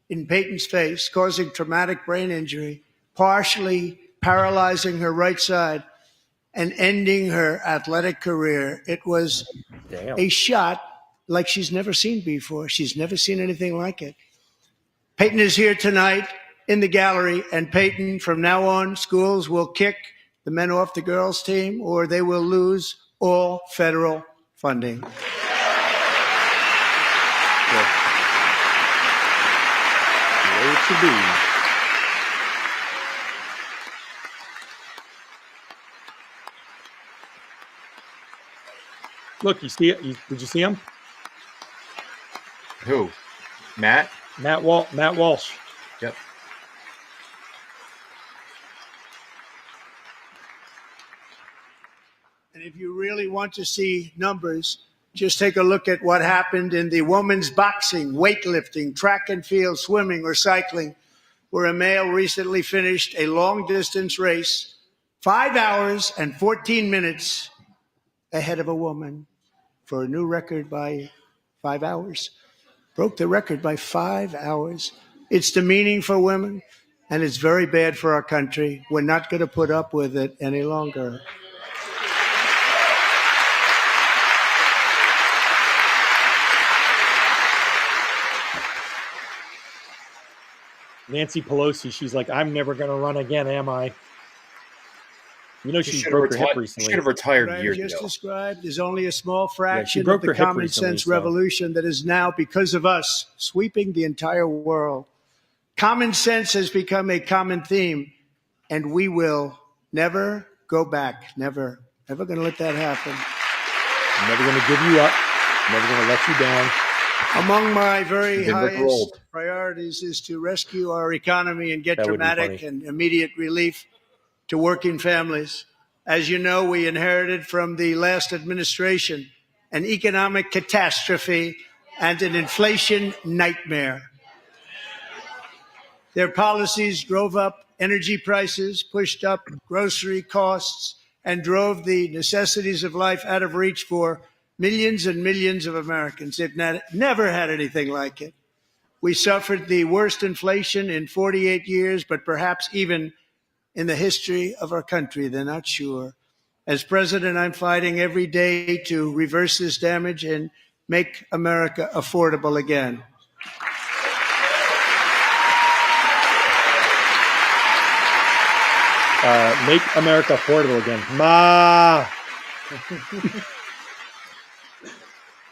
S14: in Peyton's face, causing traumatic brain injury, partially paralyzing her right side and ending her athletic career. It was
S16: Damn.
S14: a shot like she's never seen before. She's never seen anything like it. Peyton is here tonight in the gallery, and Peyton, from now on, schools will kick the men off the girls' team or they will lose all federal funding.
S16: The way it should be. Look, you see it? Did you see him?
S2: Who? Matt?
S16: Matt Walsh.
S2: Yep.
S14: And if you really want to see numbers, just take a look at what happened in the women's boxing, weightlifting, track and field, swimming, or cycling, where a male recently finished a long-distance race 5 hours and 14 minutes ahead of a woman for a new record by 5 hours. Broke the record by 5 hours. It's demeaning for women. and it's very bad for our country. We're not going to put up with it any longer.
S16: Nancy Pelosi, she's like, I'm never going to run again, am I? You know, she broke her hip recently.
S2: She should have retired
S14: What
S2: years
S14: I've just
S2: ago.
S14: described is only a small fraction
S16: broke
S14: of
S16: her
S14: the
S16: hip
S14: common
S16: recently,
S14: sense
S16: so-
S14: revolution that is now, because of us, sweeping the entire world. Common sense has become a common theme, and we will never go back. Never. Never going to let that happen.
S16: I'm never going to give you up. I'm never going to let you down.
S14: Among my very
S2: Been
S14: highest
S2: rickrolled.
S14: priorities is to rescue our economy and get
S16: That would be
S14: dramatic
S16: funny.
S14: and immediate relief to working families. As you know, we inherited from the last administration an economic catastrophe and an inflation nightmare. Their policies drove up energy prices, pushed up grocery costs, and drove the necessities of life out of reach for millions and millions of Americans. They've never had anything like it. We suffered the worst inflation in 48 years, but perhaps even in the history of our country. They're not sure. As president, I'm fighting every day to reverse this damage and make America affordable again.
S16: Make America affordable again. Ma!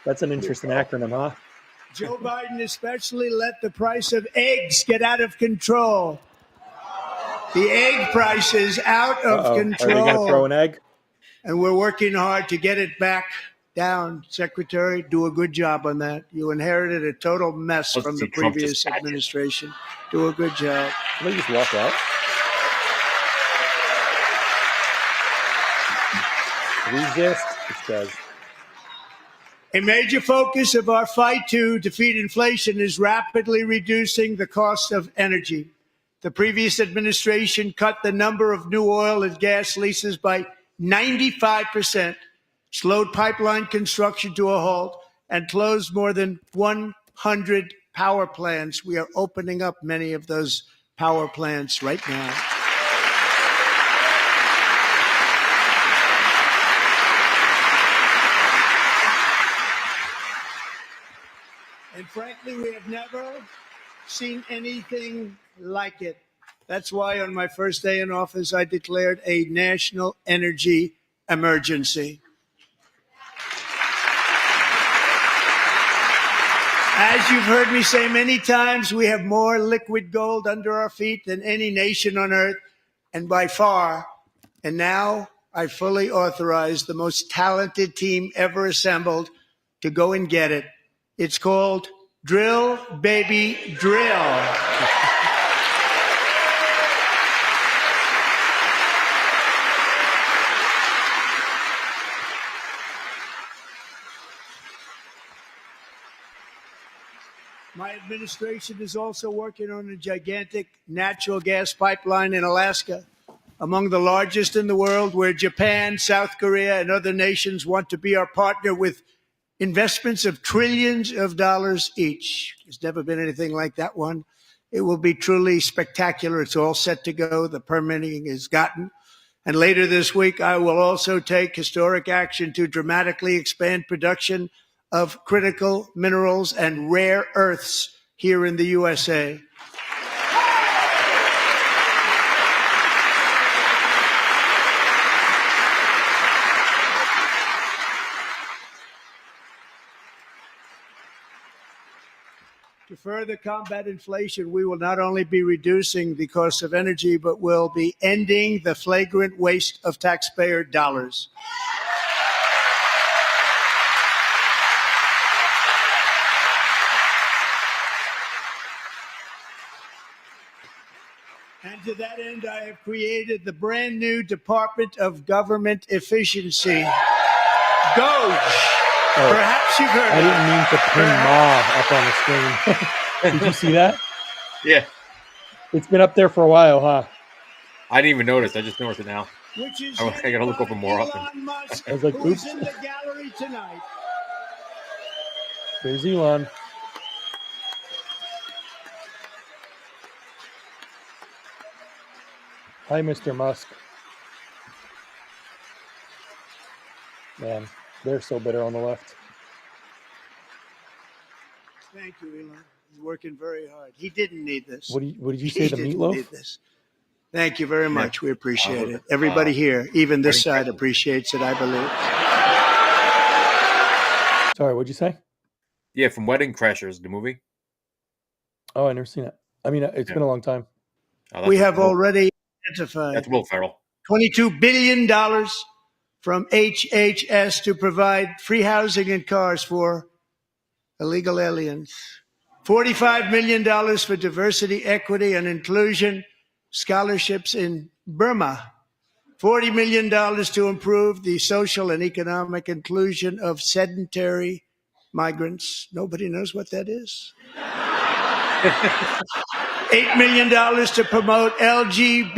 S16: That's an interesting acronym, huh?
S14: Joe Biden especially let the price of eggs get out of control. The egg price is out of
S16: Uh-oh.
S14: control.
S16: Are they going to throw an egg?
S14: And we're working hard to get it back down. Secretary, do a good job on that. You inherited a total mess
S2: Let's
S14: from the
S2: see Trump
S14: previous
S2: dispatches.
S14: administration. Do a good job.
S16: Can they just walk out? Resist, it says.
S14: A major focus of our fight to defeat inflation is rapidly reducing the cost of energy. The previous administration cut the number of new oil and gas leases by 95%, slowed pipeline construction to a halt, and closed more than 100 power plants. We are opening up many of those power plants right now. And frankly, we have never seen anything like it. That's why on my first day in office, I declared a national energy emergency. As you've heard me say many times, we have more liquid gold under our feet than any nation on earth, and by far. And now I fully authorize the most talented team ever assembled to go and get it. It's called Drill, Baby, Drill. My administration is also working on a gigantic natural gas pipeline in Alaska, among the largest in the world, where Japan, South Korea, and other nations want to be our partner with investments of trillions of dollars each. There's never been anything like that one. It will be truly spectacular. It's all set to go. The permitting is gotten. And later this week, I will also take historic action to dramatically expand production of critical minerals and rare earths here in the USA. To further combat inflation, we will not only be reducing the cost of energy, but will be ending the flagrant waste of taxpayer dollars. And to that end, I have created the brand new Department of Government Efficiency, DOGE.
S16: Oh,
S14: Perhaps you've heard
S16: I
S14: of
S16: didn't mean to pin Ma up on the screen. Did you see that?
S2: Yeah.
S16: It's been up there for a while, huh?
S2: I didn't even notice. I just noticed it now.
S14: Which is
S2: I gotta look over more often.
S14: Elon Musk,
S16: I was like,
S14: who's
S16: oops.
S14: in the gallery tonight.
S16: There's Elon. Hi, Mr. Musk. Man, they're so bitter on the left.
S14: Thank you, Elon. He's working very hard. He didn't need this.
S16: What did you say?
S14: He
S16: The
S14: didn't
S16: meatloaf?
S14: need this. Thank you very much. We appreciate it. Everybody here, even this side, appreciates it, I believe.
S16: Sorry, what'd you say?
S2: Yeah, from Wedding Crashers, the movie.
S16: Oh, I never seen it. I mean, it's been a long time.
S2: Oh,
S14: We have already identified
S2: That's Will Ferrell.
S14: $22 billion from HHS to provide free housing and cars for illegal aliens. $45 million for diversity, equity, and inclusion scholarships in Burma. $40 million to improve the social and economic inclusion of sedentary migrants. Nobody knows what that is. $8 million to promote LGBTQI+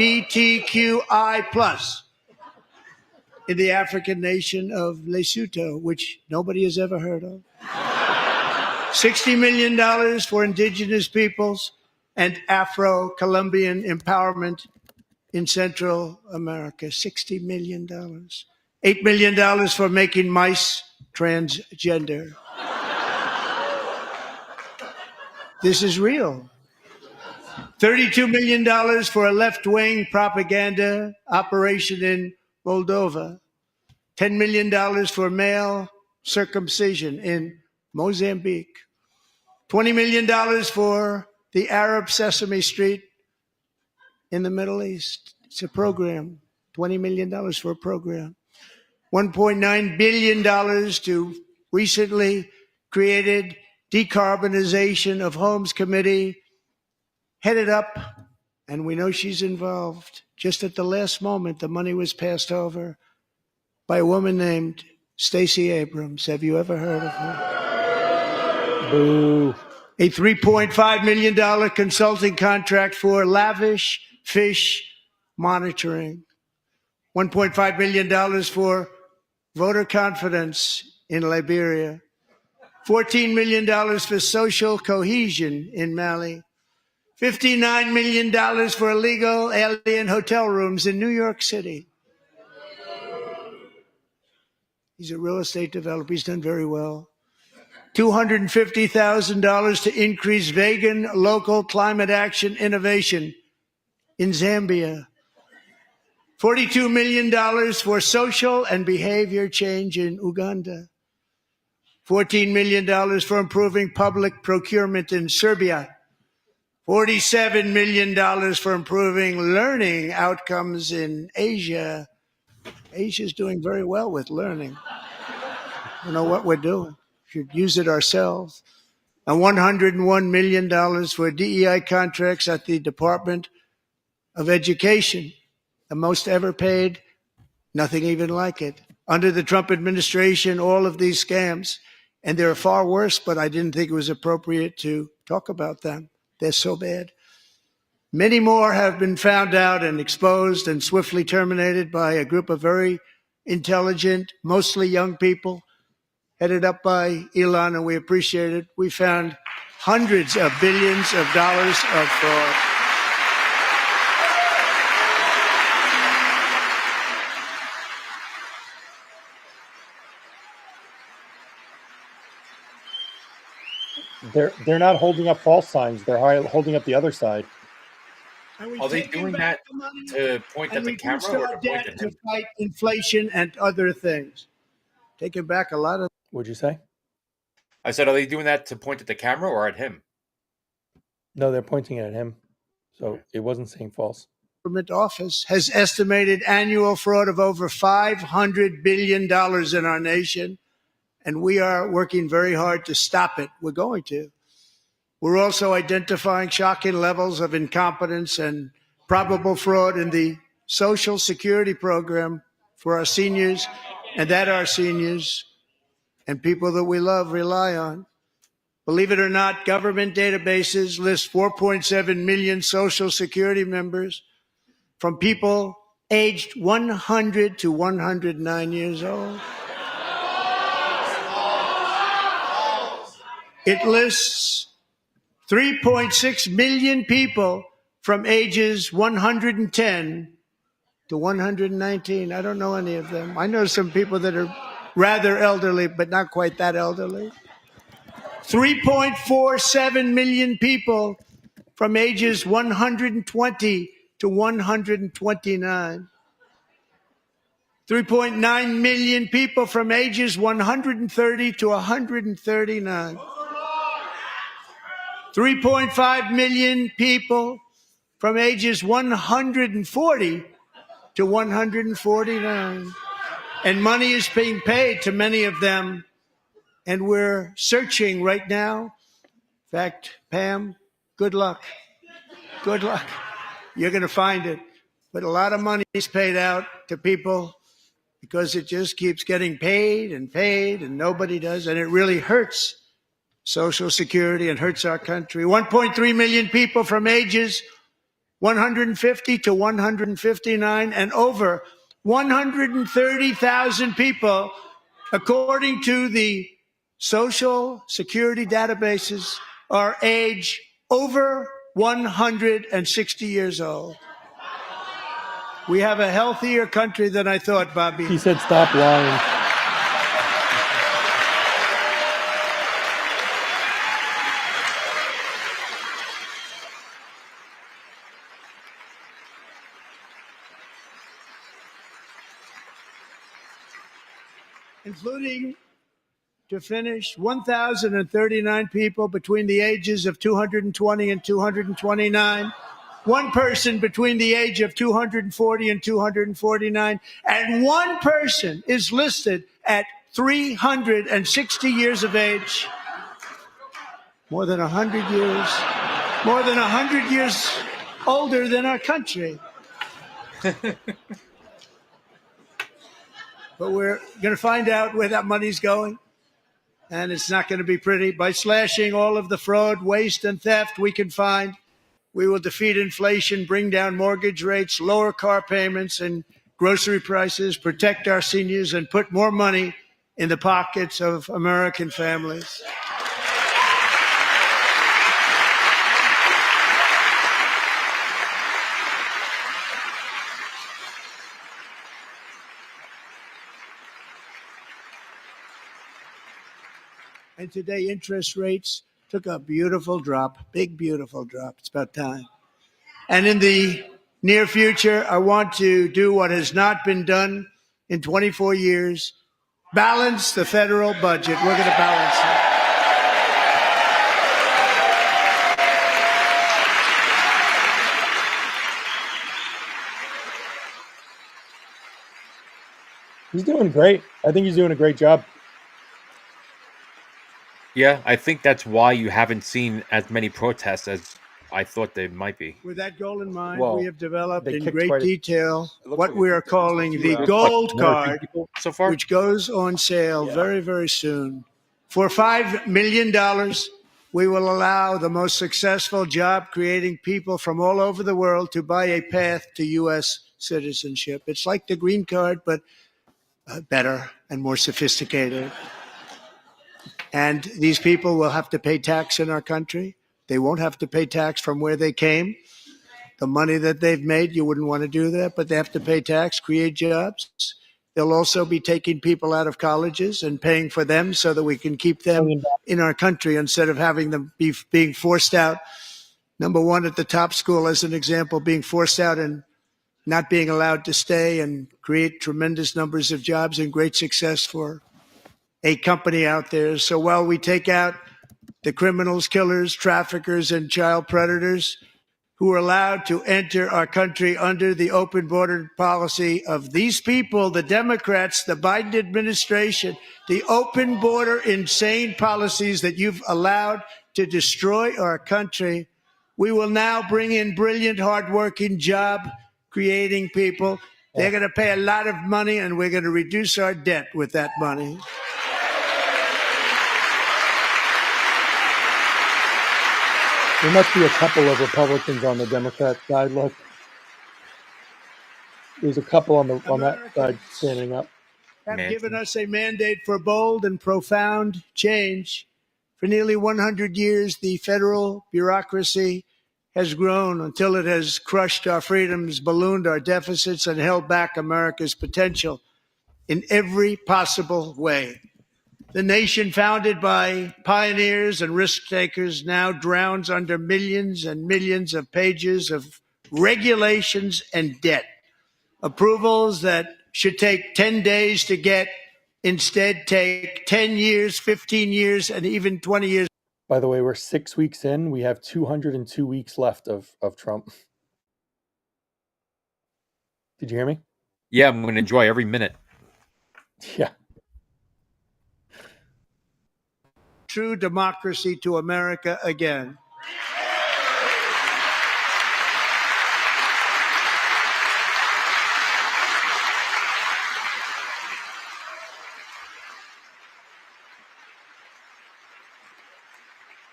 S14: in the African nation of Lesotho, which nobody has ever heard of. $60 million for indigenous peoples and Afro-Colombian empowerment in Central America. $60 million. $8 million for making mice transgender. This is real. $32 million for a left-wing propaganda operation in Moldova. $10 million for male circumcision in Mozambique. $20 million for the Arab Sesame Street in the Middle East. It's a program. $20 million for a program. $1.9 billion to recently created Decarbonization of Homes Committee, headed up, and we know she's involved. Just at the last moment, the money was passed over by a woman named Stacey Abrams. Have you ever heard of her?
S16: Boo.
S14: A $3.5 million consulting contract for lavish fish monitoring. $1.5 million for voter confidence in Liberia. $14 million for social cohesion in Mali. $59 million for illegal alien hotel rooms in New York City. He's a real estate developer. He's done very well. $250,000 to increase vegan local climate action innovation in Zambia. $42 million for social and behavior change in Uganda. $14 million for improving public procurement in Serbia. $47 million for improving learning outcomes in Asia. Asia's doing very well with learning. You know what we're doing. We should use it ourselves. And $101 million for DEI contracts at the Department of Education, the most ever paid, nothing even like it. Under the Trump administration, all of these scams, and they're far worse, but I didn't think it was appropriate to talk about them. They're so bad. Many more have been found out and exposed and swiftly terminated by a group of very intelligent, mostly young people, headed up by Elon, and we appreciate it. We found hundreds of billions of dollars of fraud.
S16: They're not holding up false signs. They're holding up the other side.
S2: Are they doing that to point at the camera or to point at
S14: to
S2: him?
S14: fight inflation and other things? Taking back a lot of.
S16: What'd you say?
S2: I said, are they doing that to point at the camera or at him?
S16: No, they're pointing at him. So it wasn't saying false.
S14: Government office has estimated annual fraud of over $500 billion in our nation, and we are working very hard to stop it. We're going to. We're also identifying shocking levels of incompetence and probable fraud in the Social Security program for our seniors and that our seniors and people that we love rely on. Believe it or not, government databases list 4.7 million Social Security members from people aged 100 to 109 years old. It lists 3.6 million people from ages 110 to 119. I don't know any of them. I know some people that are rather elderly, but not quite that elderly. 3.47 million people from ages 120 to 129. 3.9 million people from ages 130 to 139. 3.5 million people from ages 140 to 149. And money is being paid to many of them. And we're searching right now. In fact, Pam, good luck. Good luck. You're going to find it. But a lot of money is paid out to people because it just keeps getting paid and nobody does. And it really hurts Social Security and hurts our country. 1.3 million people from ages 150 to 159 and over 130,000 people, according to the Social Security databases, are age over 160 years old. We have a healthier country than I thought, Bobby.
S16: He said stop lying.
S14: Including, to finish, 1,039 people between the ages of 220 and 229, one person between the age of 240 and 249, and one person is listed at 360 years of age. More than 100 years older than our country. But we're going to find out where that money's going, and it's not going to be pretty. By slashing all of the fraud, waste, and theft we can find, we will defeat inflation, bring down mortgage rates, lower car payments and grocery prices, protect our seniors, and put more money in the pockets of American families. And today, interest rates took a beautiful drop, big, beautiful drop. It's about time. And in the near future, I want to do what has not been done in 24 years, balance the federal budget. We're going to balance it.
S16: He's doing great. I think he's doing a great job.
S2: Yeah, I think that's why you haven't seen as many protests as I thought they might be.
S14: With that goal in mind,
S16: Well,
S14: we have developed
S16: they
S14: in
S16: kicked
S14: great
S16: quite a-
S14: detail
S2: looks
S14: what
S2: like
S14: we
S2: they
S14: are
S2: kicked
S14: calling the
S2: what,
S14: gold
S2: 1 or 2
S14: card,
S2: people so far?
S14: which goes on sale very, very soon. For $5 million, we will allow the most successful job-creating people from all over the world to buy a path to U.S. citizenship. It's like the green card, but better and more sophisticated. And these people will have to pay tax in our country. They won't have to pay tax from where they came. The money that they've made, you wouldn't want to do that, but they have to pay tax, create jobs. They'll also be taking people out of colleges and paying for them so that we can keep them in our country instead of having them being forced out. Number one, at the top school, as an example, being forced out and not being allowed to stay and create tremendous numbers of jobs and great success for a company out there. So while we take out the criminals, killers, traffickers, and child predators who are allowed to enter our country under the open border policy of these people, the Democrats, the Biden administration, the open border insane policies that you've allowed to destroy our country, we will now bring in brilliant, hardworking, job-creating people. They're going to pay a lot of money, and we're going to reduce our debt with that money.
S16: There must be a couple of Republicans on the Democrat side. Look, there's a couple on that side standing up.
S14: Have given us a mandate for bold and profound change. For nearly 100 years, the federal bureaucracy has grown until it has crushed our freedoms, ballooned our deficits, and held back America's potential in every possible way. The nation founded by pioneers and risk takers now drowns under millions and millions of pages of regulations and debt. Approvals that should take 10 days to get instead take 10 years, 15 years, and even 20 years.
S16: By the way, we're 6 weeks in. We have 202 weeks left of Trump. Did you hear me?
S2: Yeah, I'm going to enjoy every minute.
S16: Yeah.
S14: True democracy to America again.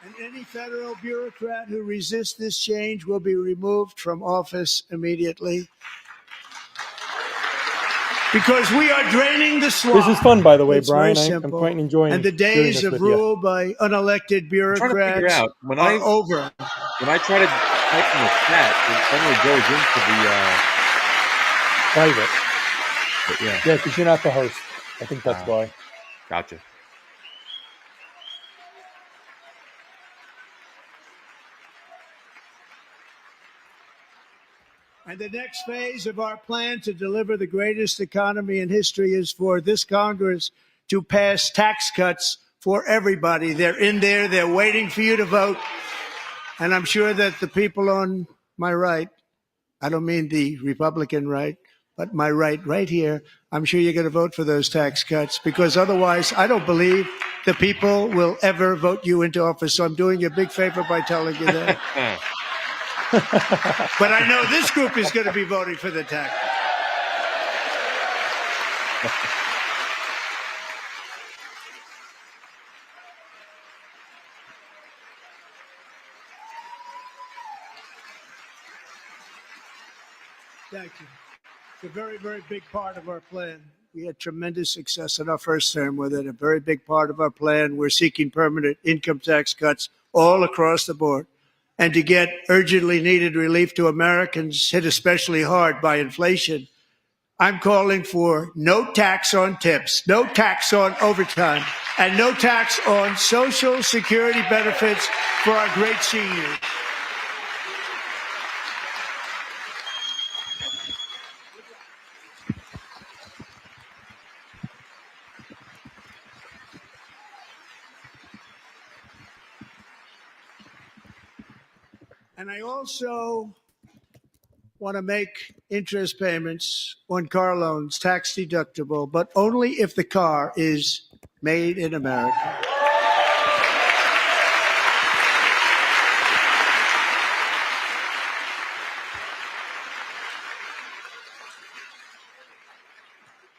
S14: And any federal bureaucrat who resists this change will be removed from office immediately. Because we are draining the swamp.
S16: This is fun, by the way,
S14: It's
S16: Brian.
S14: very
S16: I'm
S14: simple.
S16: quite enjoying
S14: And the
S16: doing
S14: days
S16: this
S14: of
S16: with
S14: rule by unelected
S2: I'm trying to figure
S14: bureaucrats
S2: out
S14: are over.
S2: when I try to type in the chat, it only goes into the
S16: private.
S2: but yeah.
S16: Yeah, because you're not the host. I think that's why.
S2: Gotcha.
S14: And the next phase of our plan to deliver the greatest economy in history is for this Congress to pass tax cuts for everybody. They're in there. They're waiting for you to vote. And I'm sure that the people on my right, I don't mean the Republican right, but my right here, I'm sure you're going to vote for those tax cuts, because otherwise I don't believe the people will ever vote you into office. So I'm doing you a big favor by telling you that. But I know this group is going to be voting for the tax. Thank you. It's a very, very big part of our plan. We had tremendous success in our first term with it. A very big part of our plan. We're seeking permanent income tax cuts all across the board. And to get urgently needed relief to Americans hit especially hard by inflation, I'm calling for no tax on tips, no tax on overtime, and no tax on Social Security benefits for our great seniors. And I also want to make interest payments on car loans tax deductible, but only if the car is made in America.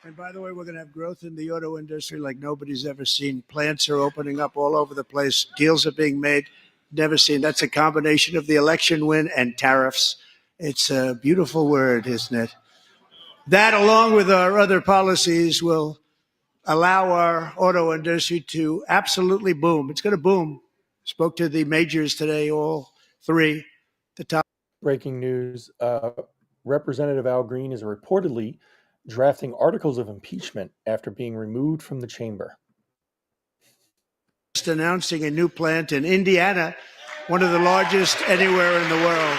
S14: And by the way, we're going to have growth in the auto industry like nobody's ever seen. Plants are opening up all over the place. Deals are being made. Never seen. That's a combination of the election win and tariffs. It's a beautiful word, isn't it? That, along with our other policies, will allow our auto industry to absolutely boom. It's going to boom. Spoke to the majors today, all three. The top.
S16: Breaking news. Representative Al Green is reportedly drafting articles of impeachment after being removed from the chamber.
S14: Just announcing a new plant in Indiana, one of the largest anywhere in the world.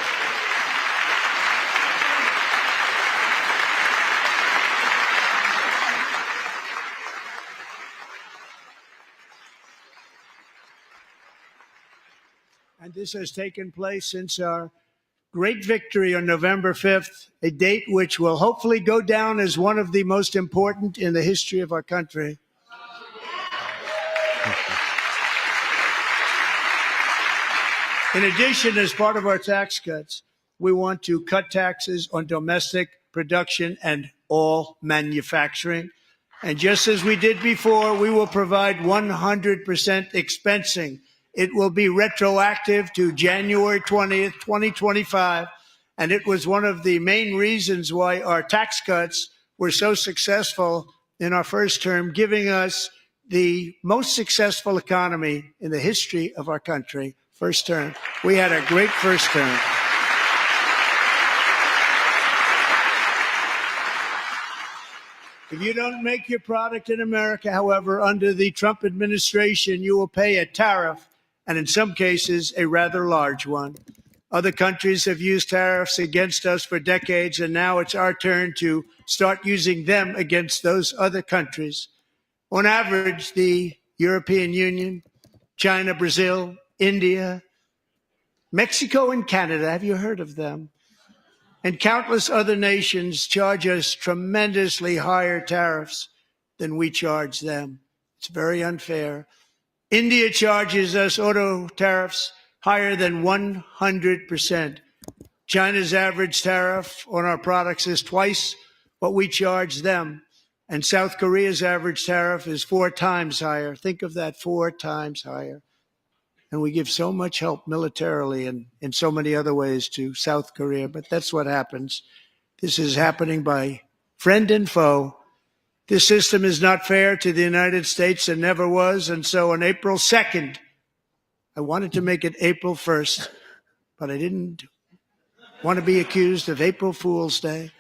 S14: And this has taken place since our great victory on November 5th, a date which will hopefully go down as one of the most important in the history of our country. In addition, as part of our tax cuts, we want to cut taxes on domestic production and all manufacturing. And just as we did before, we will provide 100% expensing. It will be retroactive to January 20th, 2025. And it was one of the main reasons why our tax cuts were so successful in our first term, giving us the most successful economy in the history of our country for First term. We had a great first term. If you don't make your product in America, however, under the Trump administration, you will pay a tariff, and in some cases, a rather large one. Other countries have used tariffs against us for decades, and now it's our turn to start using them against those other countries. On average, the European Union, China, Brazil, India, Mexico, and Canada, have you heard of them? And countless other nations charge us tremendously higher tariffs than we charge them. It's very unfair. India charges us auto tariffs higher than 100%. China's average tariff on our products is twice what we charge them. And South Korea's average tariff is 4 times higher. Think of that, 4 times higher. And we give so much help militarily and in so many other ways to South Korea. But that's what happens. This is happening by friend and foe. This system is not fair to the United States and never was. And so on April 2nd, I wanted to make it April 1st, but I didn't want to be accused of April Fool's Day.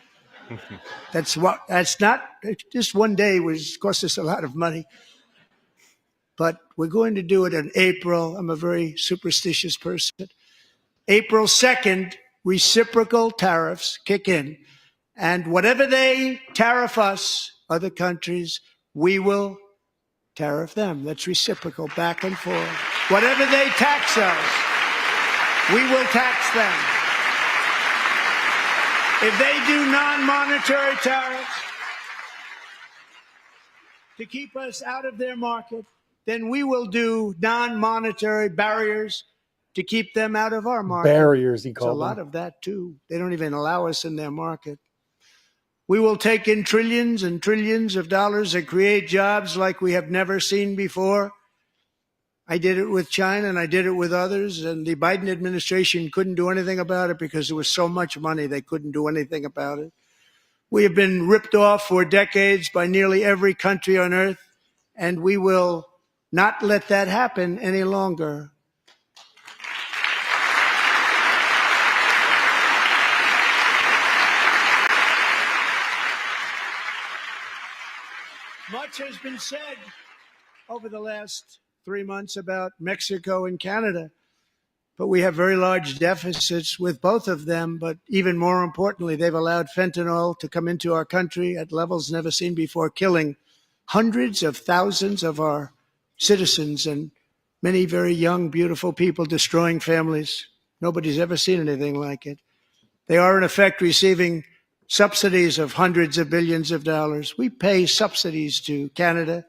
S14: That's not just one day was cost us a lot of money. But we're going to do it in April. I'm a very superstitious person. April 2nd, reciprocal tariffs kick in. And whatever they tariff us, other countries, we will tariff them. That's reciprocal, back and forth. Whatever they tax us, we will tax them. If they do non-monetary tariffs to keep us out of their market, then we will do non-monetary barriers to keep them out of our market.
S16: Barriers, he
S14: There's a
S16: called
S14: lot
S16: them.
S14: of that, too. They don't even allow us in their market. We will take in trillions and trillions of dollars and create jobs like we have never seen before. I did it with China and I did it with others, and the Biden administration couldn't do anything about it because there was so much money they couldn't do anything about it. We have been ripped off for decades by nearly every country on earth, and we will not let that happen any longer. Much has been said over the last 3 months about Mexico and Canada, but we have very large deficits with both of them. But even more importantly, they've allowed fentanyl to come into our country at levels never seen before, killing hundreds of thousands of our citizens and many very young, beautiful people, destroying families. Nobody's ever seen anything like it. They are, in effect, receiving subsidies of hundreds of billions of dollars. We pay subsidies to Canada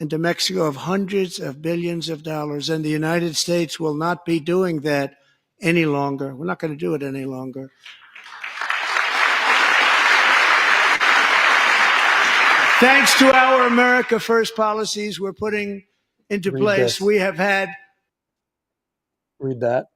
S14: and to Mexico of hundreds of billions of dollars, and the United States will not be doing that any longer. We're not going to do it any longer. Thanks to our America First policies we're putting into
S16: Read
S14: place,
S16: this.
S14: we have had
S16: Read that.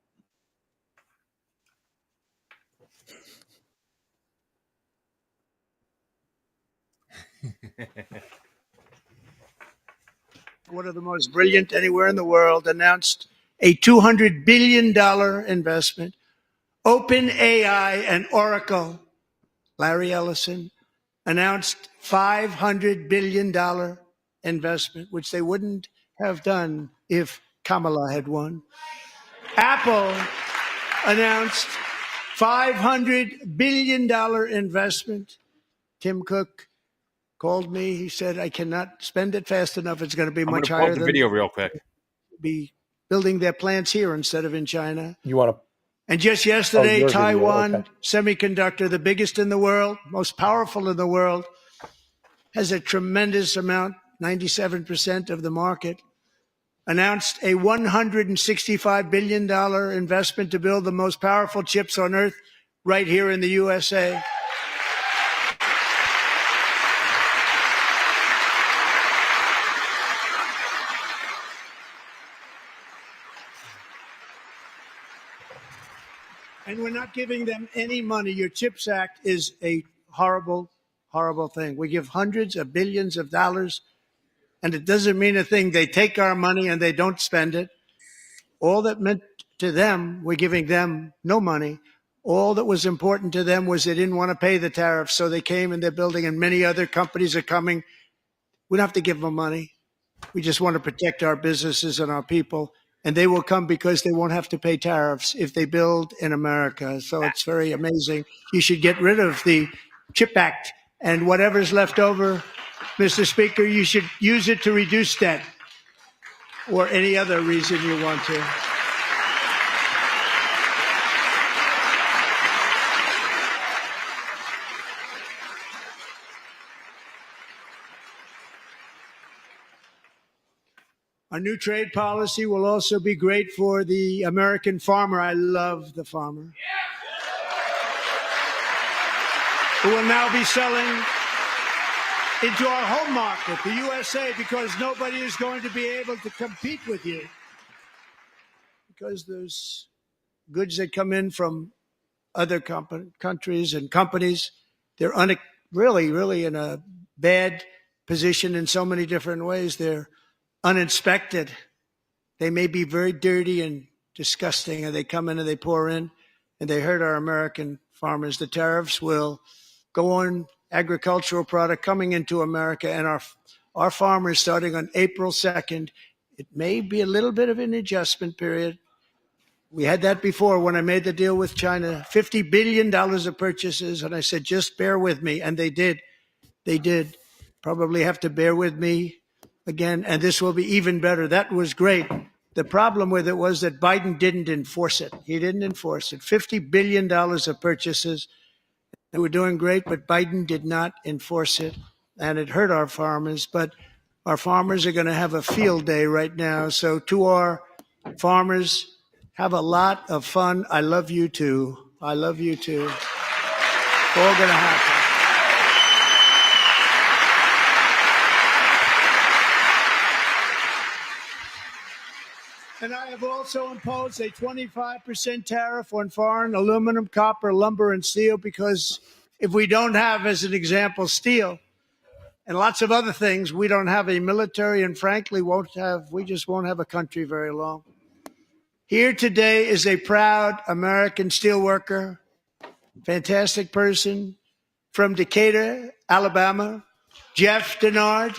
S14: one of the most brilliant anywhere in the world, announced a $200 billion investment. OpenAI and Oracle, Larry Ellison, announced $500 billion investment, which they wouldn't have done if Kamala had won. Apple announced $500 billion investment. Tim Cook called me. He said, I cannot spend it fast enough. It's going to be
S2: I'm
S14: much
S2: going
S14: higher
S2: to pause the
S14: than
S2: video real quick.
S14: be building their plants here instead of in China.
S16: You want to?
S14: And just yesterday,
S16: your video,
S14: Taiwan
S16: okay.
S14: Semiconductor, the biggest in the world, most powerful in the world, has a tremendous amount, 97% of the market, announced a $165 billion investment to build the most powerful chips on earth right here in the USA. And we're not giving them any money. Your CHIPS Act is a horrible, horrible thing. We give hundreds of billions of dollars, and it doesn't mean a thing. They take our money and they don't spend it. all that meant to them, we're giving them no money. All that was important to them was they didn't want to pay the tariffs. So they came and they're building, and many other companies are coming. We don't have to give them money. We just want to protect our businesses and our people. And they will come because they won't have to pay tariffs if they build in America. So it's very amazing. You should get rid of the CHIP Act, and whatever's left over, Mr. Speaker, you should use it to reduce debt or any other reason you want to. Our new trade policy will also be great for the American farmer. I love the farmer. Who will now be selling into our home market, the USA, because nobody is going to be able to compete with you. Because those goods that come in from other countries and companies, they're really in a bad position in so many different ways. They're uninspected. They may be very dirty and disgusting, and they come in and they pour in, and they hurt our American farmers. The tariffs will go on agricultural product coming into America, and our farmers, starting on April 2nd, it may be a little bit of an adjustment period. We had that before when I made the deal with China, $50 billion of purchases, and I said, just bear with me, and they did. They did. Probably have to bear with me again, and this will be even better. That was great. The problem with it was that Biden didn't enforce it. He didn't enforce it. $50 billion of purchases. They were doing great, but Biden did not enforce it, and it hurt our farmers. But our farmers are going to have a field day right now. So to our farmers, have a lot of fun. I love you too. I love you too. It's all going to happen. And I have also imposed a 25% tariff on foreign aluminum, copper, lumber, and steel, because if we don't have, as an example, steel and lots of other things, we don't have a military, and frankly, we just won't have a country very long. Here today is a proud American steelworker, fantastic person from Decatur, Alabama, Jeff Denard.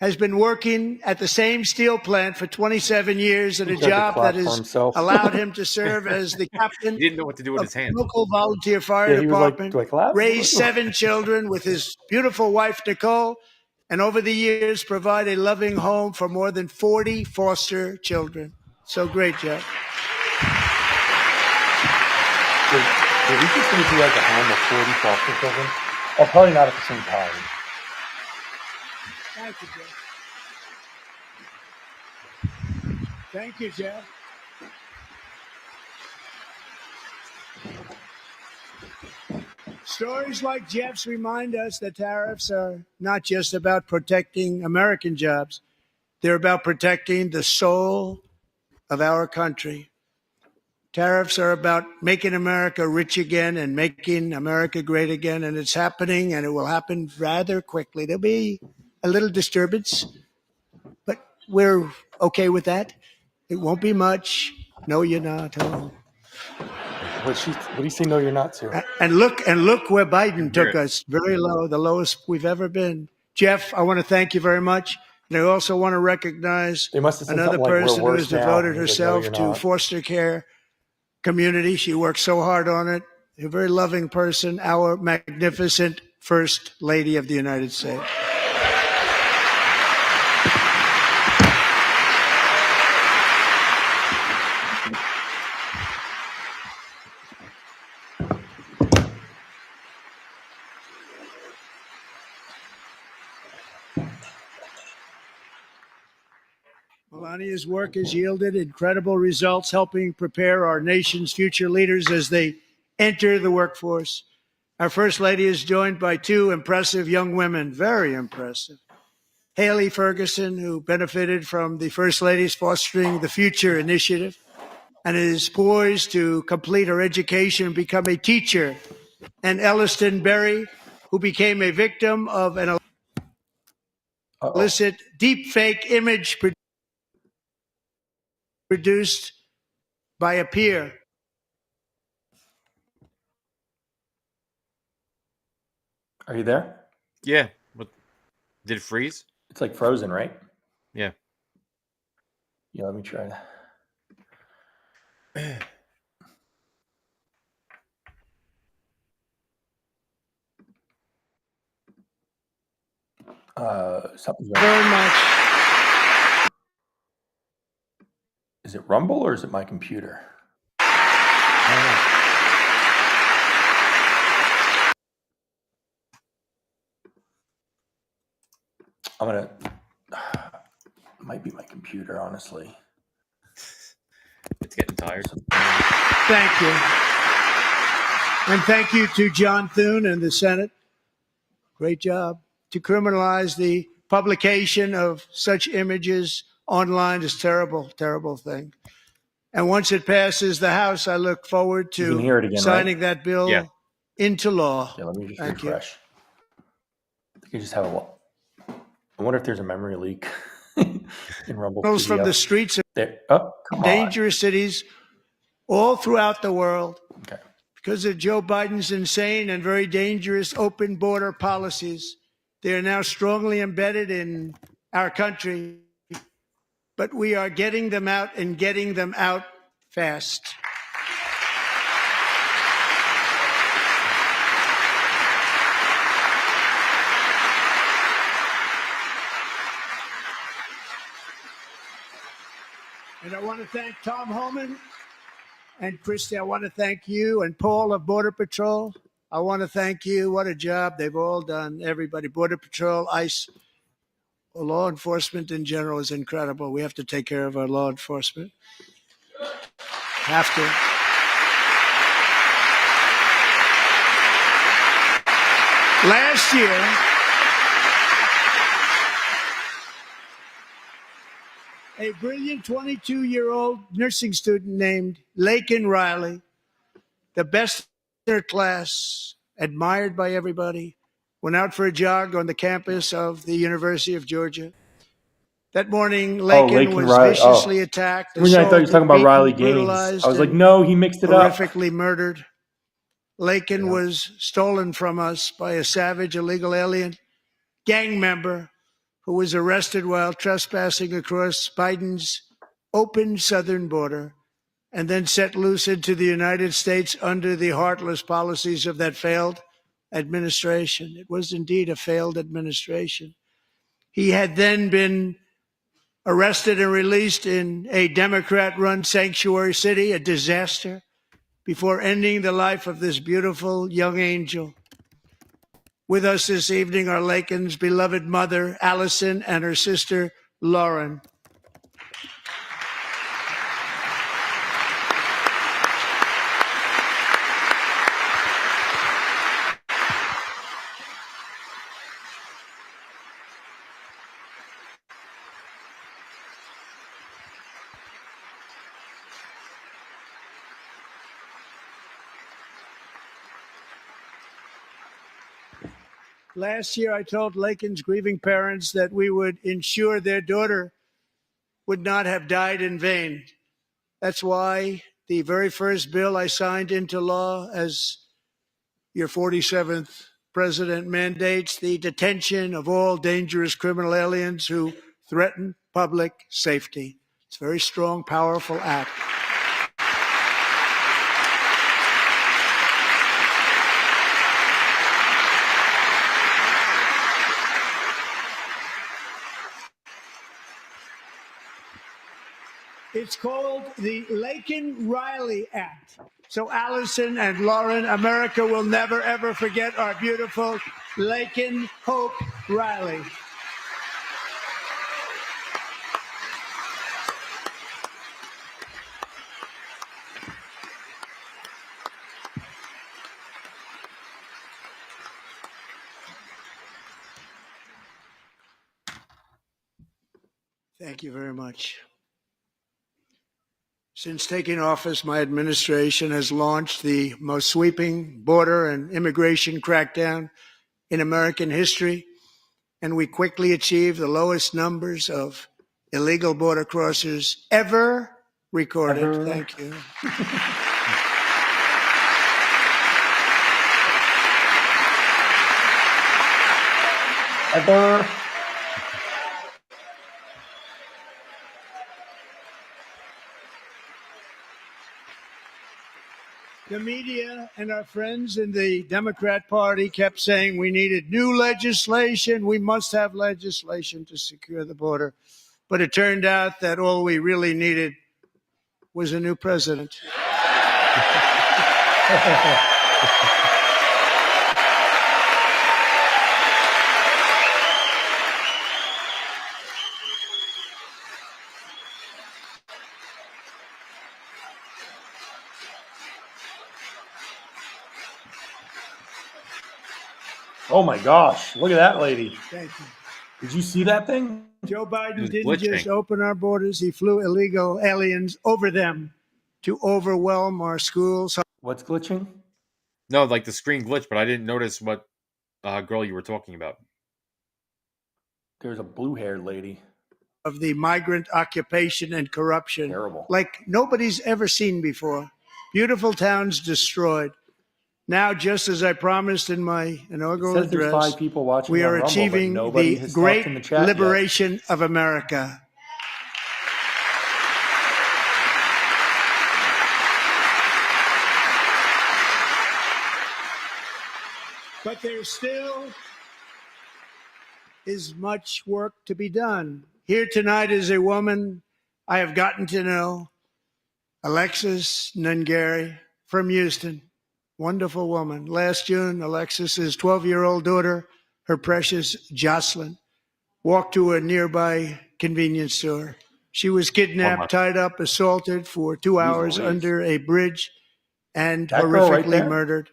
S14: Has been working at the same steel plant for 27 years at a job that has allowed him to serve as the captain
S2: He didn't know what to do with his hand.
S14: Local volunteer fire department, raised 7 children with his beautiful wife, Nicole, and over the years provide a loving home for more than 40 foster children. So great, Jeff.
S16: Did we just need to like a home of 40 foster children? Oh, probably not at the same time.
S14: Thank you, Jeff. Thank you, Jeff. Stories like Jeff's remind us that tariffs are not just about protecting American jobs. They're about protecting the soul of our country. Tariffs are about making America rich again and making America great again, and it's happening, and it will happen rather quickly. There'll be a little disturbance, but we're okay with that. It won't be much. No, you're not. Oh.
S16: What do you say? No, you're not, sir.
S14: And look where Biden took us. Very low, the lowest we've ever been. Jeff, I want to thank you very much. And I also want to recognize another person who has devoted herself to foster care community. She works so hard on it. A very loving person, our magnificent First Lady of the United States. Melania's work has yielded incredible results, helping prepare our nation's future leaders as they enter the workforce. Our First Lady is joined by 2 impressive young women, very impressive. Haley Ferguson, who benefited from the First Lady's Fostering the Future initiative and is poised to complete her education and become a teacher. And Elliston Berry, who became a victim of an illicit deep fake image produced by a peer.
S16: Are you there?
S2: Yeah. What, did it freeze?
S16: It's like frozen, right?
S2: Yeah.
S16: Yeah, let me try. Something's wrong.
S14: Very much.
S16: Is it Rumble or is it my computer? I'm gonna. It might be my computer, honestly.
S2: It's getting tired.
S14: Thank you. And thank you to John Thune and the Senate. Great job. To criminalize the publication of such images online is terrible, terrible thing. And once it passes the House, I look forward
S16: You can
S14: to
S16: hear it again,
S14: signing
S16: right?
S14: that bill into law.
S16: Yeah, let me just
S14: Thank you.
S16: refresh. I think I just have a. I wonder if there's a memory leak in Rumble.
S14: Criminals from
S16: PDF.
S14: the streets of
S16: There. Oh, come on.
S14: dangerous cities all throughout the world.
S16: Okay.
S14: Because of Joe Biden's insane and very dangerous open border policies, they are now strongly embedded in our country. But we are getting them out and getting them out fast. And I want to thank Tom Homan and Christy. I want to thank you and Paul of Border Patrol. I want to thank you. What a job they've all done. Everybody, Border Patrol, ICE, law enforcement in general is incredible. We have to take care of our law enforcement. Have to. Last year, a brilliant 22-year-old nursing student named Laken Riley, the best in her class, admired by everybody, went out for a jog on the campus of the University of Georgia. That morning, Laken was viciously attacked,
S16: I thought you were
S14: assaulted,
S16: talking about
S14: beaten,
S16: Riley Gaines.
S14: brutalized,
S16: I was like,
S14: and
S16: no, he mixed it up.
S14: horrifically murdered. Laken was stolen from us by a savage illegal alien gang member who was arrested while trespassing across Biden's open southern border and then set loose into the United States under the heartless policies of that failed administration. It was indeed a failed administration. He had then been arrested and released in a Democrat-run sanctuary city, a disaster, before ending the life of this beautiful young angel. With us this evening are Laken's beloved mother, Allison, and her sister, Lauren. Last year, I told Laken's grieving parents that we would ensure their daughter would not have died in vain. That's why the very first bill I signed into law as your 47th president mandates the detention of all dangerous criminal aliens who threaten public safety. It's a very strong, powerful act. It's called the Laken-Riley Act. So Allison and Lauren, America will never, ever forget our beautiful Laken Hope Riley. Thank you very much. Since taking office, my administration has launched the most sweeping border and immigration crackdown in American history, and we quickly achieved the lowest numbers of illegal border crossers ever recorded.
S16: Ever.
S14: Thank you.
S16: Ever.
S14: The media and our friends in the Democrat Party kept saying we needed new legislation. We must have legislation to secure the border. But it turned out that all we really needed was a new president.
S16: Oh my gosh! Look at that lady.
S14: Thank you.
S16: Did you see that thing?
S14: Joe Biden
S2: was
S14: didn't just
S2: glitching.
S14: open our borders. He flew illegal aliens over them to overwhelm our schools.
S16: What's glitching?
S2: No, like the screen glitched, but I didn't notice what girl you were talking about.
S16: There's a blue-haired lady.
S14: Of the migrant occupation and corruption.
S16: Terrible.
S14: Like nobody's ever seen before. Beautiful towns destroyed. Now, just as I promised in my inaugural
S16: It says there's
S14: address,
S16: 5 people watching
S14: we
S16: on
S14: are
S16: Rumble, but
S14: achieving
S16: nobody
S14: the
S16: has
S14: great
S16: talked in the chat yet.
S14: liberation of America. But there still is much work to be done. Here tonight is a woman I have gotten to know, Alexis Nungari from Houston. Wonderful woman. Last June, Alexis's 12-year-old daughter, her precious Jocelyn, walked to a nearby convenience store. She was kidnapped, tied up, assaulted for 2 hours
S16: Louise.
S14: under a bridge, and
S16: That girl right
S14: horrifically
S16: there?
S14: murdered.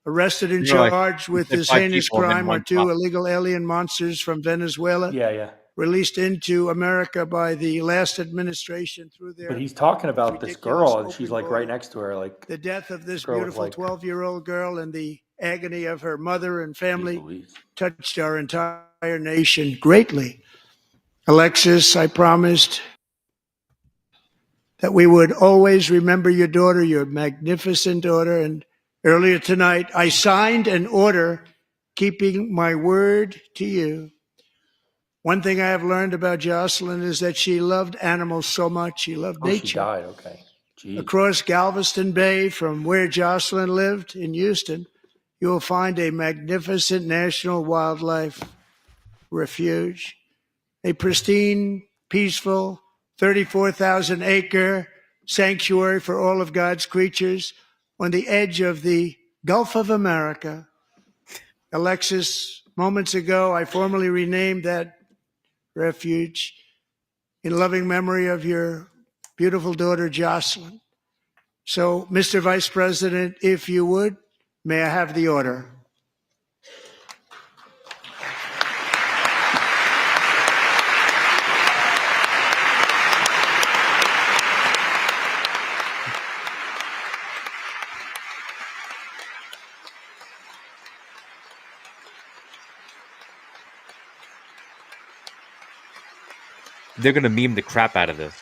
S14: Arrested and
S2: You know, like,
S14: charged with
S2: there's
S14: this
S2: 5
S14: heinous
S2: people and then
S14: crime are
S2: one
S14: 2
S2: cop.
S14: illegal alien monsters from Venezuela,
S16: Yeah.
S14: released into America by the last administration through their
S16: But he's talking about this
S14: ridiculous
S16: girl, and she's
S14: open
S16: like
S14: border.
S16: right next to her. Like
S14: The death of this
S16: girl was
S14: beautiful
S16: like-
S14: 12-year-old girl and the agony of her mother and family
S16: Louise.
S14: touched our entire nation greatly. Alexis, I promised that we would always remember your daughter, your magnificent daughter. And earlier tonight, I signed an order keeping my word to you. One thing I have learned about Jocelyn is that she loved animals so much. She loved
S16: Oh, she
S14: nature.
S16: died. Okay. Jeez.
S14: Across Galveston Bay from where Jocelyn lived in Houston, you will find a magnificent national wildlife refuge, a pristine, peaceful, 34,000-acre sanctuary for all of God's creatures on the edge of the Gulf of America. Alexis, moments ago, I formally renamed that refuge in loving memory of your beautiful daughter, Jocelyn. So, Mr. Vice President, if you would, may I have the order?
S2: They're gonna meme the crap out of this.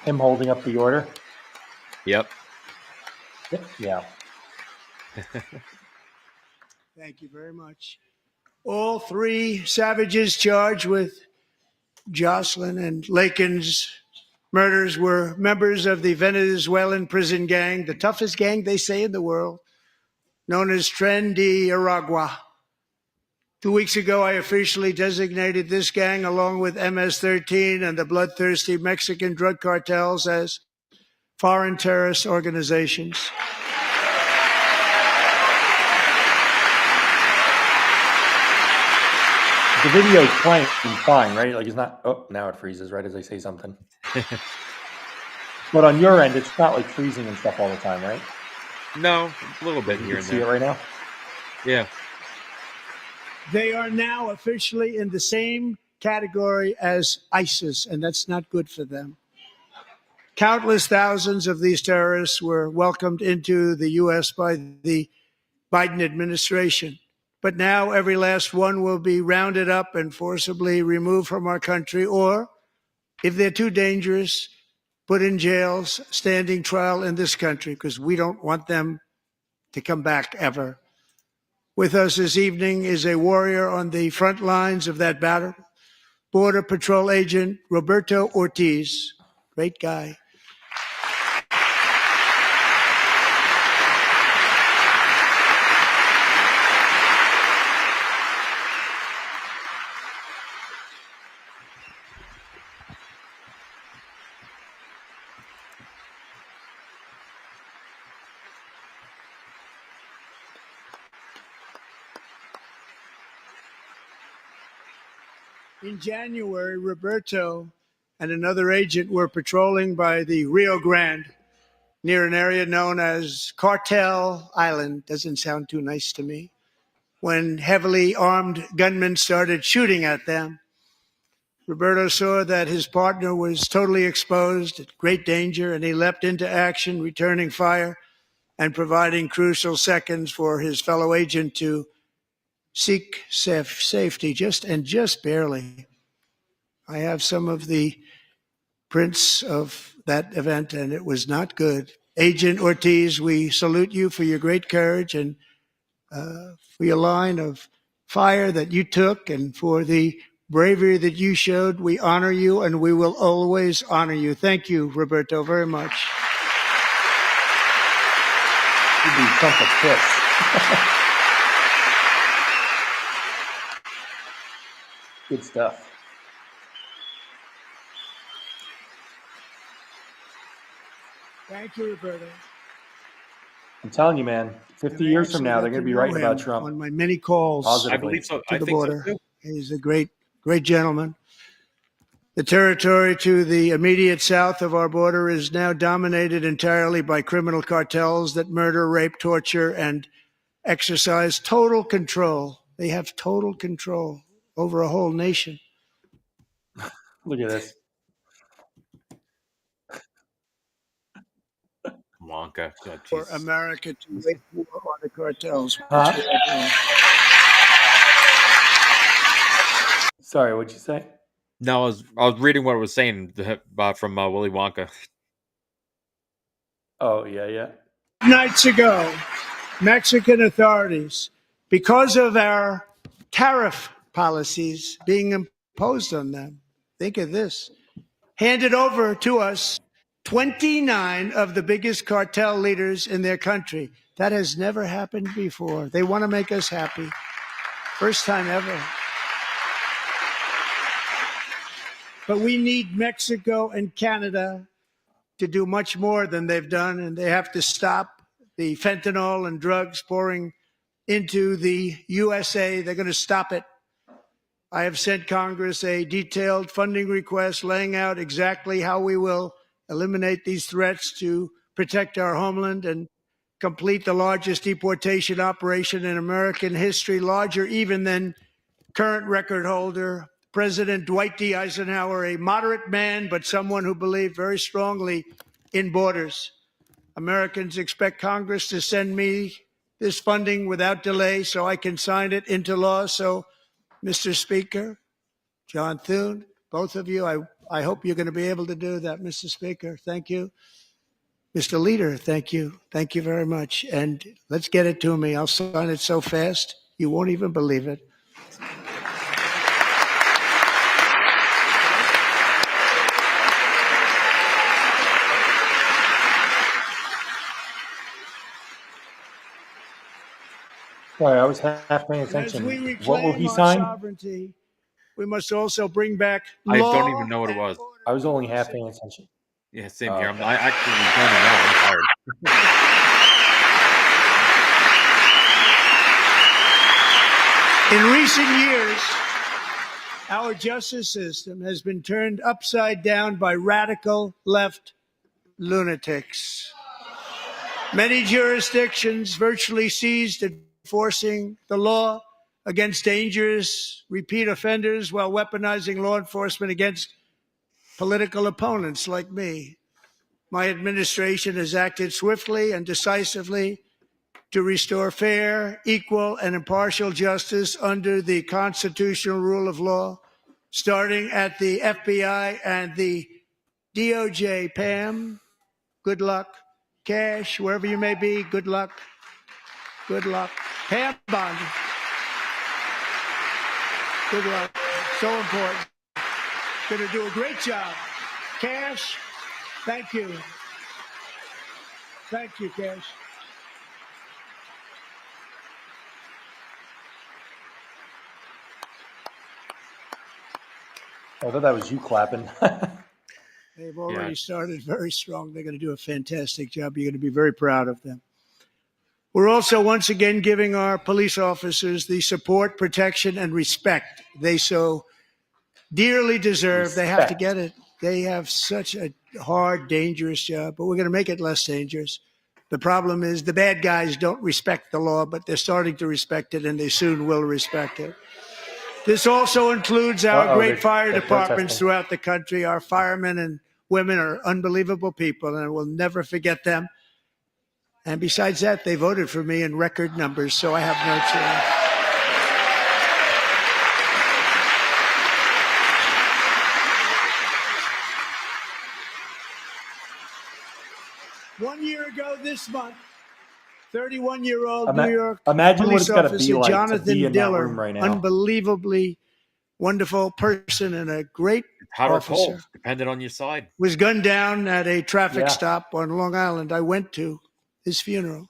S16: Him holding up the order.
S2: Yep.
S16: Yeah.
S14: Thank you very much. All 3 savages charged with Jocelyn and Lakin's murders were members of the Venezuelan prison gang, the toughest gang, they say, in the world, known as Tren de Aragua. 2 weeks ago, I officially designated this gang, along with MS-13 and the bloodthirsty Mexican drug cartels, as foreign terrorist organizations.
S16: The video's playing fine, right? Like it's not. Oh, now it freezes right as I say something. But on your end, it's not like freezing and stuff all the time, right?
S2: No, a little bit
S16: You
S2: here
S16: can
S2: and
S16: see
S2: there.
S16: it right now.
S2: Yeah.
S14: They are now officially in the same category as ISIS, and that's not good for them. Countless thousands of these terrorists were welcomed into the U.S. by the Biden administration. But now every last one will be rounded up and forcibly removed from our country or If they're too dangerous, put in jails, standing trial in this country, because we don't want them to come back ever. With us this evening is a warrior on the front lines of that battle, Border Patrol Agent Roberto Ortiz. Great guy. In January, Roberto and another agent were patrolling by the Rio Grande near an area known as Cartel Island. Doesn't sound too nice to me. When heavily armed gunmen started shooting at them, Roberto saw that his partner was totally exposed, at great danger, and he leapt into action, returning fire and providing crucial seconds for his fellow agent to seek safety, just barely. I have some of the prints of that event, and it was not good. Agent Ortiz, we salute you for your great courage and for your line of fire that you took and for the bravery that you showed. We honor you, and we will always honor you. Thank you, Roberto, very much.
S16: You'd be Trump a kiss. Good stuff.
S14: Thank you, Roberto.
S16: I'm telling you, man, 50 years from now, they're going to be writing about Trump.
S14: On my many calls
S16: Positively.
S2: I believe so.
S14: to
S2: I
S14: the
S2: think
S14: border.
S2: so too.
S14: He's a great gentleman. The territory to the immediate south of our border is now dominated entirely by criminal cartels that murder, rape, torture, and exercise total control. They have total control over a whole nation.
S16: Look at this.
S2: Wonka. Oh,
S14: For
S2: Jesus.
S14: America to wage war on the cartels.
S16: Huh? Sorry, what'd you say?
S2: No, I was reading what it was saying from Willy Wonka.
S16: Oh, yeah.
S14: Nights ago, Mexican authorities, because of our tariff policies being imposed on them, think of this, handed over to us 29 of the biggest cartel leaders in their country. That has never happened before. They want to make us happy. First time ever. But we need Mexico and Canada to do much more than they've done, and they have to stop the fentanyl and drugs pouring into the USA. They're going to stop it. I have sent Congress a detailed funding request laying out exactly how we will eliminate these threats to protect our homeland and complete the largest deportation operation in American history, larger even than current record holder President Dwight D. Eisenhower, a moderate man, but someone who believed very strongly in borders. Americans expect Congress to send me this funding without delay so I can sign it into law. So, Mr. Speaker, John Thune, both of you, I hope you're going to be able to do that, Mr. Speaker. Thank you. Mr. Leader, thank you. Thank you very much. And let's get it to me. I'll sign it so fast, you won't even believe it.
S16: Sorry, I was half paying attention. What will he sign?
S14: Sovereignty, we must also bring back
S2: I
S14: law
S2: don't even know what it was.
S16: I was only half paying attention.
S2: Yeah, same here. I actually don't know. I'm tired.
S14: In recent years, our justice system has been turned upside down by radical left lunatics. Many jurisdictions virtually ceased enforcing the law against dangerous repeat offenders while weaponizing law enforcement against political opponents like me. My administration has acted swiftly and decisively to restore fair, equal, and impartial justice under the constitutional rule of law. starting at the FBI and the DOJ. Pam, good luck. Cash, wherever you may be, good luck. Good luck. Pam Bondi, good luck. So important. Going to do a great job. Cash, thank you. Thank you, Cash.
S16: I thought that was you clapping.
S14: They've already started very strong. They're going to do a fantastic job. You're going to be very proud of them. We're also once again giving our police officers the support, protection, and respect they so dearly deserve. They have to get it. They have such a hard, dangerous job, but we're going to make it less dangerous. The problem is the bad guys don't respect the law, but they're starting to respect it, and they soon will respect it. This also includes our great fire departments throughout the country. Our firemen and women are unbelievable people, and we'll never forget them. And besides that, they voted for me in record numbers, so I have no choice. 1 year ago this month, 31-year-old New York police officer Jonathan Diller,
S16: right now.
S14: unbelievably wonderful person and a great
S2: hot or
S14: officer,
S2: cold, depending on your side,
S14: was gunned down at a traffic stop on Long Island. I went to his funeral.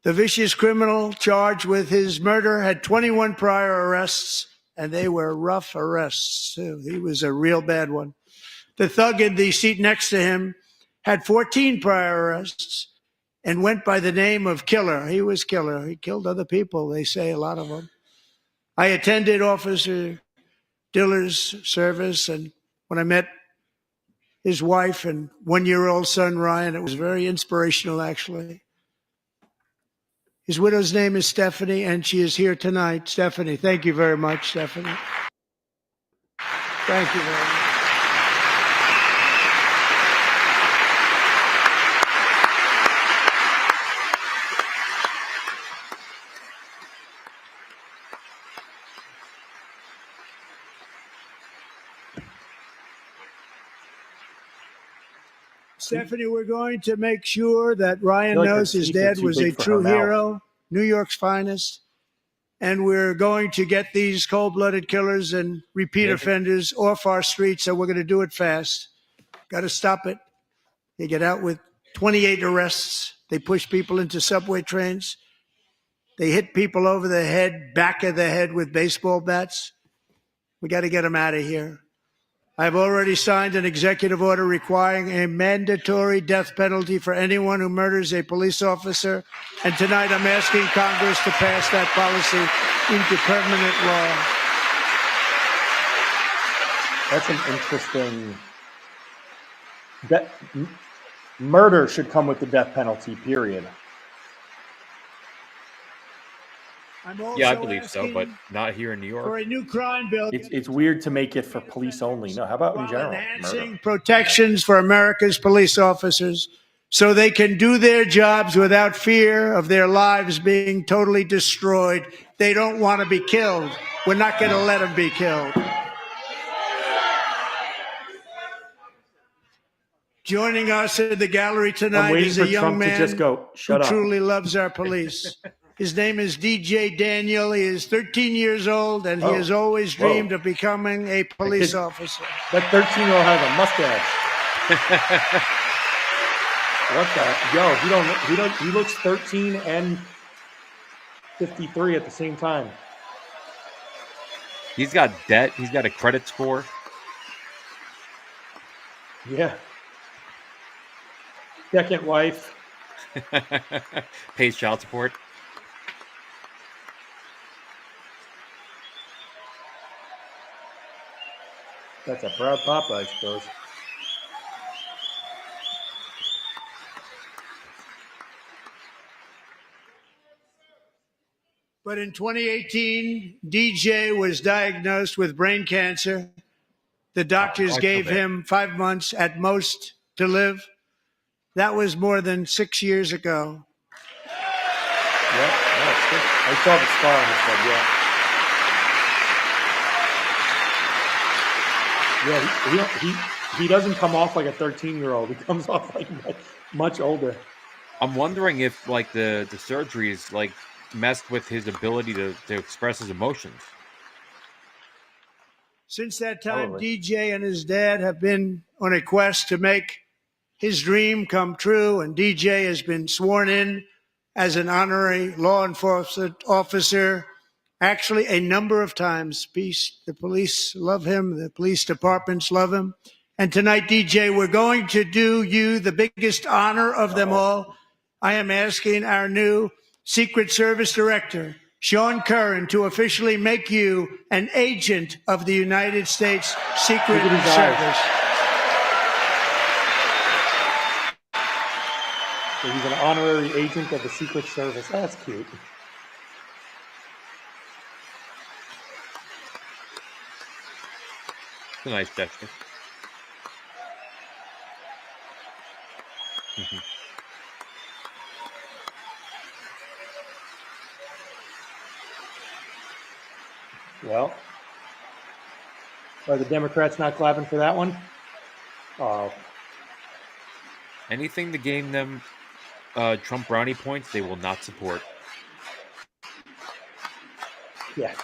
S14: The vicious criminal charged with his murder had 21 prior arrests, and they were rough arrests, too. He was a real bad one. The thug in the seat next to him had 14 prior arrests and went by the name of Killer. He was Killer. He killed other people, they say, a lot of them. I attended Officer Diller's service, and when I met his wife and one-year-old son, Ryan, it was very inspirational, actually. His widow's name is Stephanie, and she is here tonight. Stephanie, thank you very much, Stephanie. Thank you very much. Stephanie, we're going to make sure that Ryan knows his dad was a true hero, New York's finest. And we're going to get these cold-blooded killers and repeat offenders off our streets, so we're going to do it fast. Got to stop it. They get out with 28 arrests. They push people into subway trains. They hit people over the head, back of the head with baseball bats. We got to get them out of here. I've already signed an executive order requiring a mandatory death penalty for anyone who murders a police officer. And tonight I'm asking Congress to pass that policy into permanent
S16: law. That's an interesting... Murder should come with the death penalty, period.
S2: Yeah, I believe so, but not here in New York.
S14: For a new crime bill.
S16: It's weird to make it for police only. No, how about in general?
S14: Enhancing protections for America's police officers so they can do their jobs without fear of their lives being totally destroyed. They don't want to be killed. We're not going to let them be killed. Joining us in the gallery tonight is a young man who truly loves our police. His name is DJ Daniel. He is 13 years old, and he has always dreamed of becoming a police officer.
S16: That 13-year-old has a mustache. What the? Yo, he looks 13 and 53 at the same time.
S2: He's got debt. He's got a credit score.
S16: Yeah. Second wife.
S2: Pays child support.
S16: That's a proud papa, I suppose.
S14: But in 2018, DJ was diagnosed with brain cancer. The doctors gave him 5 months at most to live. That was more than 6 years ago.
S16: Yeah, I saw the scar on his head, yeah. Yeah, he doesn't come off like a 13-year-old. He comes off like much older.
S2: I'm wondering if like the surgeries like messed with his ability to express his emotions.
S14: Since that time, DJ and his dad have been on a quest to make his dream come true, and DJ has been sworn in as an honorary law enforcement officer, actually a number of times. The police love him. The police departments love him. And tonight, DJ, we're going to do you the biggest honor of them all. I am asking our new Secret Service Director, Sean Curran, to officially make you an agent of the United States Secret Service.
S16: So he's an honorary agent of the Secret Service. Oh, that's cute.
S2: It's a nice gesture.
S16: Well, are the Democrats not clapping for that one?
S2: Anything to gain them Trump brownie points, they will not support.
S16: Yeah.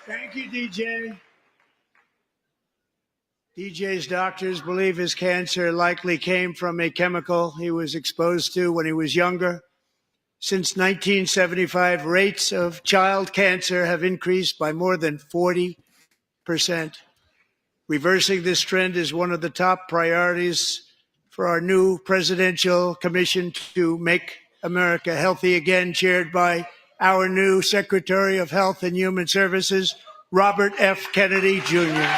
S14: Thank you, DJ. DJ's doctors believe his cancer likely came from a chemical he was exposed to when he was younger. Since 1975, rates of child cancer have increased by more than 40%. Reversing this trend is one of the top priorities for our new presidential commission to make America healthy again, chaired by our new Secretary of Health and Human Services, Robert F. Kennedy, Jr.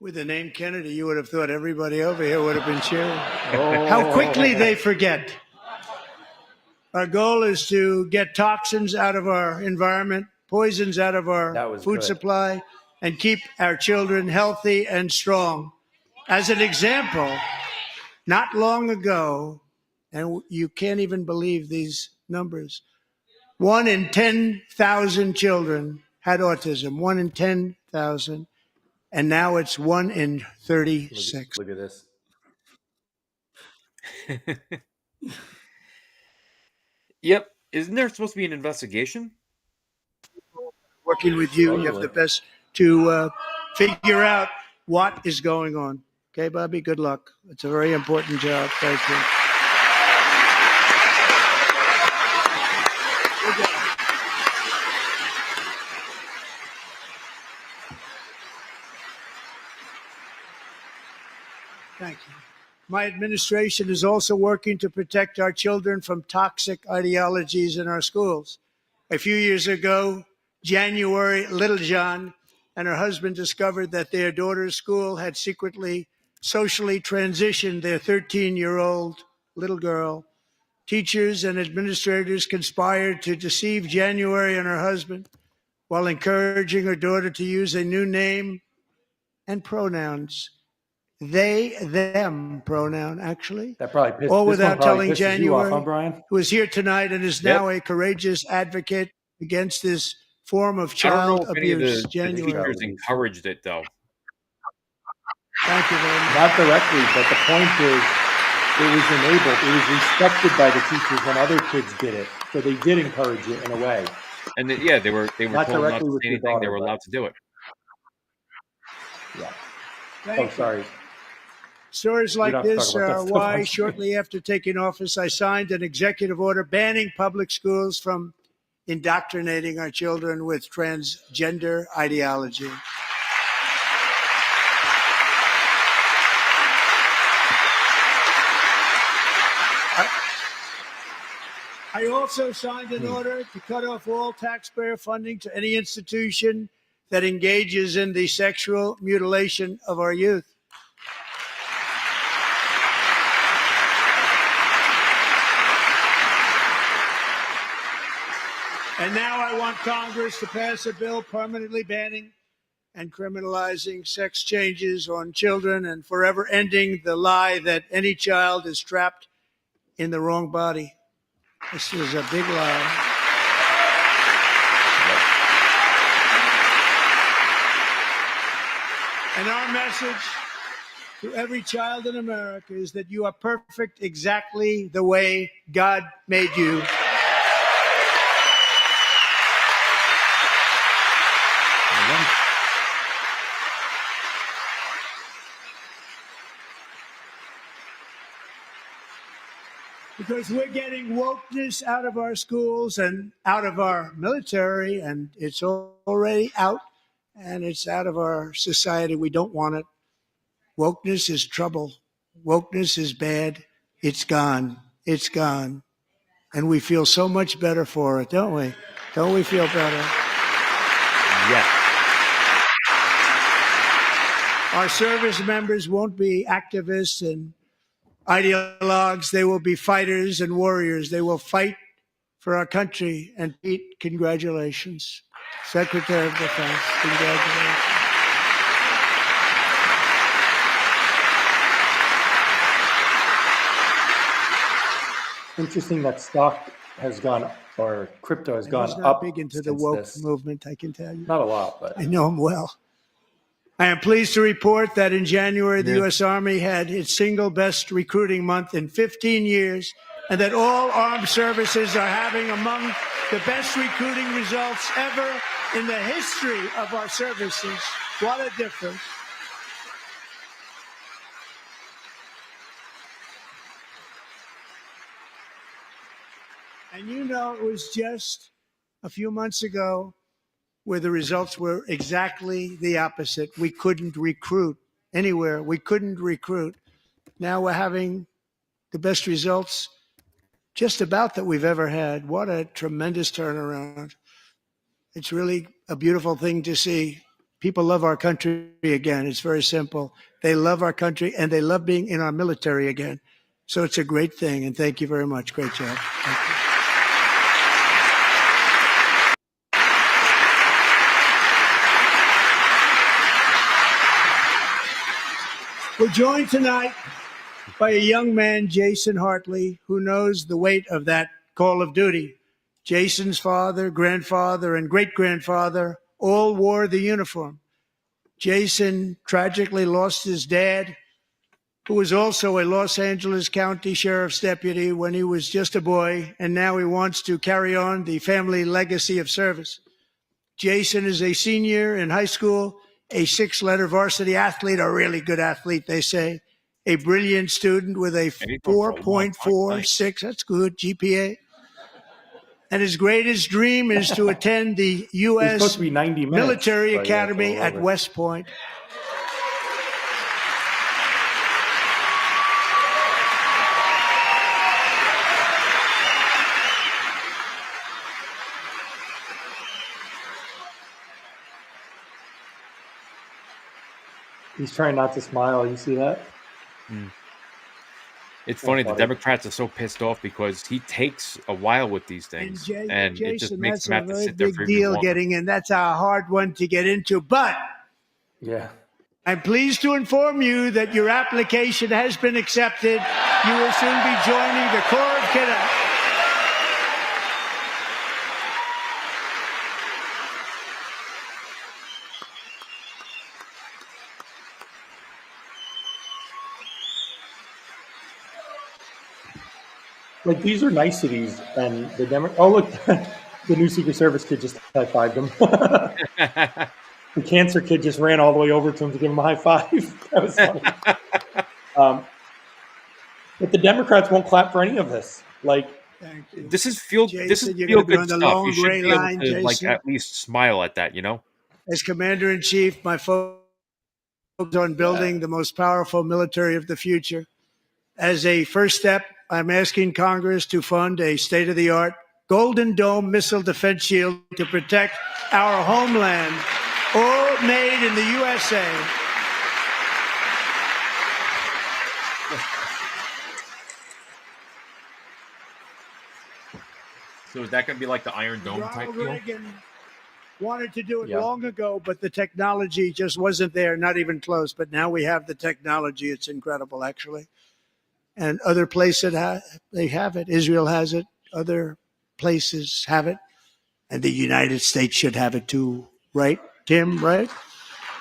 S14: With the name Kennedy, you would have thought everybody over here would have been cheering.
S16: Oh.
S14: How quickly they forget. Our goal is to get toxins out of our environment, poisons out of our food supply, and keep our children healthy and strong. As an example, not long ago, and you can't even believe these numbers, 1 in 10,000 children had autism, 1 in 10,000. And now it's 1 in 36.
S16: Look at this.
S2: Yep. Isn't there supposed to be an investigation?
S14: Working with you, you have the best to figure out what is going on. Okay, Bobby, good luck. It's a very important job. Thank you. Thank you. My administration is also working to protect our children from toxic ideologies in our schools. A few years ago, January Littlejohn and her husband discovered that their daughter's school had secretly socially transitioned their 13-year-old little girl. Teachers and administrators conspired to deceive January and her husband while encouraging her daughter to use a new name and pronouns. They, them pronoun, actually.
S16: That probably
S14: all without telling
S16: January,
S14: you off,
S16: huh, Brian?
S14: who is here tonight and is now a courageous advocate against this form of child abuse.
S2: The teachers encouraged it, though.
S14: Thank you very much.
S16: Not directly, but the point is, it was enabled. It was respected by the teachers when other kids did it. So they did encourage it in a way.
S2: And they were told not to say anything. They were allowed to do it.
S16: Yeah. Sorry.
S14: Stories like this are why, shortly after taking office, I signed an executive order banning public schools from indoctrinating our children with transgender ideology. I also signed an order to cut off all taxpayer funding to any institution that engages in the sexual mutilation of our youth. And now I want Congress to pass a bill permanently banning and criminalizing sex changes on children and forever ending the lie that any child is trapped in the wrong body. This is a big lie. And our message to every child in America is that you are perfect exactly the way God made you.
S16: Amen.
S14: Because we're getting wokeness out of our schools and out of our military, and it's already out, and it's out of our society. We don't want it. Wokeness is trouble. Wokeness is bad. It's gone. It's gone. And we feel so much better for it, don't we? Don't we feel better?
S2: Yeah.
S14: Our service members won't be activists and ideologues. They will be fighters and warriors. They will fight for our country. And Pete, congratulations. Secretary of Defense, congratulations.
S16: Interesting that stock has gone up, or crypto has gone
S14: He's not
S16: up.
S14: big into the
S16: since
S14: woke
S16: this.
S14: movement, I can tell you.
S16: Not a lot, but
S14: I know him well. I am pleased to report that in January, the U.S. Army had its single best recruiting month in 15 years, and that all armed services are having among the best recruiting results ever in the history of our services. What a difference. And you know, it was just a few months ago where the results were exactly the opposite. We couldn't recruit anywhere. We couldn't recruit. Now we're having the best results just about that we've ever had. What a tremendous turnaround. It's really a beautiful thing to see. People love our country again. It's very simple. They love our country and they love being in our military again. So it's a great thing. And thank you very much. Great job. Thank you. We're joined tonight by a young man, Jason Hartley, who knows the weight of that call of duty. Jason's father, grandfather, and great-grandfather all wore the uniform. Jason tragically lost his dad, who was also a Los Angeles County Sheriff's deputy when he was just a boy, and now he wants to carry on the family legacy of service. Jason is a senior in high school, a six-letter varsity athlete, a really good athlete, they say, a brilliant student with a 4.46, that's good, GPA. And his greatest dream is to attend the U.S. Military Academy at West Point.
S16: he's trying not to smile. You see that?
S2: It's funny, the Democrats are so pissed off because he takes a while with these things, and
S14: Jason,
S2: it just makes
S14: that's
S2: him
S14: a
S2: have to
S14: very
S2: sit there
S14: big
S2: for
S14: deal
S2: even longer.
S14: getting in. That's a hard one to get into. But
S16: Yeah.
S14: I'm pleased to inform you that your application has been accepted. You will soon be joining the Corps of Cadets.
S16: Like, these are niceties, and the oh, look, the new Secret Service kid just high-fived him. The cancer kid just ran all the way over to him to give him a high five. That was funny. But the Democrats won't clap for any of this. Like,
S2: This is feel good stuff. You should be able to like at least smile at that, you know?
S14: As Commander-in-Chief, my focus on building the most powerful military of the future. As a first step, I'm asking Congress to fund a state-of-the-art Golden Dome missile defense shield to protect our homeland, all made in the USA.
S2: So is that going to be like the Iron Dome type
S14: Ronald
S2: deal?
S14: Reagan wanted to do it
S2: Yeah.
S14: long ago, but the technology just wasn't there, not even close. But now we have the technology. It's incredible, actually. And other places they have it. Israel has it. Other places have it. And the United States should have it too, right, Tim? Right?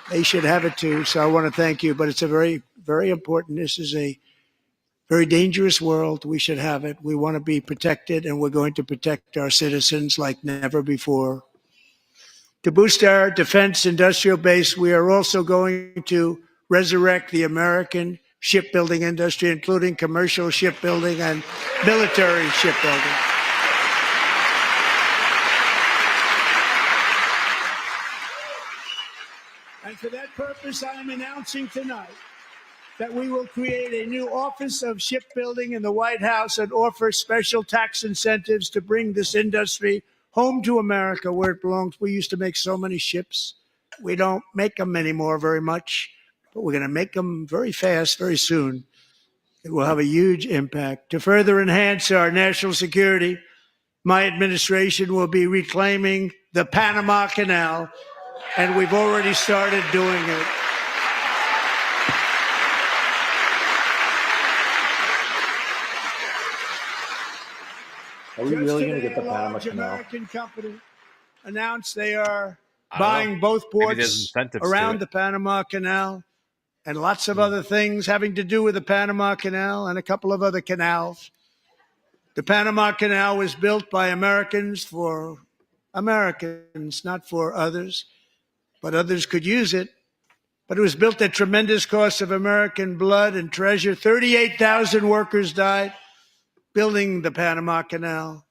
S14: They should have it too. So I want to thank you. But it's a very, very important. This is a very dangerous world. We should have it. We want to be protected, and we're going to protect our citizens like never before. To boost our defense industrial base, we are also going to resurrect the American shipbuilding industry, including commercial shipbuilding and military shipbuilding. And for that purpose, I am announcing tonight that we will create a new Office of Shipbuilding in the White House and offer special tax incentives to bring this industry home to America where it belongs. We used to make so many ships. We don't make them anymore very much, but we're going to make them very fast, very soon. It will have a huge impact. To further enhance our national security, my administration will be reclaiming the Panama Canal, and we've already started doing it.
S16: Are we really going to get the
S14: A
S16: Panama
S14: large
S16: Canal?
S14: American company announced they are
S2: I don't
S14: buying
S2: know.
S14: both
S2: Maybe there's
S14: ports
S2: incentives to
S14: around
S2: it.
S14: the Panama Canal and lots of other things having to do with the Panama Canal and a couple of other canals. The Panama Canal was built by Americans for Americans, not for others, but others could use it. But it was built at tremendous cost of American blood and treasure. 38,000 workers died building the Panama Canal.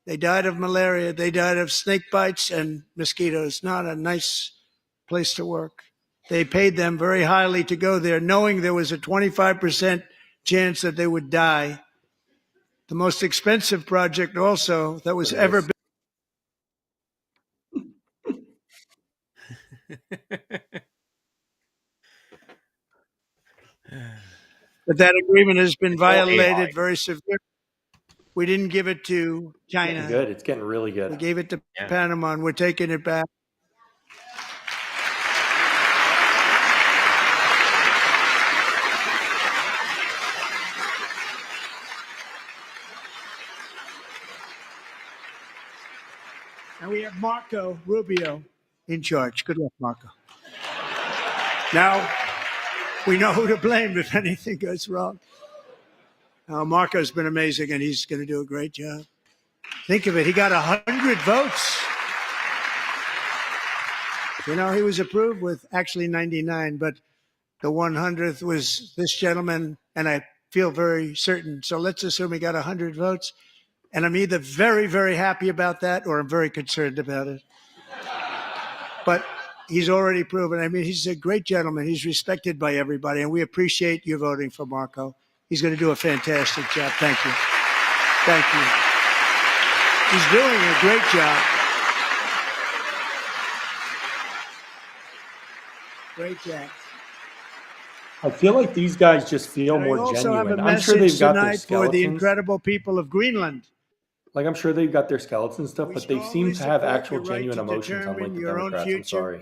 S14: They died of malaria. They died of snake bites and mosquitoes. Not a nice place to work. They paid them very highly to go there, knowing there was a 25% chance that they would die. The most expensive project also that was ever built. But that agreement has been violated very severely. We didn't give it to China.
S16: Getting good. It's getting really good.
S14: We gave it to Panama, and we're taking it back. And we have Marco Rubio in charge. Good luck, Marco. Now, we know who to blame if anything goes wrong. Marco's been amazing, and he's going to do a great job. Think of it. He got 100 votes. You know, he was approved with actually 99, but the 100th was this gentleman, and I feel very certain. So let's assume he got 100 votes. And I'm either very, very happy about that or I'm very concerned about it. But he's already proven. I mean, he's a great gentleman. He's respected by everybody, and we appreciate you voting for Marco. He's going to do a fantastic job. Thank you. Thank you. He's doing a great job. Great job.
S16: I feel like these guys just feel
S14: And
S16: more
S14: I also have
S16: genuine.
S14: a
S16: I'm sure they've
S14: message
S16: got their
S14: tonight for
S16: skeletons.
S14: the incredible people of Greenland.
S16: Like, I'm sure they've got their skeletons and stuff, but they seem to have
S14: support
S16: actual
S14: your right
S16: genuine
S14: to
S16: emotions,
S14: determine
S16: unlike the
S14: your own
S16: Democrats. I'm
S14: future.
S16: sorry.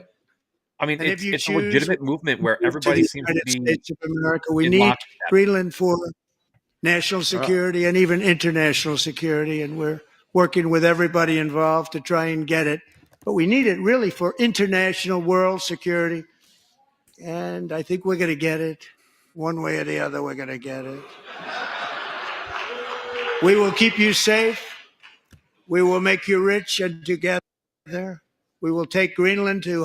S2: I mean,
S14: And if
S2: it's,
S14: you
S2: it's a
S14: choose
S2: legitimate movement where
S14: to
S2: everybody
S14: the
S2: seems to
S14: United
S2: be
S14: States of America. We
S2: in
S14: need
S2: lockstep.
S14: Greenland for national security and even international security, and we're working with everybody involved to try and get it. But we need it really for international world security, and I think we're going to get it. One way or the other, we're going to get it. We will keep you safe. We will make you rich, and together we will take Greenland to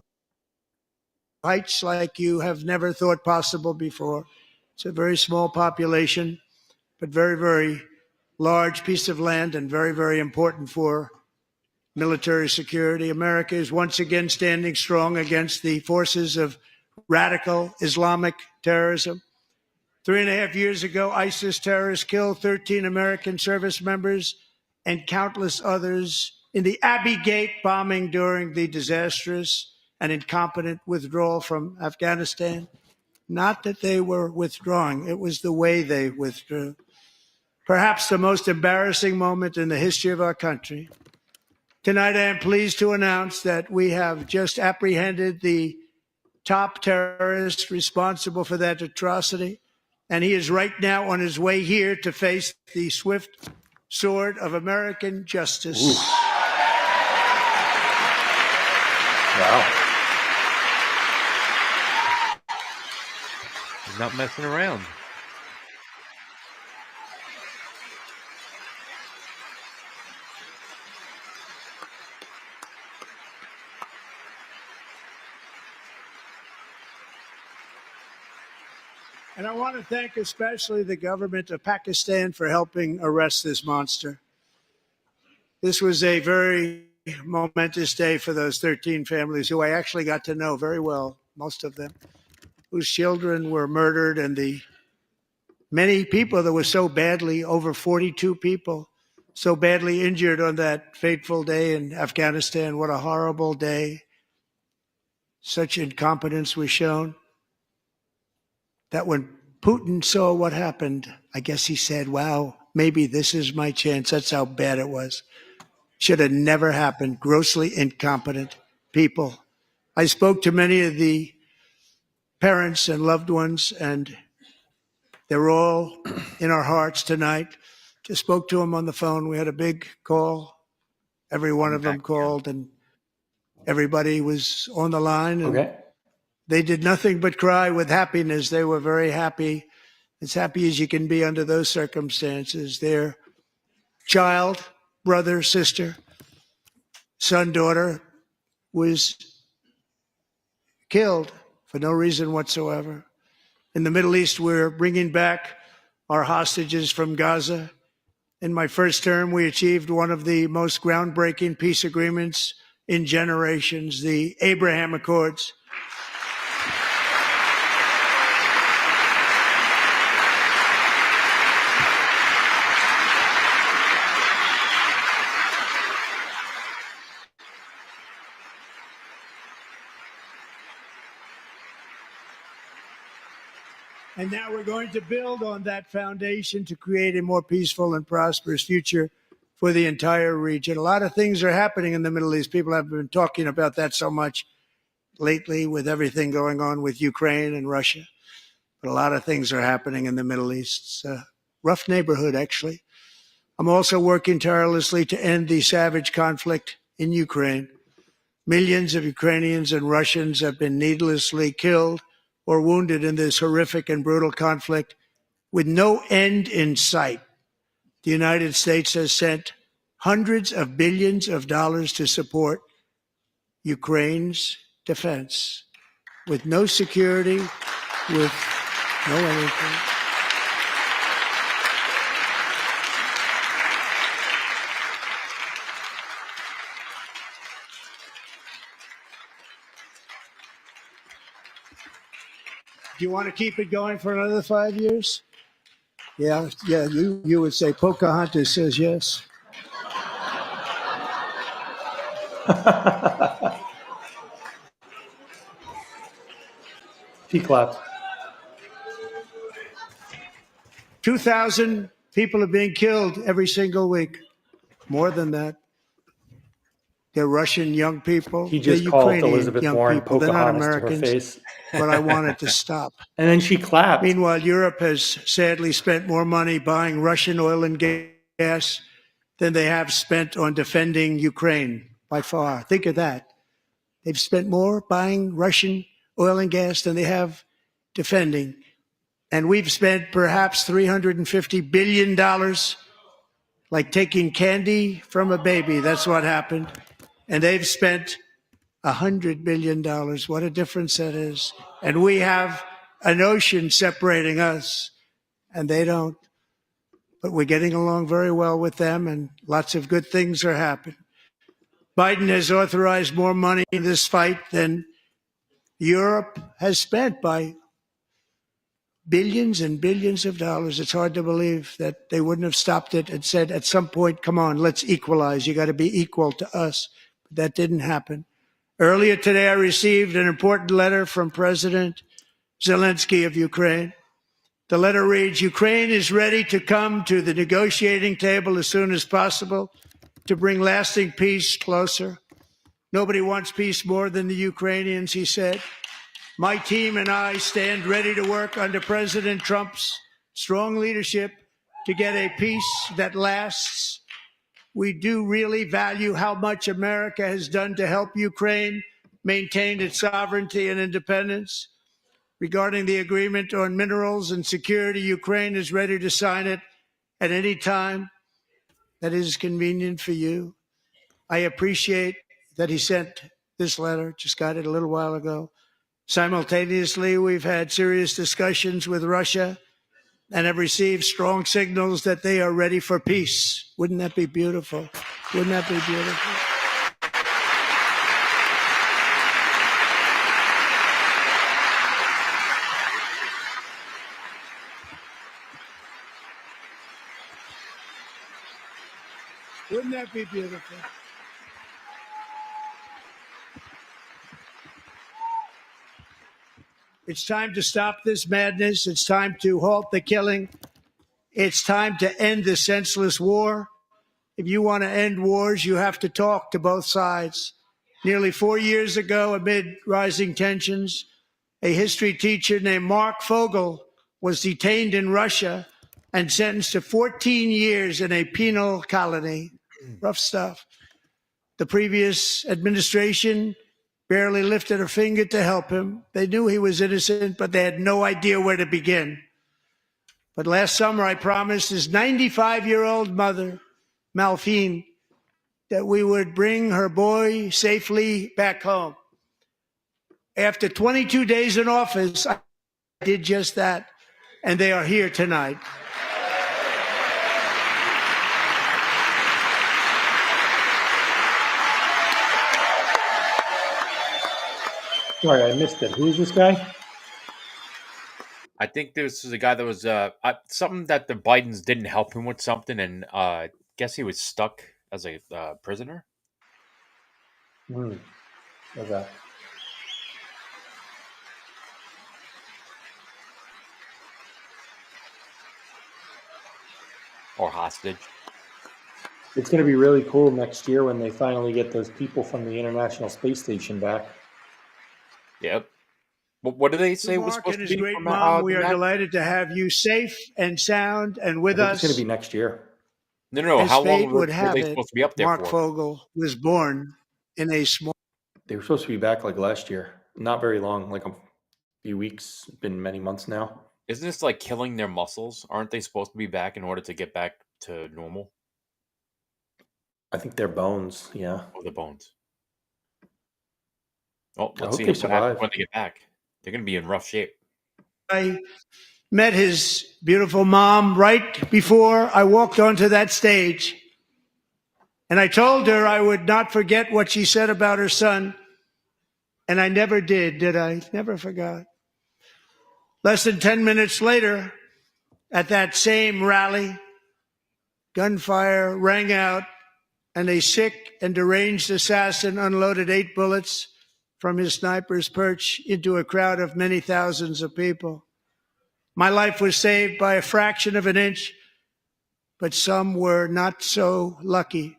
S14: heights like you have never thought possible before. It's a very small population, but very, very large piece of land and very, very important for military security. America is once again standing strong against the forces of radical Islamic terrorism. 3.5 years ago, ISIS terrorists killed 13 American service members and countless others in the Abbey Gate bombing during the disastrous and incompetent withdrawal from Afghanistan. Not that they were withdrawing, it was the way they withdrew. perhaps the most embarrassing moment in the history of our country. Tonight, I am pleased to announce that we have just apprehended the top terrorist responsible for that atrocity, and he is right now on his way here to face the swift sword of American justice.
S16: Ooh. Wow.
S17: He's not messing around.
S14: And I want to thank especially the government of Pakistan for helping arrest this monster. This was a very momentous day for those 13 families who I actually got to know very well, most of them, whose children were murdered, and the many people that were so badly, over 42 people, so badly injured on that fateful day in Afghanistan. What a horrible day. Such incompetence was shown that when Putin saw what happened, I guess he said, wow, maybe this is my chance. That's how bad it was. Should have never happened. Grossly incompetent people. I spoke to many of the parents and loved ones, and they're all in our hearts tonight. Just spoke to them on the phone. We had a big call. Every one of them called, and everybody was on the line. And
S16: okay.
S14: They did nothing but cry with happiness. They were very happy, as happy as you can be under those circumstances. Their child, brother, sister, son, daughter was killed for no reason whatsoever. In the Middle East, we're bringing back our hostages from Gaza. In my first term, we achieved one of the most groundbreaking peace agreements in generations, the Abraham Accords. And now we're going to build on that foundation to create a more peaceful and prosperous future for the entire region. A lot of things are happening in the Middle East. People have been talking about that so much lately with everything going on with Ukraine and Russia. But a lot of things are happening in the Middle East. It's a rough neighborhood, actually. I'm also working tirelessly to end the savage conflict in Ukraine. Millions of Ukrainians and Russians have been needlessly killed or wounded in this horrific and brutal conflict with no end in sight. The United States has sent hundreds of billions of dollars to support Ukraine's defense with no security, with no anything. Do you want to keep it going for another 5 years? Yeah, you would say Pocahontas says yes.
S16: He clapped.
S14: 2,000 people are being killed every single week. More than that. They're Russian young people.
S16: He just
S14: They're
S16: called
S14: Ukrainian
S16: Elizabeth
S14: young
S16: Warren
S14: people. They're not
S16: Pocahontas to her
S14: Americans,
S16: face.
S14: but I want it to stop.
S16: And then she clapped.
S14: Meanwhile, Europe has sadly spent more money buying Russian oil and gas than they have spent on defending Ukraine by far. Think of that. They've spent more buying Russian oil and gas than they have defending. And we've spent perhaps $350 billion, like taking candy from a baby. That's what happened. And they've spent $100 billion. What a difference that is. And we have an ocean separating us, and they don't. But we're getting along very well with them, and lots of good things are happening. Biden has authorized more money in this fight than Europe has spent by billions and billions of dollars. It's hard to believe that they wouldn't have stopped it and said at some point, come on, let's equalize. You got to be equal to us. But that didn't happen. Earlier today, I received an important letter from President Zelensky of Ukraine. The letter reads, Ukraine is ready to come to the negotiating table as soon as possible to bring lasting peace closer. Nobody wants peace more than the Ukrainians, he said. My team and I stand ready to work under President Trump's strong leadership to get a peace that lasts. We do really value how much America has done to help Ukraine maintain its sovereignty and independence. Regarding the agreement on minerals and security, Ukraine is ready to sign it at any time that is convenient for you. I appreciate that he sent this letter, just got it a little while ago. Simultaneously, we've had serious discussions with Russia and have received strong signals that they are ready for peace. Wouldn't that be beautiful? Wouldn't that be beautiful? Wouldn't that be beautiful? It's time to stop this madness. It's time to halt the killing. It's time to end this senseless war. If you want to end wars, you have to talk to both sides. Nearly 4 years ago, amid rising tensions, a history teacher named Mark Fogel was detained in Russia and sentenced to 14 years in a penal colony. Rough stuff. The previous administration barely lifted a finger to help him. They knew he was innocent, but they had no idea where to begin. But last summer, I promised his 95-year-old mother, Malphine, that we would bring her boy safely back home. After 22 days in office, I did just that, and they are here tonight.
S16: Sorry, I missed it. Who is this guy?
S2: I think this is a guy that was something that the Bidens didn't help him with something, and guess he was stuck as a prisoner.
S16: Okay.
S2: Or hostage.
S16: It's going to be really cool next year when they finally get those people from the International Space Station back.
S2: Yep. What do they say was
S14: Mark
S2: supposed
S14: and
S2: to
S14: his
S2: be
S14: great
S2: from
S14: mom, we are
S2: that?
S14: delighted to have you safe and sound and with us.
S16: It's going to be next year.
S2: No.
S14: As
S2: How
S14: fate
S2: long were
S14: would
S2: they
S14: have it,
S2: supposed to be up there
S14: Mark
S2: for?
S14: Fogel was born in a small.
S17: They were supposed to be back like last year. Not very long, like a few weeks, been many months now.
S2: Isn't this like killing their muscles? Aren't they supposed to be back in order to get back to normal?
S17: I think their bones, yeah.
S2: Oh, the bones. Oh,
S17: I
S2: let's
S17: hope
S2: see
S17: they
S2: what happens
S17: survive.
S2: when they get back. They're going to be in rough shape.
S14: I met his beautiful mom right before I walked onto that stage. And I told her I would not forget what she said about her son. And I never did I? Never forgot. Less than 10 minutes later, at that same rally, gunfire rang out and a sick and deranged assassin unloaded 8 bullets from his sniper's perch into a crowd of many thousands of people. My life was saved by a fraction of an inch, but some were not so lucky.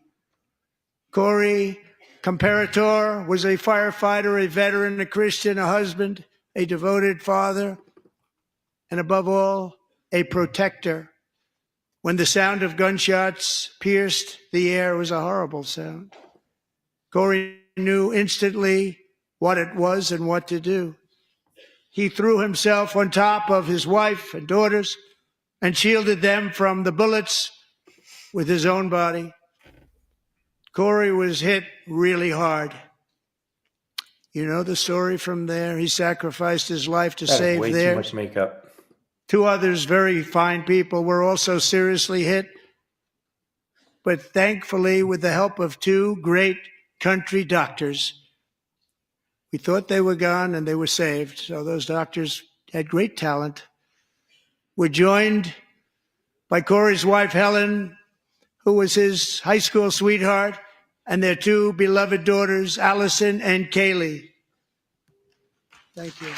S14: Corey Comparator was a firefighter, a veteran, a Christian, a husband, a devoted father, and above all, a protector. When the sound of gunshots pierced the air, it was a horrible sound. Corey knew instantly what it was and what to do. He threw himself on top of his wife and daughters and shielded them from the bullets with his own body. Corey was hit really hard. You know the story from there. He sacrificed his life to
S17: That is
S14: save
S17: way too
S14: theirs.
S17: much makeup.
S14: 2 others, very fine people, were also seriously hit. But thankfully, with the help of 2 great country doctors, we thought they were gone and they were saved. So those doctors had great talent. We're joined by Corey's wife, Helen, who was his high school sweetheart, and their 2 beloved daughters, Allison and Kaylee. Thank you.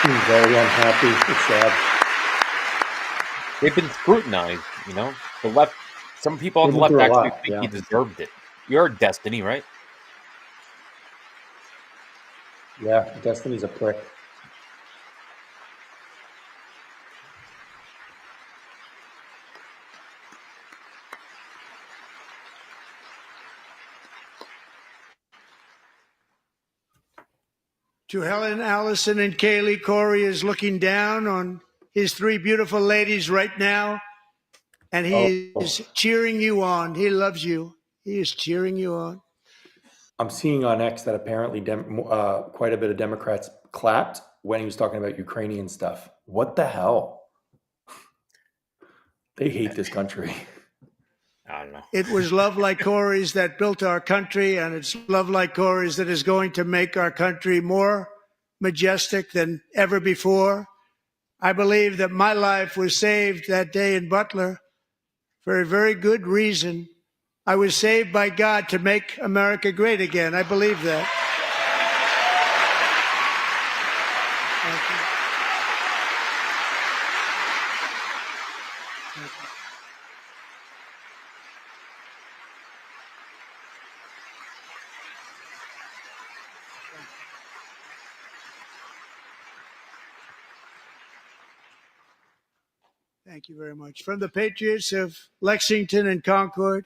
S16: Seems very unhappy. It's sad.
S2: They've been scrutinized, you know. The left, some people on
S16: They've
S2: the
S16: been
S2: left
S16: through a
S2: actually
S16: lot,
S2: think
S16: yeah.
S2: he deserved it. You're Destiny, right?
S16: Yeah, Destiny's a prick.
S14: To Helen, Allison, and Kaylee, Corey is looking down on his three beautiful ladies right now, and he is cheering you on. He loves you. He is cheering you on.
S17: I'm seeing on X that apparently quite a bit of Democrats clapped when he was talking about Ukrainian stuff. What the hell? They hate this country.
S2: I don't know.
S14: It was love like Corey's that built our country, and it's love like Corey's that is going to make our country more majestic than ever before. I believe that my life was saved that day in Butler for a very good reason. I was saved by God to make America great again. I believe that. Thank you. Thank you. Thank you very much. From the patriots of Lexington and Concord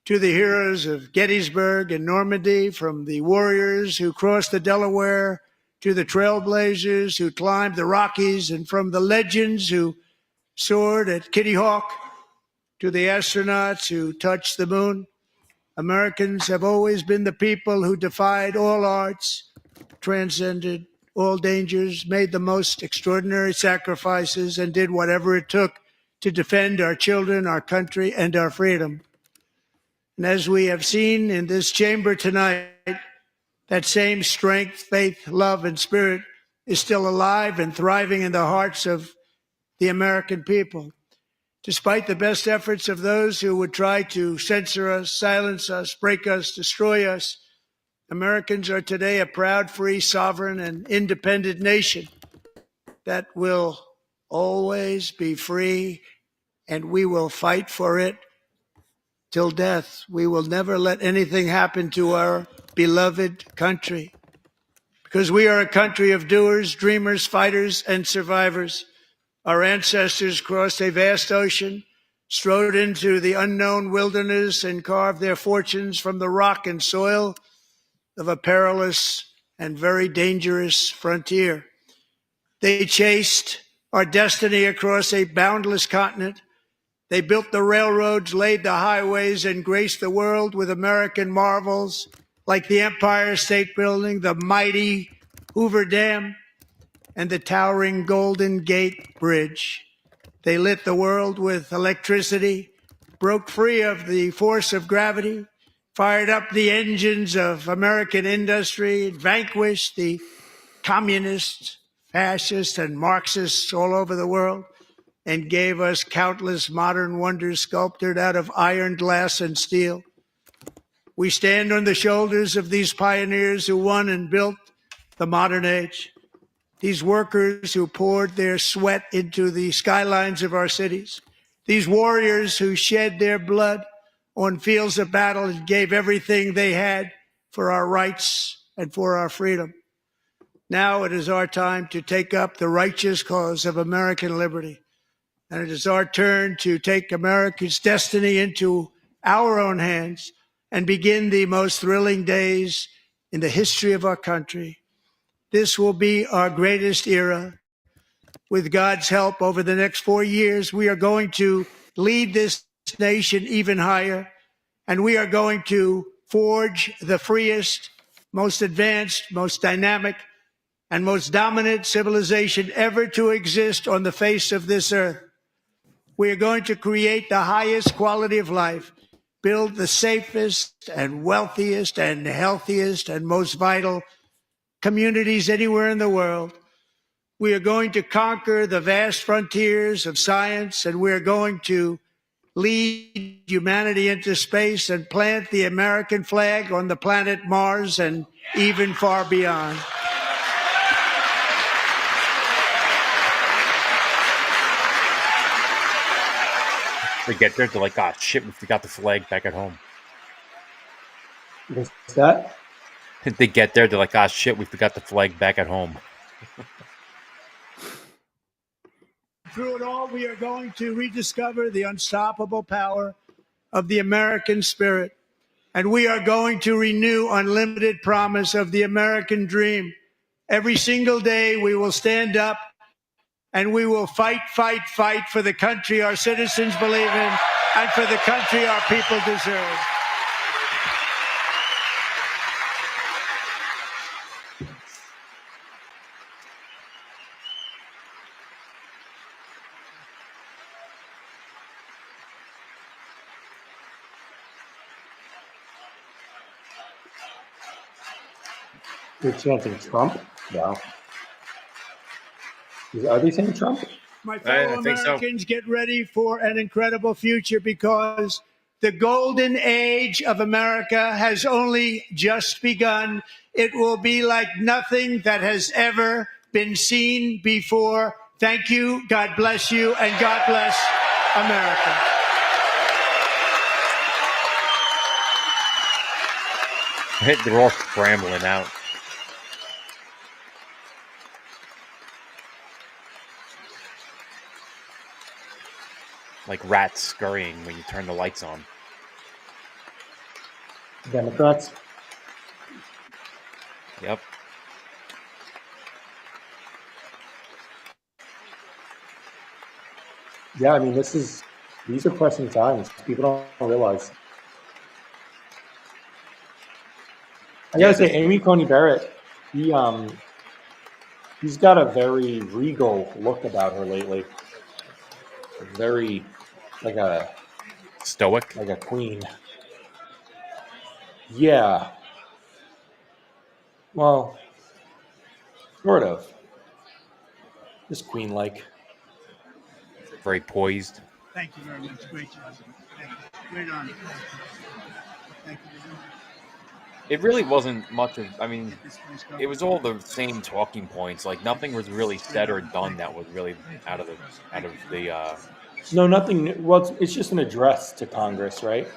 S14: to the heroes of Gettysburg and Normandy, from the warriors who crossed the Delaware to the trailblazers who climbed the Rockies, and from the legends who soared at Kitty Hawk to the astronauts who touched the moon, Americans have always been the people who defied all odds, transcended all dangers, made the most extraordinary sacrifices, and did whatever it took to defend our children, our country, and our freedom. And as we have seen in this chamber tonight, that same strength, faith, love, and spirit is still alive and thriving in the hearts of the American people. Despite the best efforts of those who would try to censor us, silence us, break us, destroy us, Americans are today a proud, free, sovereign, and independent nation that will always be free, and we will fight for it till death. We will never let anything happen to our beloved country, because we are a country of doers, dreamers, fighters, and survivors. Our ancestors crossed a vast ocean, strode into the unknown wilderness, and carved their fortunes from the rock and soil of a perilous and very dangerous frontier. They chased our destiny across a boundless continent. They built the railroads, laid the highways, and graced the world with American marvels like the Empire State Building, the mighty Hoover Dam, and the towering Golden Gate Bridge. They lit the world with electricity, broke free of the force of gravity, fired up the engines of American industry, vanquished the communists, fascists, and Marxists all over the world, and gave us countless modern wonders sculptured out of iron, glass, and steel. We stand on the shoulders of these pioneers who won and built the modern age. These workers who poured their sweat into the skylines of our cities. These warriors who shed their blood on fields of battle and gave everything they had for our rights and for our freedom. Now it is our time to take up the righteous cause of American liberty. And it is our turn to take America's destiny into our own hands and begin the most thrilling days in the history of our country. This will be our greatest era. With God's help, over the next 4 years, we are going to lead this nation even higher, and we are going to forge the freest, most advanced, most dynamic, and most dominant civilization ever to exist on the face of this earth. We are going to create the highest quality of life, build the safest and wealthiest and healthiest and most vital communities anywhere in the world. We are going to conquer the vast frontiers of science, and we are going to lead humanity into space and plant the American flag on the planet Mars and even far beyond.
S2: They get there, they're like, "Ah, shit, we forgot the flag back at home."
S16: What's that?
S2: They get there, they're like, "Ah, shit, we forgot the flag back at home."
S14: Through it all, we are going to rediscover the unstoppable power of the American spirit. And we are going to renew unlimited promise of the American dream. Every single day, we will stand up and we will fight, fight, fight for the country our citizens believe in and for the country our people deserve.
S16: They're chanting Trump? Wow. Are they saying Trump?
S14: My fellow
S2: think so.
S14: Americans, get ready for an incredible future because the golden age of America has only just begun. It will be like nothing that has ever been seen before. Thank you, God bless you, and God bless America.
S2: They're all scrambling out. Like rats scurrying when you turn the lights on.
S16: Democrats?
S2: Yep.
S16: Yeah, I mean, these are pressing times. People don't realize. I gotta say, Amy Coney Barrett, he's got a very regal look about her lately. Very, like a
S2: stoic,
S16: like a queen. Yeah. Well, sort of. Just queen-like.
S2: Very poised.
S14: Thank you very much. Great job. Thank you. Great honor. Thank you.
S2: It really wasn't much of. I mean, it was all the same talking points. Like nothing was really said or done that was really out of the.
S16: No, nothing. Well, it's just an address to Congress, right?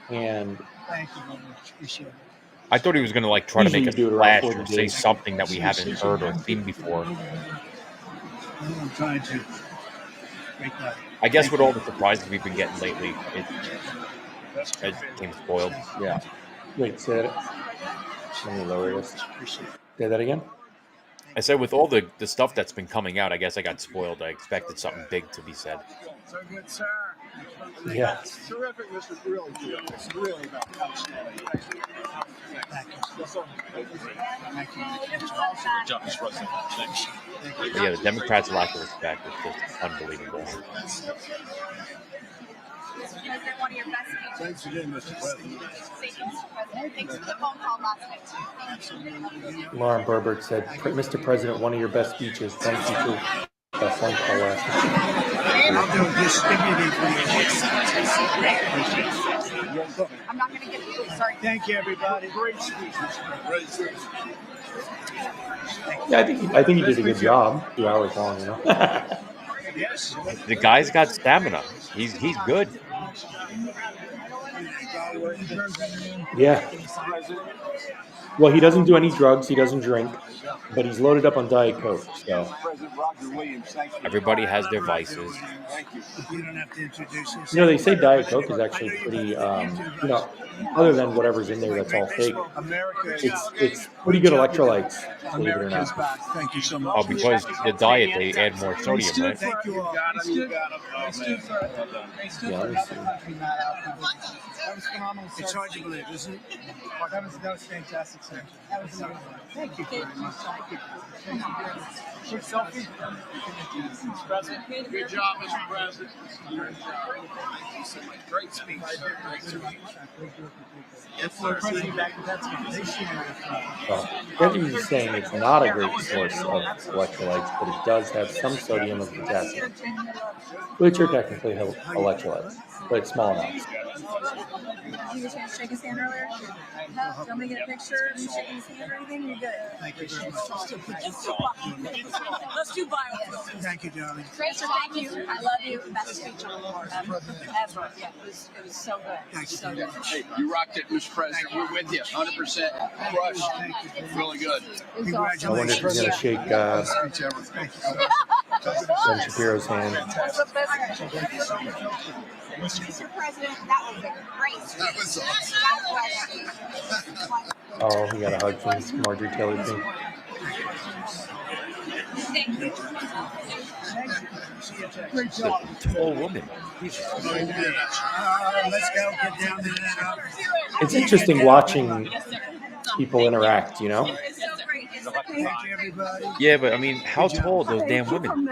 S16: And
S14: thank you very much. Appreciate it.
S2: I thought he was going to like try to make a splash or
S16: 40
S2: say
S16: days.
S2: something that we haven't heard or seen before.
S14: I'm trying to break that.
S2: I guess with all the surprises we've been getting lately, it came spoiled.
S16: Yeah. Wait, say that. Let me lower this. Say that again.
S2: I said with all the stuff that's been coming out, I guess I got spoiled. I expected something big to be said.
S12: So good, sir.
S16: Yeah.
S12: It's terrific, Mr. Really good. It's really about outstanding.
S10: Justice President. Thanks.
S2: Yeah, the Democrats' lack of respect is just unbelievable.
S12: Thanks again, Mr. President.
S11: Thanks for the phone call last night.
S16: Lauren Berbert said, Mr. President, one of your best speeches. Thank you for that phone call last night.
S14: I'll do this. Give me the information.
S11: I'm not going to get it. Sorry.
S14: Thank you, everybody.
S12: Great speech, Mr.
S16: Yeah, I think he did a good job. 2 hours long, you know.
S14: Yes.
S2: The guy's got stamina. He's good.
S16: Yeah. Well, he doesn't do any drugs. He doesn't drink, but he's loaded up on Diet Coke. So
S2: Everybody has their vices.
S14: You don't have to introduce yourself.
S16: you know, they say Diet Coke is actually pretty. You know, other than whatever's in there, that's all fake. It's pretty good electrolytes. Believe it or not.
S14: Thank you so much.
S2: Oh, because the diet they add more sodium, right?
S14: Thank you all.
S16: Yeah, let me see.
S5: That was phenomenal.
S14: It's hard to believe, isn't it?
S5: That was fantastic, sir. That was amazing. Thank you very much. Thank you. Thank you very much. Quick selfie.
S12: President. Good job, Mr. President. Great speech.
S5: Yes, sir. President, back to that speech.
S16: Well, Debbie's saying it's not a great source of electrolytes, but it does have some sodium and potassium, which are technically electrolytes.
S17: but it's small enough.
S18: Did you get a chance to shake his hand earlier? Do you want me to get a picture of you shaking his hand or anything? You're good.
S5: Thank you very much.
S18: Let's do bio.
S5: Thank you, darling.
S18: Tracer, thank you. I love you. Best speech on the board ever. Yeah, it was so good.
S5: Thank you.
S18: So good.
S12: Hey, you rocked it, Mr. President. We're with you, 100%. Crushed. Really good.
S17: I wonder if he's going to shake Ben Shapiro's hand.
S11: Mr. President, that was a great speech.
S12: That was awesome.
S17: Oh, he got a hug from Marjorie Taylor Greene.
S18: Thank you.
S5: Great job.
S2: Tall woman.
S5: Let's go. Get down to that.
S17: It's interesting watching people interact, you know?
S5: Thank you, everybody.
S2: Yeah, but I mean, how tall are those damn women?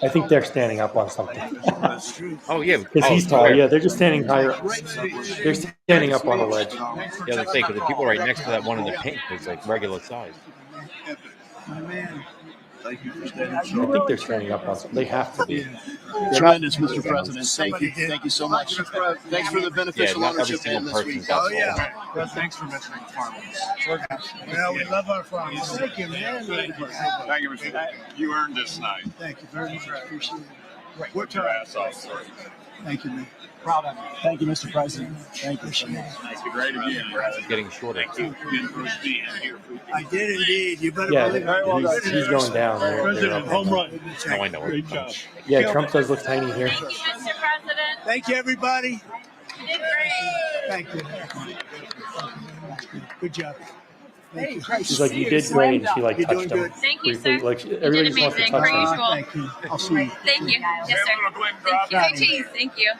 S17: I think they're standing up on something.
S2: Oh yeah,
S17: Because he's tall. Yeah, they're just standing higher. They're standing up on the ledge.
S2: Yeah, let's say because the people right next to that one in the pink is like regular size.
S5: My man.
S12: Thank you for
S17: I
S12: standing
S17: think they're standing up on something. They have to be.
S12: Tremendous, Mr. President. Thank you. Thank you so much. Thanks for the beneficial
S2: Yeah, not every
S12: ownership
S2: single
S12: in this
S2: person
S12: week.
S2: got
S5: Oh, yeah. Well, thanks for mentioning farmers. Well, we love our farmers. Thank you, man.
S12: Thank you, Mr. President. You earned this night.
S5: Thank you very much. I appreciate it.
S12: Work your ass off, sir.
S5: Thank you, man. Proud of you. Thank you, Mr. President. Thank you so much.
S12: Thank you. Great again, Brad.
S2: Getting shorter.
S12: Thank you again for being here.
S5: I did indeed. You better
S17: Yeah,
S5: believe it.
S17: he's going down. They're up.
S5: Home run.
S2: No, I know.
S5: Great job.
S17: Yeah, Trump does look tiny here.
S18: Thank you, Mr. President.
S5: Thank you, everybody.
S18: You did great.
S5: Thank you. Good job. Thank you.
S17: She's like, you did great, and she like
S5: You're
S17: touched
S5: doing
S17: him
S5: good.
S18: Thank you,
S17: briefly.
S18: sir.
S17: Like
S18: You did
S17: everybody just wants to
S18: amazing,
S17: touch
S18: per
S17: him.
S18: usual.
S5: Thank you. I'll see you.
S18: Thank you. Yes, sir. Thank you. Great cheese. Thank you.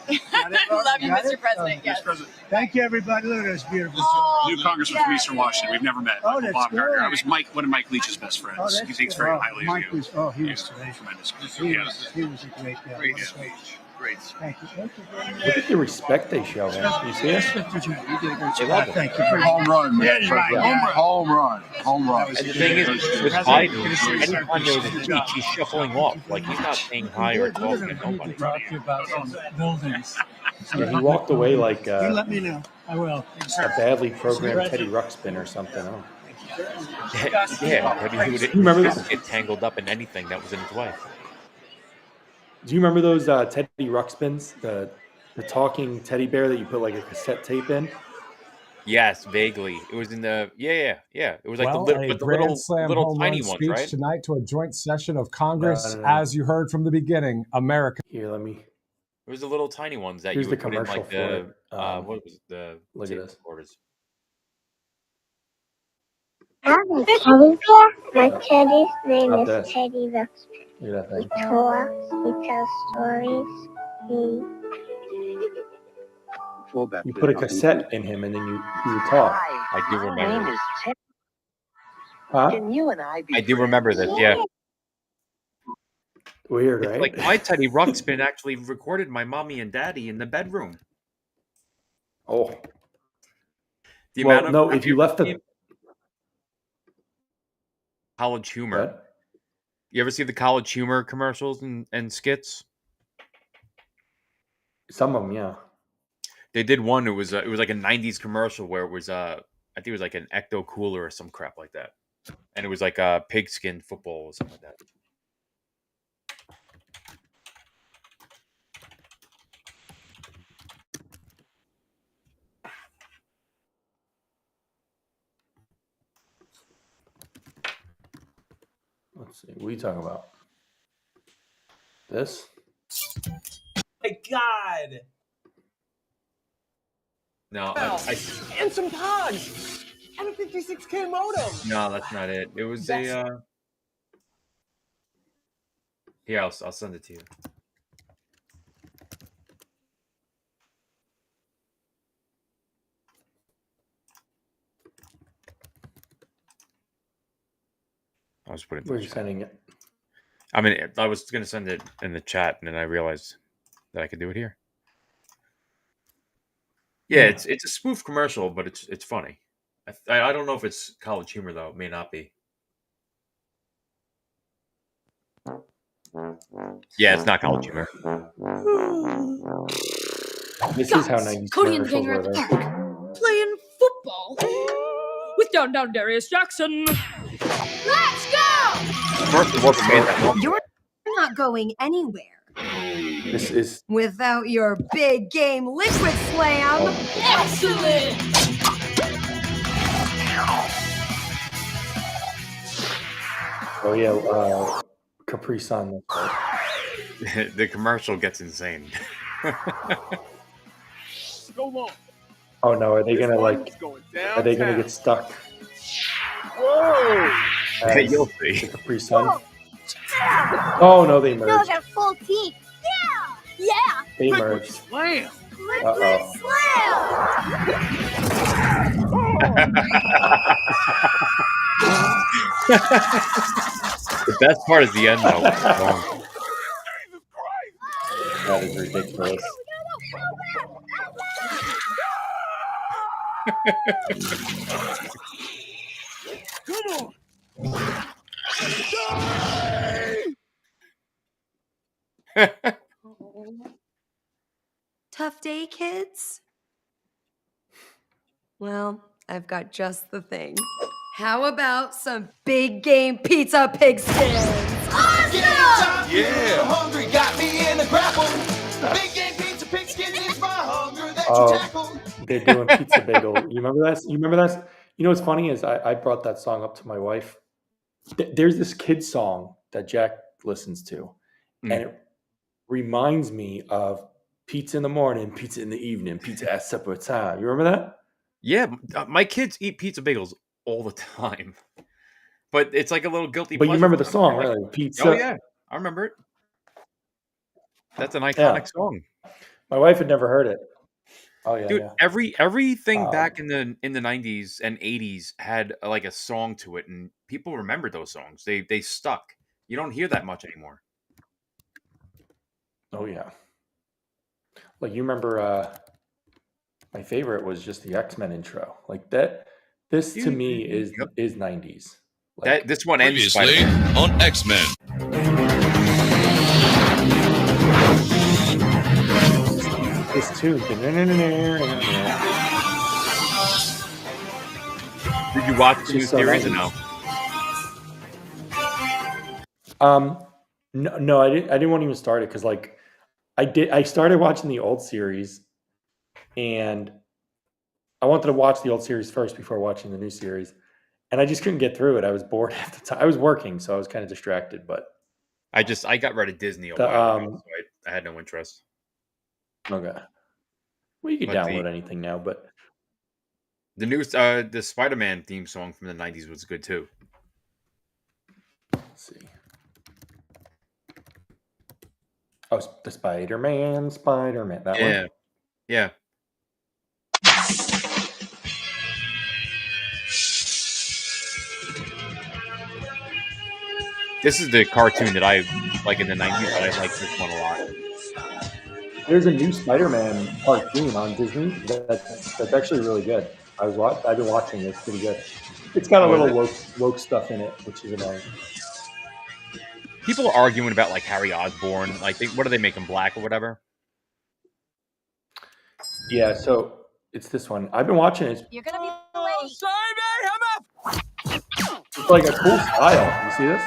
S18: Love you, Mr. President. Yes.
S5: Thank you, everybody. Look at this beautiful.
S12: New Congressman from Eastern Washington. We've never met.
S5: Oh, that's
S12: Bob Gardner.
S5: good.
S12: I was one of Mike Leach's best friends.
S5: Oh, that's
S12: He thinks
S5: good.
S12: very highly
S5: Mike
S12: of you.
S5: was, he was terrific.
S12: Tremendous.
S5: He was a great guy.
S12: Great.
S5: What a great.
S12: Great.
S5: Thank you. Thank you very much.
S17: Look at the respect they show him. You see it?
S5: You did a great
S2: They love
S5: job.
S2: him.
S5: Thank you very much.
S12: Home run, man.
S5: Yeah, right.
S12: Home run. Home run.
S2: And the thing is, with Biden, anytime there's a speech, he's shuffling off. Like he's not saying hi or talking to nobody.
S5: Talk to you about some buildings.
S17: Yeah, he walked away like
S5: You let me know. I will.
S17: a badly programmed Teddy Ruxpin or something. Oh.
S2: Yeah, I mean, he would
S17: remember this?
S2: get tangled up in anything that was in his way.
S17: Do you remember those Teddy Ruxpins? The talking teddy bear that you put like a cassette tape in?
S2: Yes, vaguely. It was in the yeah. It was like
S3: Well,
S2: the
S3: a
S2: little
S3: Grand Slam
S2: little
S3: home
S2: tiny
S3: run
S2: ones,
S3: speech
S2: right?
S3: tonight to a joint session of Congress.
S17: No.
S3: As you heard from the beginning, America.
S17: Here, let me.
S2: It was the little tiny ones that
S17: Here's
S2: you would
S17: the
S2: put in
S17: commercial
S2: like
S17: for
S2: the
S17: it.
S2: what was it, the
S17: Look at this.
S2: orders.
S19: Teddy bear? My teddy's name
S17: Not
S19: is
S17: this.
S19: Teddy Ruxpin.
S17: Look at that
S19: He
S17: thing.
S19: talks, he tells stories,
S17: You put a cassette in him and then you would talk.
S2: I do remember.
S17: Huh?
S19: Can you and I
S2: I do remember this. Yeah,
S17: Weird,
S2: it's
S17: right?
S2: like my Teddy Ruxpin actually recorded my mommy and daddy in the bedroom.
S17: Oh.
S2: The
S17: Well,
S2: amount of
S17: no, if you left the
S2: College Humor.
S17: What?
S2: You ever see the College Humor commercials and skits?
S17: Some of them, yeah.
S2: They did one. It was like a '90s commercial where it was I think it was like an Ecto Cooler or some crap like that, and it was like a pigskin football or something like that.
S17: Let's see. What are you talking about? This?
S20: My God.
S2: No,
S20: And some pods. And a 56K modem.
S2: no, that's not it. It was a. Here, I'll send it to you. I was putting.
S17: Where are you sending it?
S2: I mean, I was going to send it in the chat, and then I realized that I could do it here. Yeah, it's a spoof commercial, but it's funny. I don't know if it's College Humor though. It may not be. Yeah, it's not college humor.
S17: This is how 90s
S18: Cody and the
S17: commercials
S18: gang are at
S17: were.
S18: the
S17: Though.
S18: park playing football with down Darius Jackson. Let's go!
S2: First of all, they made that one.
S20: You're not going anywhere
S17: This is
S20: without your big game liquid slam.
S18: Excellent!
S17: oh yeah, Capri Sun.
S2: The commercial gets insane.
S12: Go long.
S17: Oh no, are they gonna like? Are they gonna
S12: downtown.
S17: get stuck?
S12: Whoa!
S17: as
S2: You'll see.
S17: the Capri Sun? Oh no, they
S19: No,
S17: merged.
S19: they're full teeth. Yeah. Yeah.
S17: They merged.
S12: Slam.
S17: Uh-oh.
S2: The best part is the end, though.
S17: That is ridiculous.
S12: Come on.
S20: Tough day, kids? Well, I've got just the thing. How about some big game pizza pig skins? Awesome!
S12: Yeah. Hungry got me in a grapple. Big game pizza pigskin is my hunger that you tackle.
S17: They're doing pizza bagel. You remember that? You remember that? You know what's funny is I brought that song up to my wife. There's this kid's song that Jack listens to, and it reminds me of pizza in the morning, pizza in the evening, pizza at supper time. You remember that?
S2: Yeah, my kids eat pizza bagels all the time. But it's like a little guilty
S17: But you
S2: pleasure
S17: remember
S2: for
S17: the
S2: them.
S17: song,
S2: They're
S17: right?
S2: like,
S17: Pizza.
S2: oh, yeah. I remember it. That's an iconic song.
S17: My wife had never heard it. Oh yeah,
S2: Dude,
S17: yeah.
S2: everything back in the 90s and 80s had like a song to it, and people remembered those songs. They stuck. You don't hear that much anymore.
S17: Oh yeah. Like you remember my favorite was just the X-Men intro. Like that this to me is 90s. Like,
S2: This one ends
S21: Previously on X-Men.
S17: this tune.
S2: Did you watch the new
S17: Just so
S2: series or
S17: 90s.
S2: no?
S17: No, I didn't want to even start it because like I started watching the old series and I wanted to watch the old series first before watching the new series. And I just couldn't get through it. I was bored half the time. I was working, so I was kind of distracted, but
S2: I got rid of Disney a while ago, so I had no interest.
S17: Okay. Well, you can
S2: But
S17: download anything now, but
S2: The new the Spider-Man theme song from the 90s was good too.
S17: let's see. Oh, the Spider-Man. That
S2: Yeah.
S17: one.
S2: Yeah. This is the cartoon that I like in the 90s, but I like this one a lot.
S17: There's a new Spider-Man cartoon on Disney that's actually really good. I've been watching it. It's pretty good. It's got a little woke stuff in it, which is annoying.
S2: People are arguing about like Harry Osborn. Like, what do they make him black or whatever?
S17: Yeah, so it's this one. I've been watching it.
S18: You're gonna be late.
S17: It's like a cool style. You see this?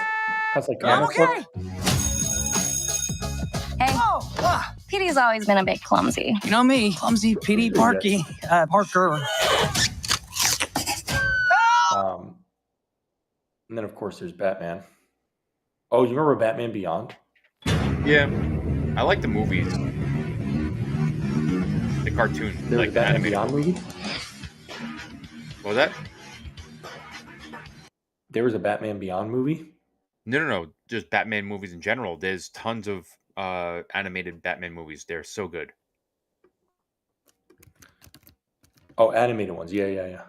S17: Has like comic book.
S22: Hey, Petey's always been a bit clumsy.
S5: You know me, clumsy, Petey, Parker.
S17: And then of course there's Batman. Oh, you remember Batman Beyond?
S2: Yeah, I like the movies. The cartoon,
S17: There was
S2: like
S17: a
S2: the
S17: Batman
S2: animated.
S17: Beyond movie.
S2: What was that?
S17: There was a Batman Beyond movie.
S2: No. Just Batman movies in general. There's tons of animated Batman movies. They're so good.
S17: Oh, animated ones. Yeah.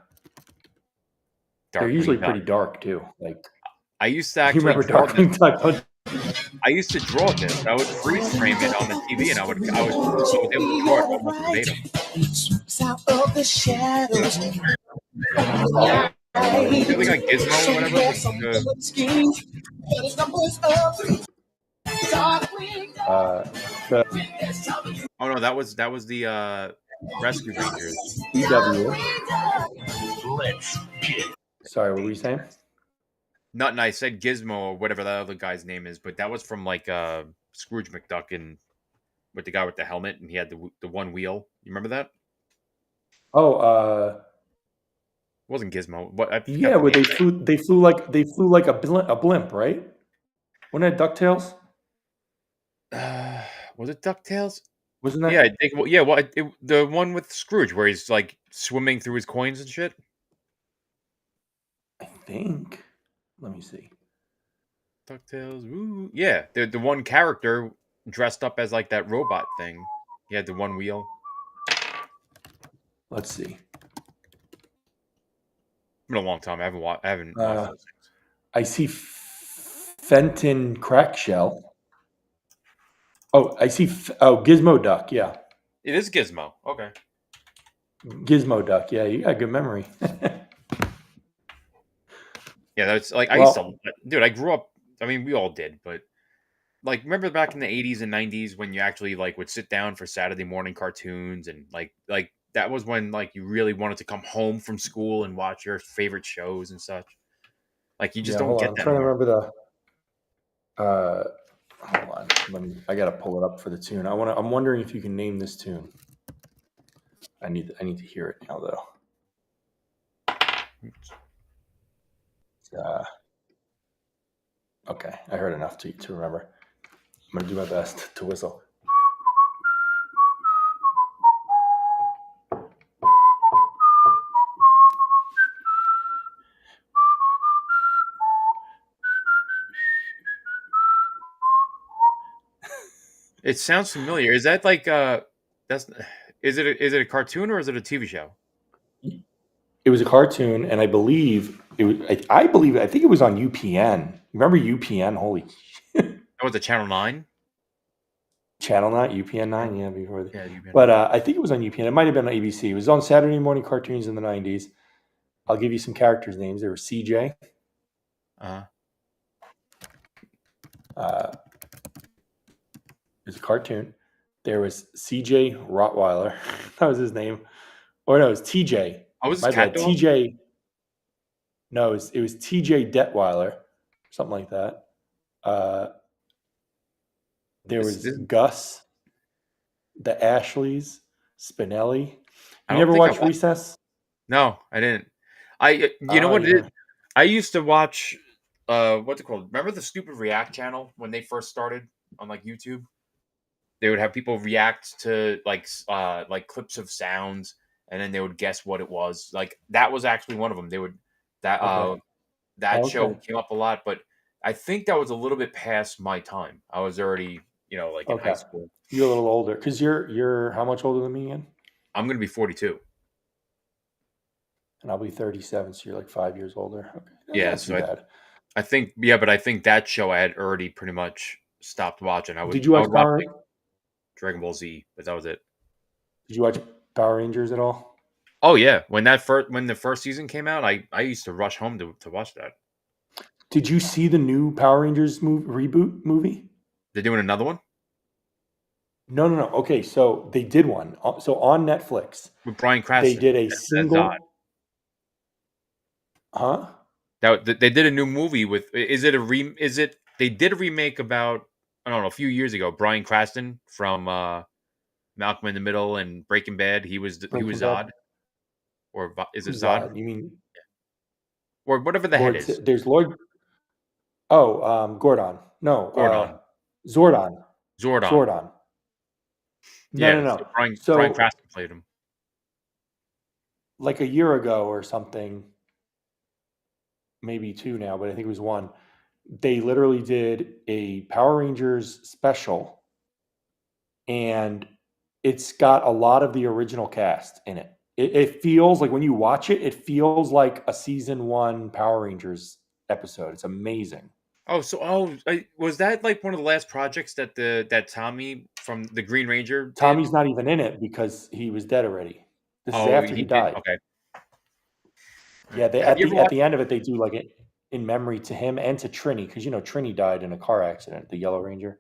S17: They're
S2: Darkwing
S17: usually
S2: Duck.
S17: pretty dark too. Like
S2: I used to
S17: you
S2: actually
S17: remember
S2: draw
S17: Darkwing
S2: this.
S17: Duck?
S2: I used to draw this. I would freeze frame it on the TV, and I was able to draw it almost verbatim.
S5: South of the shadows.
S2: Something like Gizmo or whatever.
S17: The
S2: Oh no, that was the Rescue Rangers.
S17: EW. Sorry, what were you saying?
S2: Nothing. I said Gizmo or whatever that other guy's name is, but that was from like Scrooge McDuck and with the guy with the helmet, and he had the one wheel. You remember that?
S17: Oh,
S2: It wasn't Gizmo. What? I forgot
S17: yeah,
S2: the
S17: where
S2: name.
S17: they flew like a blimp, right? Wasn't that DuckTales?
S2: Was it DuckTales?
S17: Wasn't that?
S2: Yeah, I think. Well, yeah, well, the one with Scrooge where he's like swimming through his coins and shit.
S17: I think. Let me see.
S2: DuckTales. Woo. Yeah, the one character dressed up as like that robot thing. He had the one wheel.
S17: Let's see.
S2: It's been a long time. I haven't watched those things.
S17: I see Fenton Crackshell. Oh, I see. Gizmo Duck. Yeah,
S2: It is Gizmo. Okay.
S17: Gizmo Duck. Yeah, you got good memory.
S2: Yeah, that's like I used to. Dude, I grew up. I mean, we all did, but like, remember back in the 80s and 90s when you actually like would sit down for Saturday morning cartoons and like that was when like you really wanted to come home from school and watch your favorite shows and such. Like you just don't
S17: hold
S2: get
S17: on.
S2: that.
S17: I'm trying
S2: anymore.
S17: to remember the. Hold on. I gotta pull it up for the tune. I'm wondering if you can name this tune. I need to hear it now though. Okay, I heard enough to remember. I'm gonna do my best to whistle.
S2: It sounds familiar. Is that like is it a cartoon or is it a TV show?
S17: It was a cartoon, and I believe it was. I think it was on UPN. Remember UPN? Holy.
S2: That was a Channel 9.
S17: Channel 9, UPN 9, yeah, before.
S2: Yeah, UPN.
S17: But I think it was on UPN. It might have been on ABC. It was on Saturday morning cartoons in the 90s. I'll give you some characters' names. There was CJ. It was a cartoon. There was CJ Rottweiler. That was his name. Or no, it was TJ.
S2: Oh, was
S17: my
S2: it Cat
S17: bad.
S2: Dog?
S17: TJ. No, it was TJ Detweiler, something like that. There was Gus, the Ashleys, Spinelli. You never watched Recess?
S2: No, I didn't. You know what it is? I used to watch what's it called? Remember the stupid React channel when they first started on like YouTube? They would have people react to like clips of sounds, and then they would guess what it was. Like that was actually one of them. They would that show came up a lot, but I think that was a little bit past my time. I was already, in high school.
S17: You're a little older because you're how much older than me again?
S2: I'm gonna be 42.
S17: And I'll be 37, so you're like 5 years older. Okay.
S2: Yeah,
S17: Not too bad.
S2: I think but I think that show I had already pretty much stopped watching.
S17: Did you watch Power
S2: Rangers? Dragon Ball Z, but that was it.
S17: Did you watch Power Rangers at all?
S2: Oh yeah, when the first season came out, I used to rush home to watch that.
S17: Did you see the new Power Rangers reboot movie?
S2: They're doing another one?
S17: No. Okay, so they did one. So on Netflix,
S2: with Bryan Cranston,
S17: they did a single. Huh?
S2: They did a new movie with. They did a remake about I don't know a few years ago. Bryan Cranston from Malcolm in the Middle and Breaking Bad. He was Zod, or is it Zod?
S17: You mean,
S2: or whatever the head is?
S17: There's Lord. Oh, Gordon. No,
S2: Gordon.
S17: Zordon.
S2: No.
S17: No.
S2: So Bryan Cranston played him.
S17: Like a year ago or something, maybe 2 now, but I think it was 1. They literally did a Power Rangers special, and it's got a lot of the original cast in it. It feels like when you watch it, it feels like a season 1 Power Rangers episode. It's amazing.
S2: Was that like one of the last projects that Tommy from the Green Ranger did?
S17: Tommy's not even in it because he was dead already. This is after he died.
S2: Okay.
S17: Yeah, at the end of it, they do like it in memory to him and to Trini, because Trini died in a car accident, the Yellow Ranger.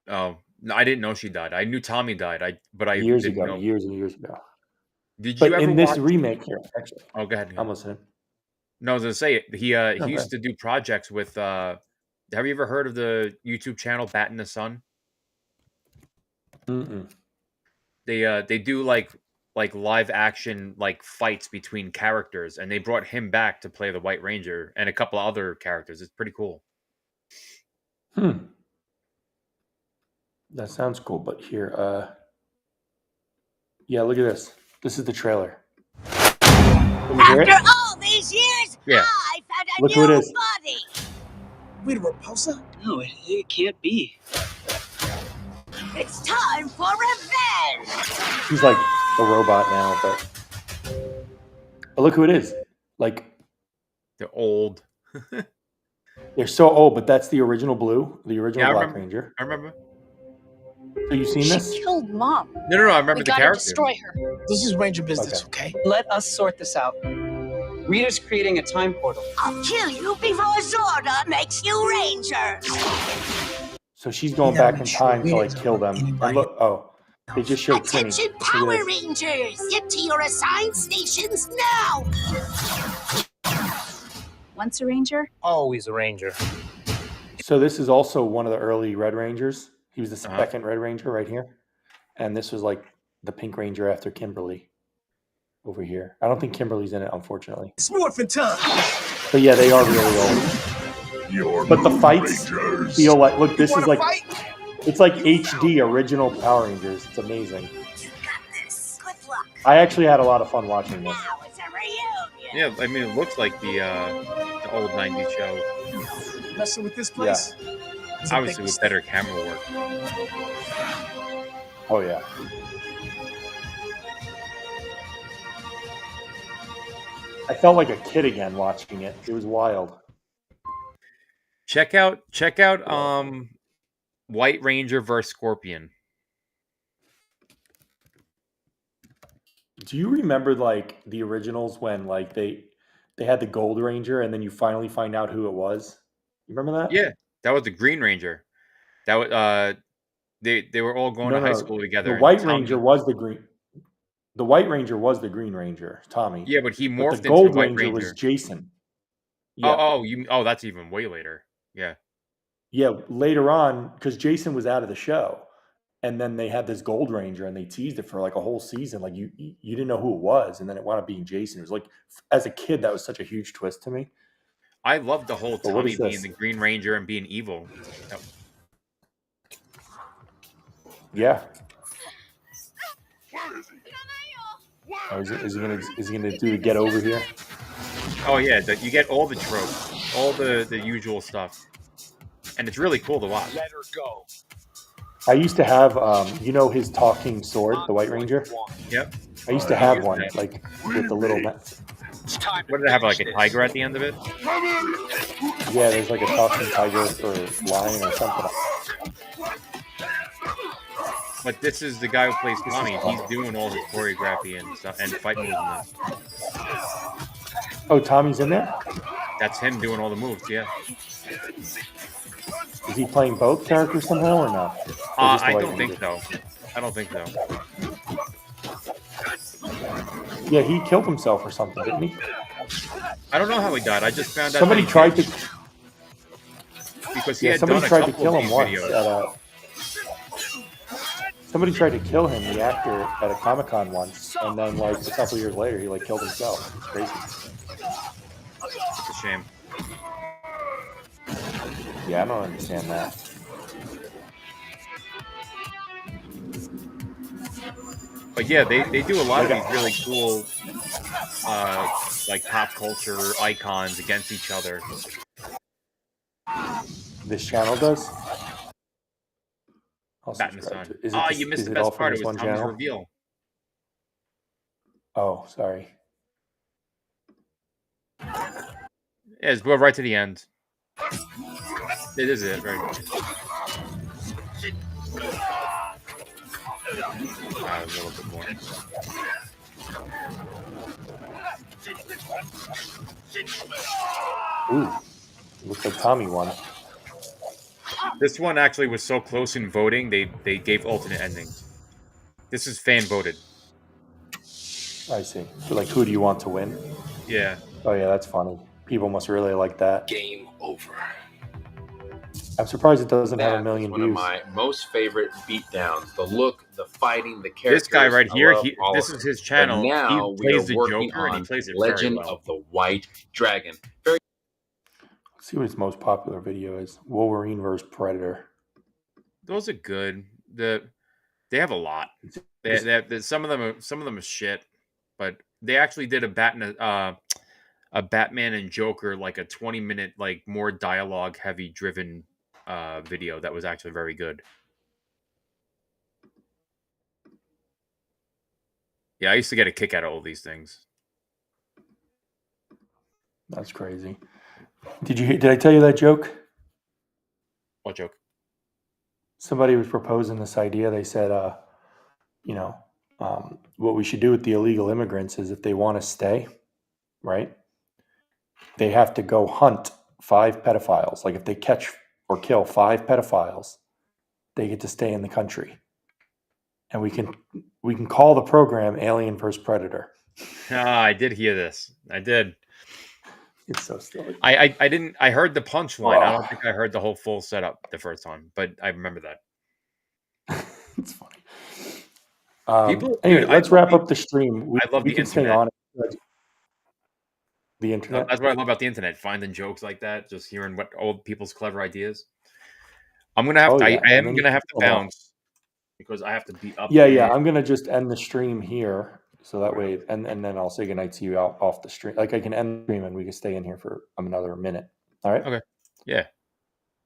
S2: Oh, no, I didn't know she died. I knew Tommy died. But I
S17: Years
S2: didn't
S17: ago,
S2: know.
S17: years and years ago.
S2: Did you
S17: But
S2: ever
S17: in this
S2: watch?
S17: remake here, actually,
S2: Oh, go ahead.
S17: I'm listening.
S2: No, I was gonna say he
S17: No,
S2: he
S17: go
S2: used
S17: ahead.
S2: to do projects with. Have you ever heard of the YouTube channel Bat in the Sun?
S17: Mm-mm.
S2: They do like live action like fights between characters, and they brought him back to play the White Ranger and a couple of other characters. It's pretty cool.
S17: That sounds cool. But here, yeah, look at this. This is the trailer. Can you hear it?
S19: After all these years,
S2: Yeah.
S19: I found a
S17: Look who it
S19: new
S17: is.
S19: body.
S5: Wait, Repulsa? No, it can't be.
S19: It's time for revenge.
S17: He's like a robot now, but look who it is. Like
S2: They're old.
S17: they're so old, but that's the original Blue, the original
S2: Yeah, I
S17: Black
S2: remember.
S17: Ranger.
S2: I remember.
S17: So you've seen this?
S22: She killed Mom.
S2: No, I remember
S22: We
S2: the
S22: gotta
S2: character.
S22: destroy her.
S5: This is Ranger business, okay? Let us sort this out. Rita's creating a time portal.
S19: I'll kill you before Zorda makes you Ranger.
S17: So she's going
S5: Yeah,
S17: back in
S5: sure,
S17: time
S5: we
S17: to like
S5: didn't
S17: kill them. And look, oh, they just showed Timmy.
S19: Attention,
S17: Look at
S19: Power
S17: this.
S19: Rangers! Get to your assigned stations now!
S18: Once a ranger,
S5: Always a Ranger.
S17: So this is also one of the early Red Rangers. He was the second Red Ranger right here, and this was like the Pink Ranger after Kimberly over here. I don't think Kimberly's in it, unfortunately.
S5: It's morphin' time.
S17: But yeah, they are really old. But the fights feel like, look, this is like, it's like HD original Power Rangers. It's amazing.
S19: You got this. Good luck.
S17: I actually had a lot of fun watching this.
S19: Now it's a reunion.
S2: Yeah, I mean it looks like the old '90s show.
S5: Messing with this place? It's a
S2: Obviously
S5: big
S2: with better camera work.
S17: Oh yeah. I felt like a kid again watching it. It was wild.
S2: Check out White Ranger versus Scorpion.
S17: Do you remember like the originals when like they had the Gold Ranger and then you finally find out who it was? You remember that?
S2: Yeah, that was the Green Ranger. That was they were all going to high school together.
S17: The
S2: and
S17: White
S2: Tommy-
S17: Ranger was the green. The White Ranger was the Green Ranger, Tommy.
S2: Yeah, but he morphed
S17: the
S2: into
S17: Gold
S2: White
S17: Ranger was
S2: Ranger.
S17: Jason.
S2: Oh, that's even way later. Yeah.
S17: Yeah, later on, because Jason was out of the show, and then they had this Gold Ranger, and they teased it for like a whole season. Like you didn't know who it was, and then it wound up being Jason. It was like, as a kid, that was such a huge twist to me.
S2: I loved the whole
S17: But what
S2: Tommy
S17: is
S2: being
S17: this?
S2: the Green Ranger and being evil. That-
S17: Yeah. Oh, is he gonna do the get over here?
S2: Oh yeah, you get all the tropes, all the usual stuff, and it's really cool to watch.
S5: Let her go.
S17: I used to have, his talking sword, the White Ranger.
S2: Yep.
S17: I used to have one, like with the little.
S2: What did it have, like a tiger at the end of it?
S17: Yeah, there's like a talking tiger or lion or something.
S2: But this is the guy who plays Tommy. He's doing all his choreography and stuff and fight moves.
S17: Oh, Tommy's in there?
S2: That's him doing all the moves. Yeah.
S17: Is he playing both characters somehow or not? Or just the
S2: I
S17: White
S2: don't think
S17: Ranger?
S2: so. I don't think so.
S17: Yeah, he killed himself or something, didn't he?
S2: I don't know how he died. I just found out.
S17: Somebody
S2: that he
S17: tried
S2: did,
S17: to.
S2: because he
S17: Yeah,
S2: had
S17: somebody
S2: done a
S17: tried to
S2: couple
S17: kill
S2: of
S17: him
S2: these
S17: once.
S2: videos.
S17: Somebody tried to kill him, the actor, at a Comic-Con once, and then like a couple years later, he like killed himself. It's crazy.
S2: It's a shame.
S17: Yeah, I don't understand that.
S2: But yeah, they do a lot of these really cool, like pop culture icons against each other.
S17: This channel does. I'll
S2: Bat in the
S17: subscribe
S2: Sun.
S17: to- is it
S2: Oh,
S17: this-
S2: you missed
S17: is
S2: the
S17: it all
S2: best
S17: from
S2: part. It
S17: this
S2: was
S17: one
S2: Tommy's
S17: channel?
S2: reveal.
S17: Oh, sorry.
S2: Yeah, let's go right to the end. It is it, right? A little bit more.
S17: Ooh, looks like Tommy won.
S2: This one actually was so close in voting, they gave alternate endings. This is fan voted.
S17: I see. So, like, who do you want to win?
S2: Yeah.
S17: Oh yeah, that's funny. People must really like that.
S4: Game over.
S17: I'm surprised it doesn't have a
S4: That
S17: million
S4: is one
S17: views.
S4: of my most favorite beatdowns. The look, the fighting, the characters.
S2: This guy right
S4: I
S2: here,
S4: love all
S2: this
S4: of
S2: is
S4: it.
S2: his channel.
S4: But now
S2: He
S4: we are
S2: plays the
S4: working
S2: Joker, and he
S4: on
S2: plays it
S4: Legend
S2: very well.
S4: of the White Dragon. Very
S17: Let's see what his most popular video is. Wolverine versus Predator.
S2: Those are good. They have a lot. Some of them are shit, but they actually did a Batman and Joker, like a 20-minute, like more dialogue heavy driven video that was actually very good. Yeah, I used to get a kick out of all these things.
S17: That's crazy. Did I tell you that joke?
S2: What joke?
S17: Somebody was proposing this idea. They said, what we should do with the illegal immigrants is if they want to stay, right? They have to go hunt 5 pedophiles. Like if they catch or kill 5 pedophiles, they get to stay in the country. And we can call the program Alien vs. Predator.
S2: Ah, I did hear this. I did.
S17: It's so silly.
S2: I didn't. I heard the punchline. I don't think I heard the whole full setup the first time, but I remember that.
S17: It's funny. Anyway, let's wrap up the stream.
S2: I love
S17: we
S2: the
S17: can stay
S2: internet.
S17: on it. The internet.
S2: That's what I love about the internet. Finding jokes like that, just hearing what old people's clever ideas. I'm gonna have to.
S17: yeah.
S2: I am
S17: And then
S2: gonna have to
S17: you can
S2: bounce because I have to be up.
S17: Yeah. I'm gonna just end the stream here, so that way, and then I'll say goodnight to you off the stream. Like I can end the stream and we can stay in here for another minute. All right.
S2: Okay. Yeah.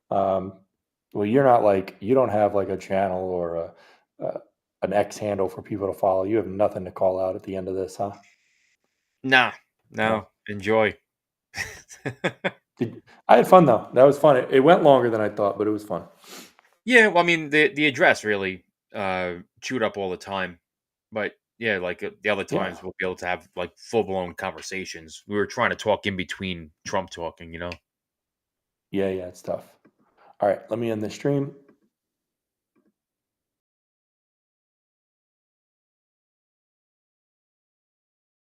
S17: Well, you're not like you don't have like a channel or an X handle for people to follow. You have nothing to call out at the end of this, huh?
S2: Nah. No. Enjoy.
S17: I had fun though. That was fun. It went longer than I thought, but it was fun.
S2: Yeah, well, I mean, the address really chewed up all the time, but yeah, like the other times we'll be able to have like full blown conversations. We were trying to talk in between Trump talking,
S17: Yeah, it's tough. All right, let me end the stream.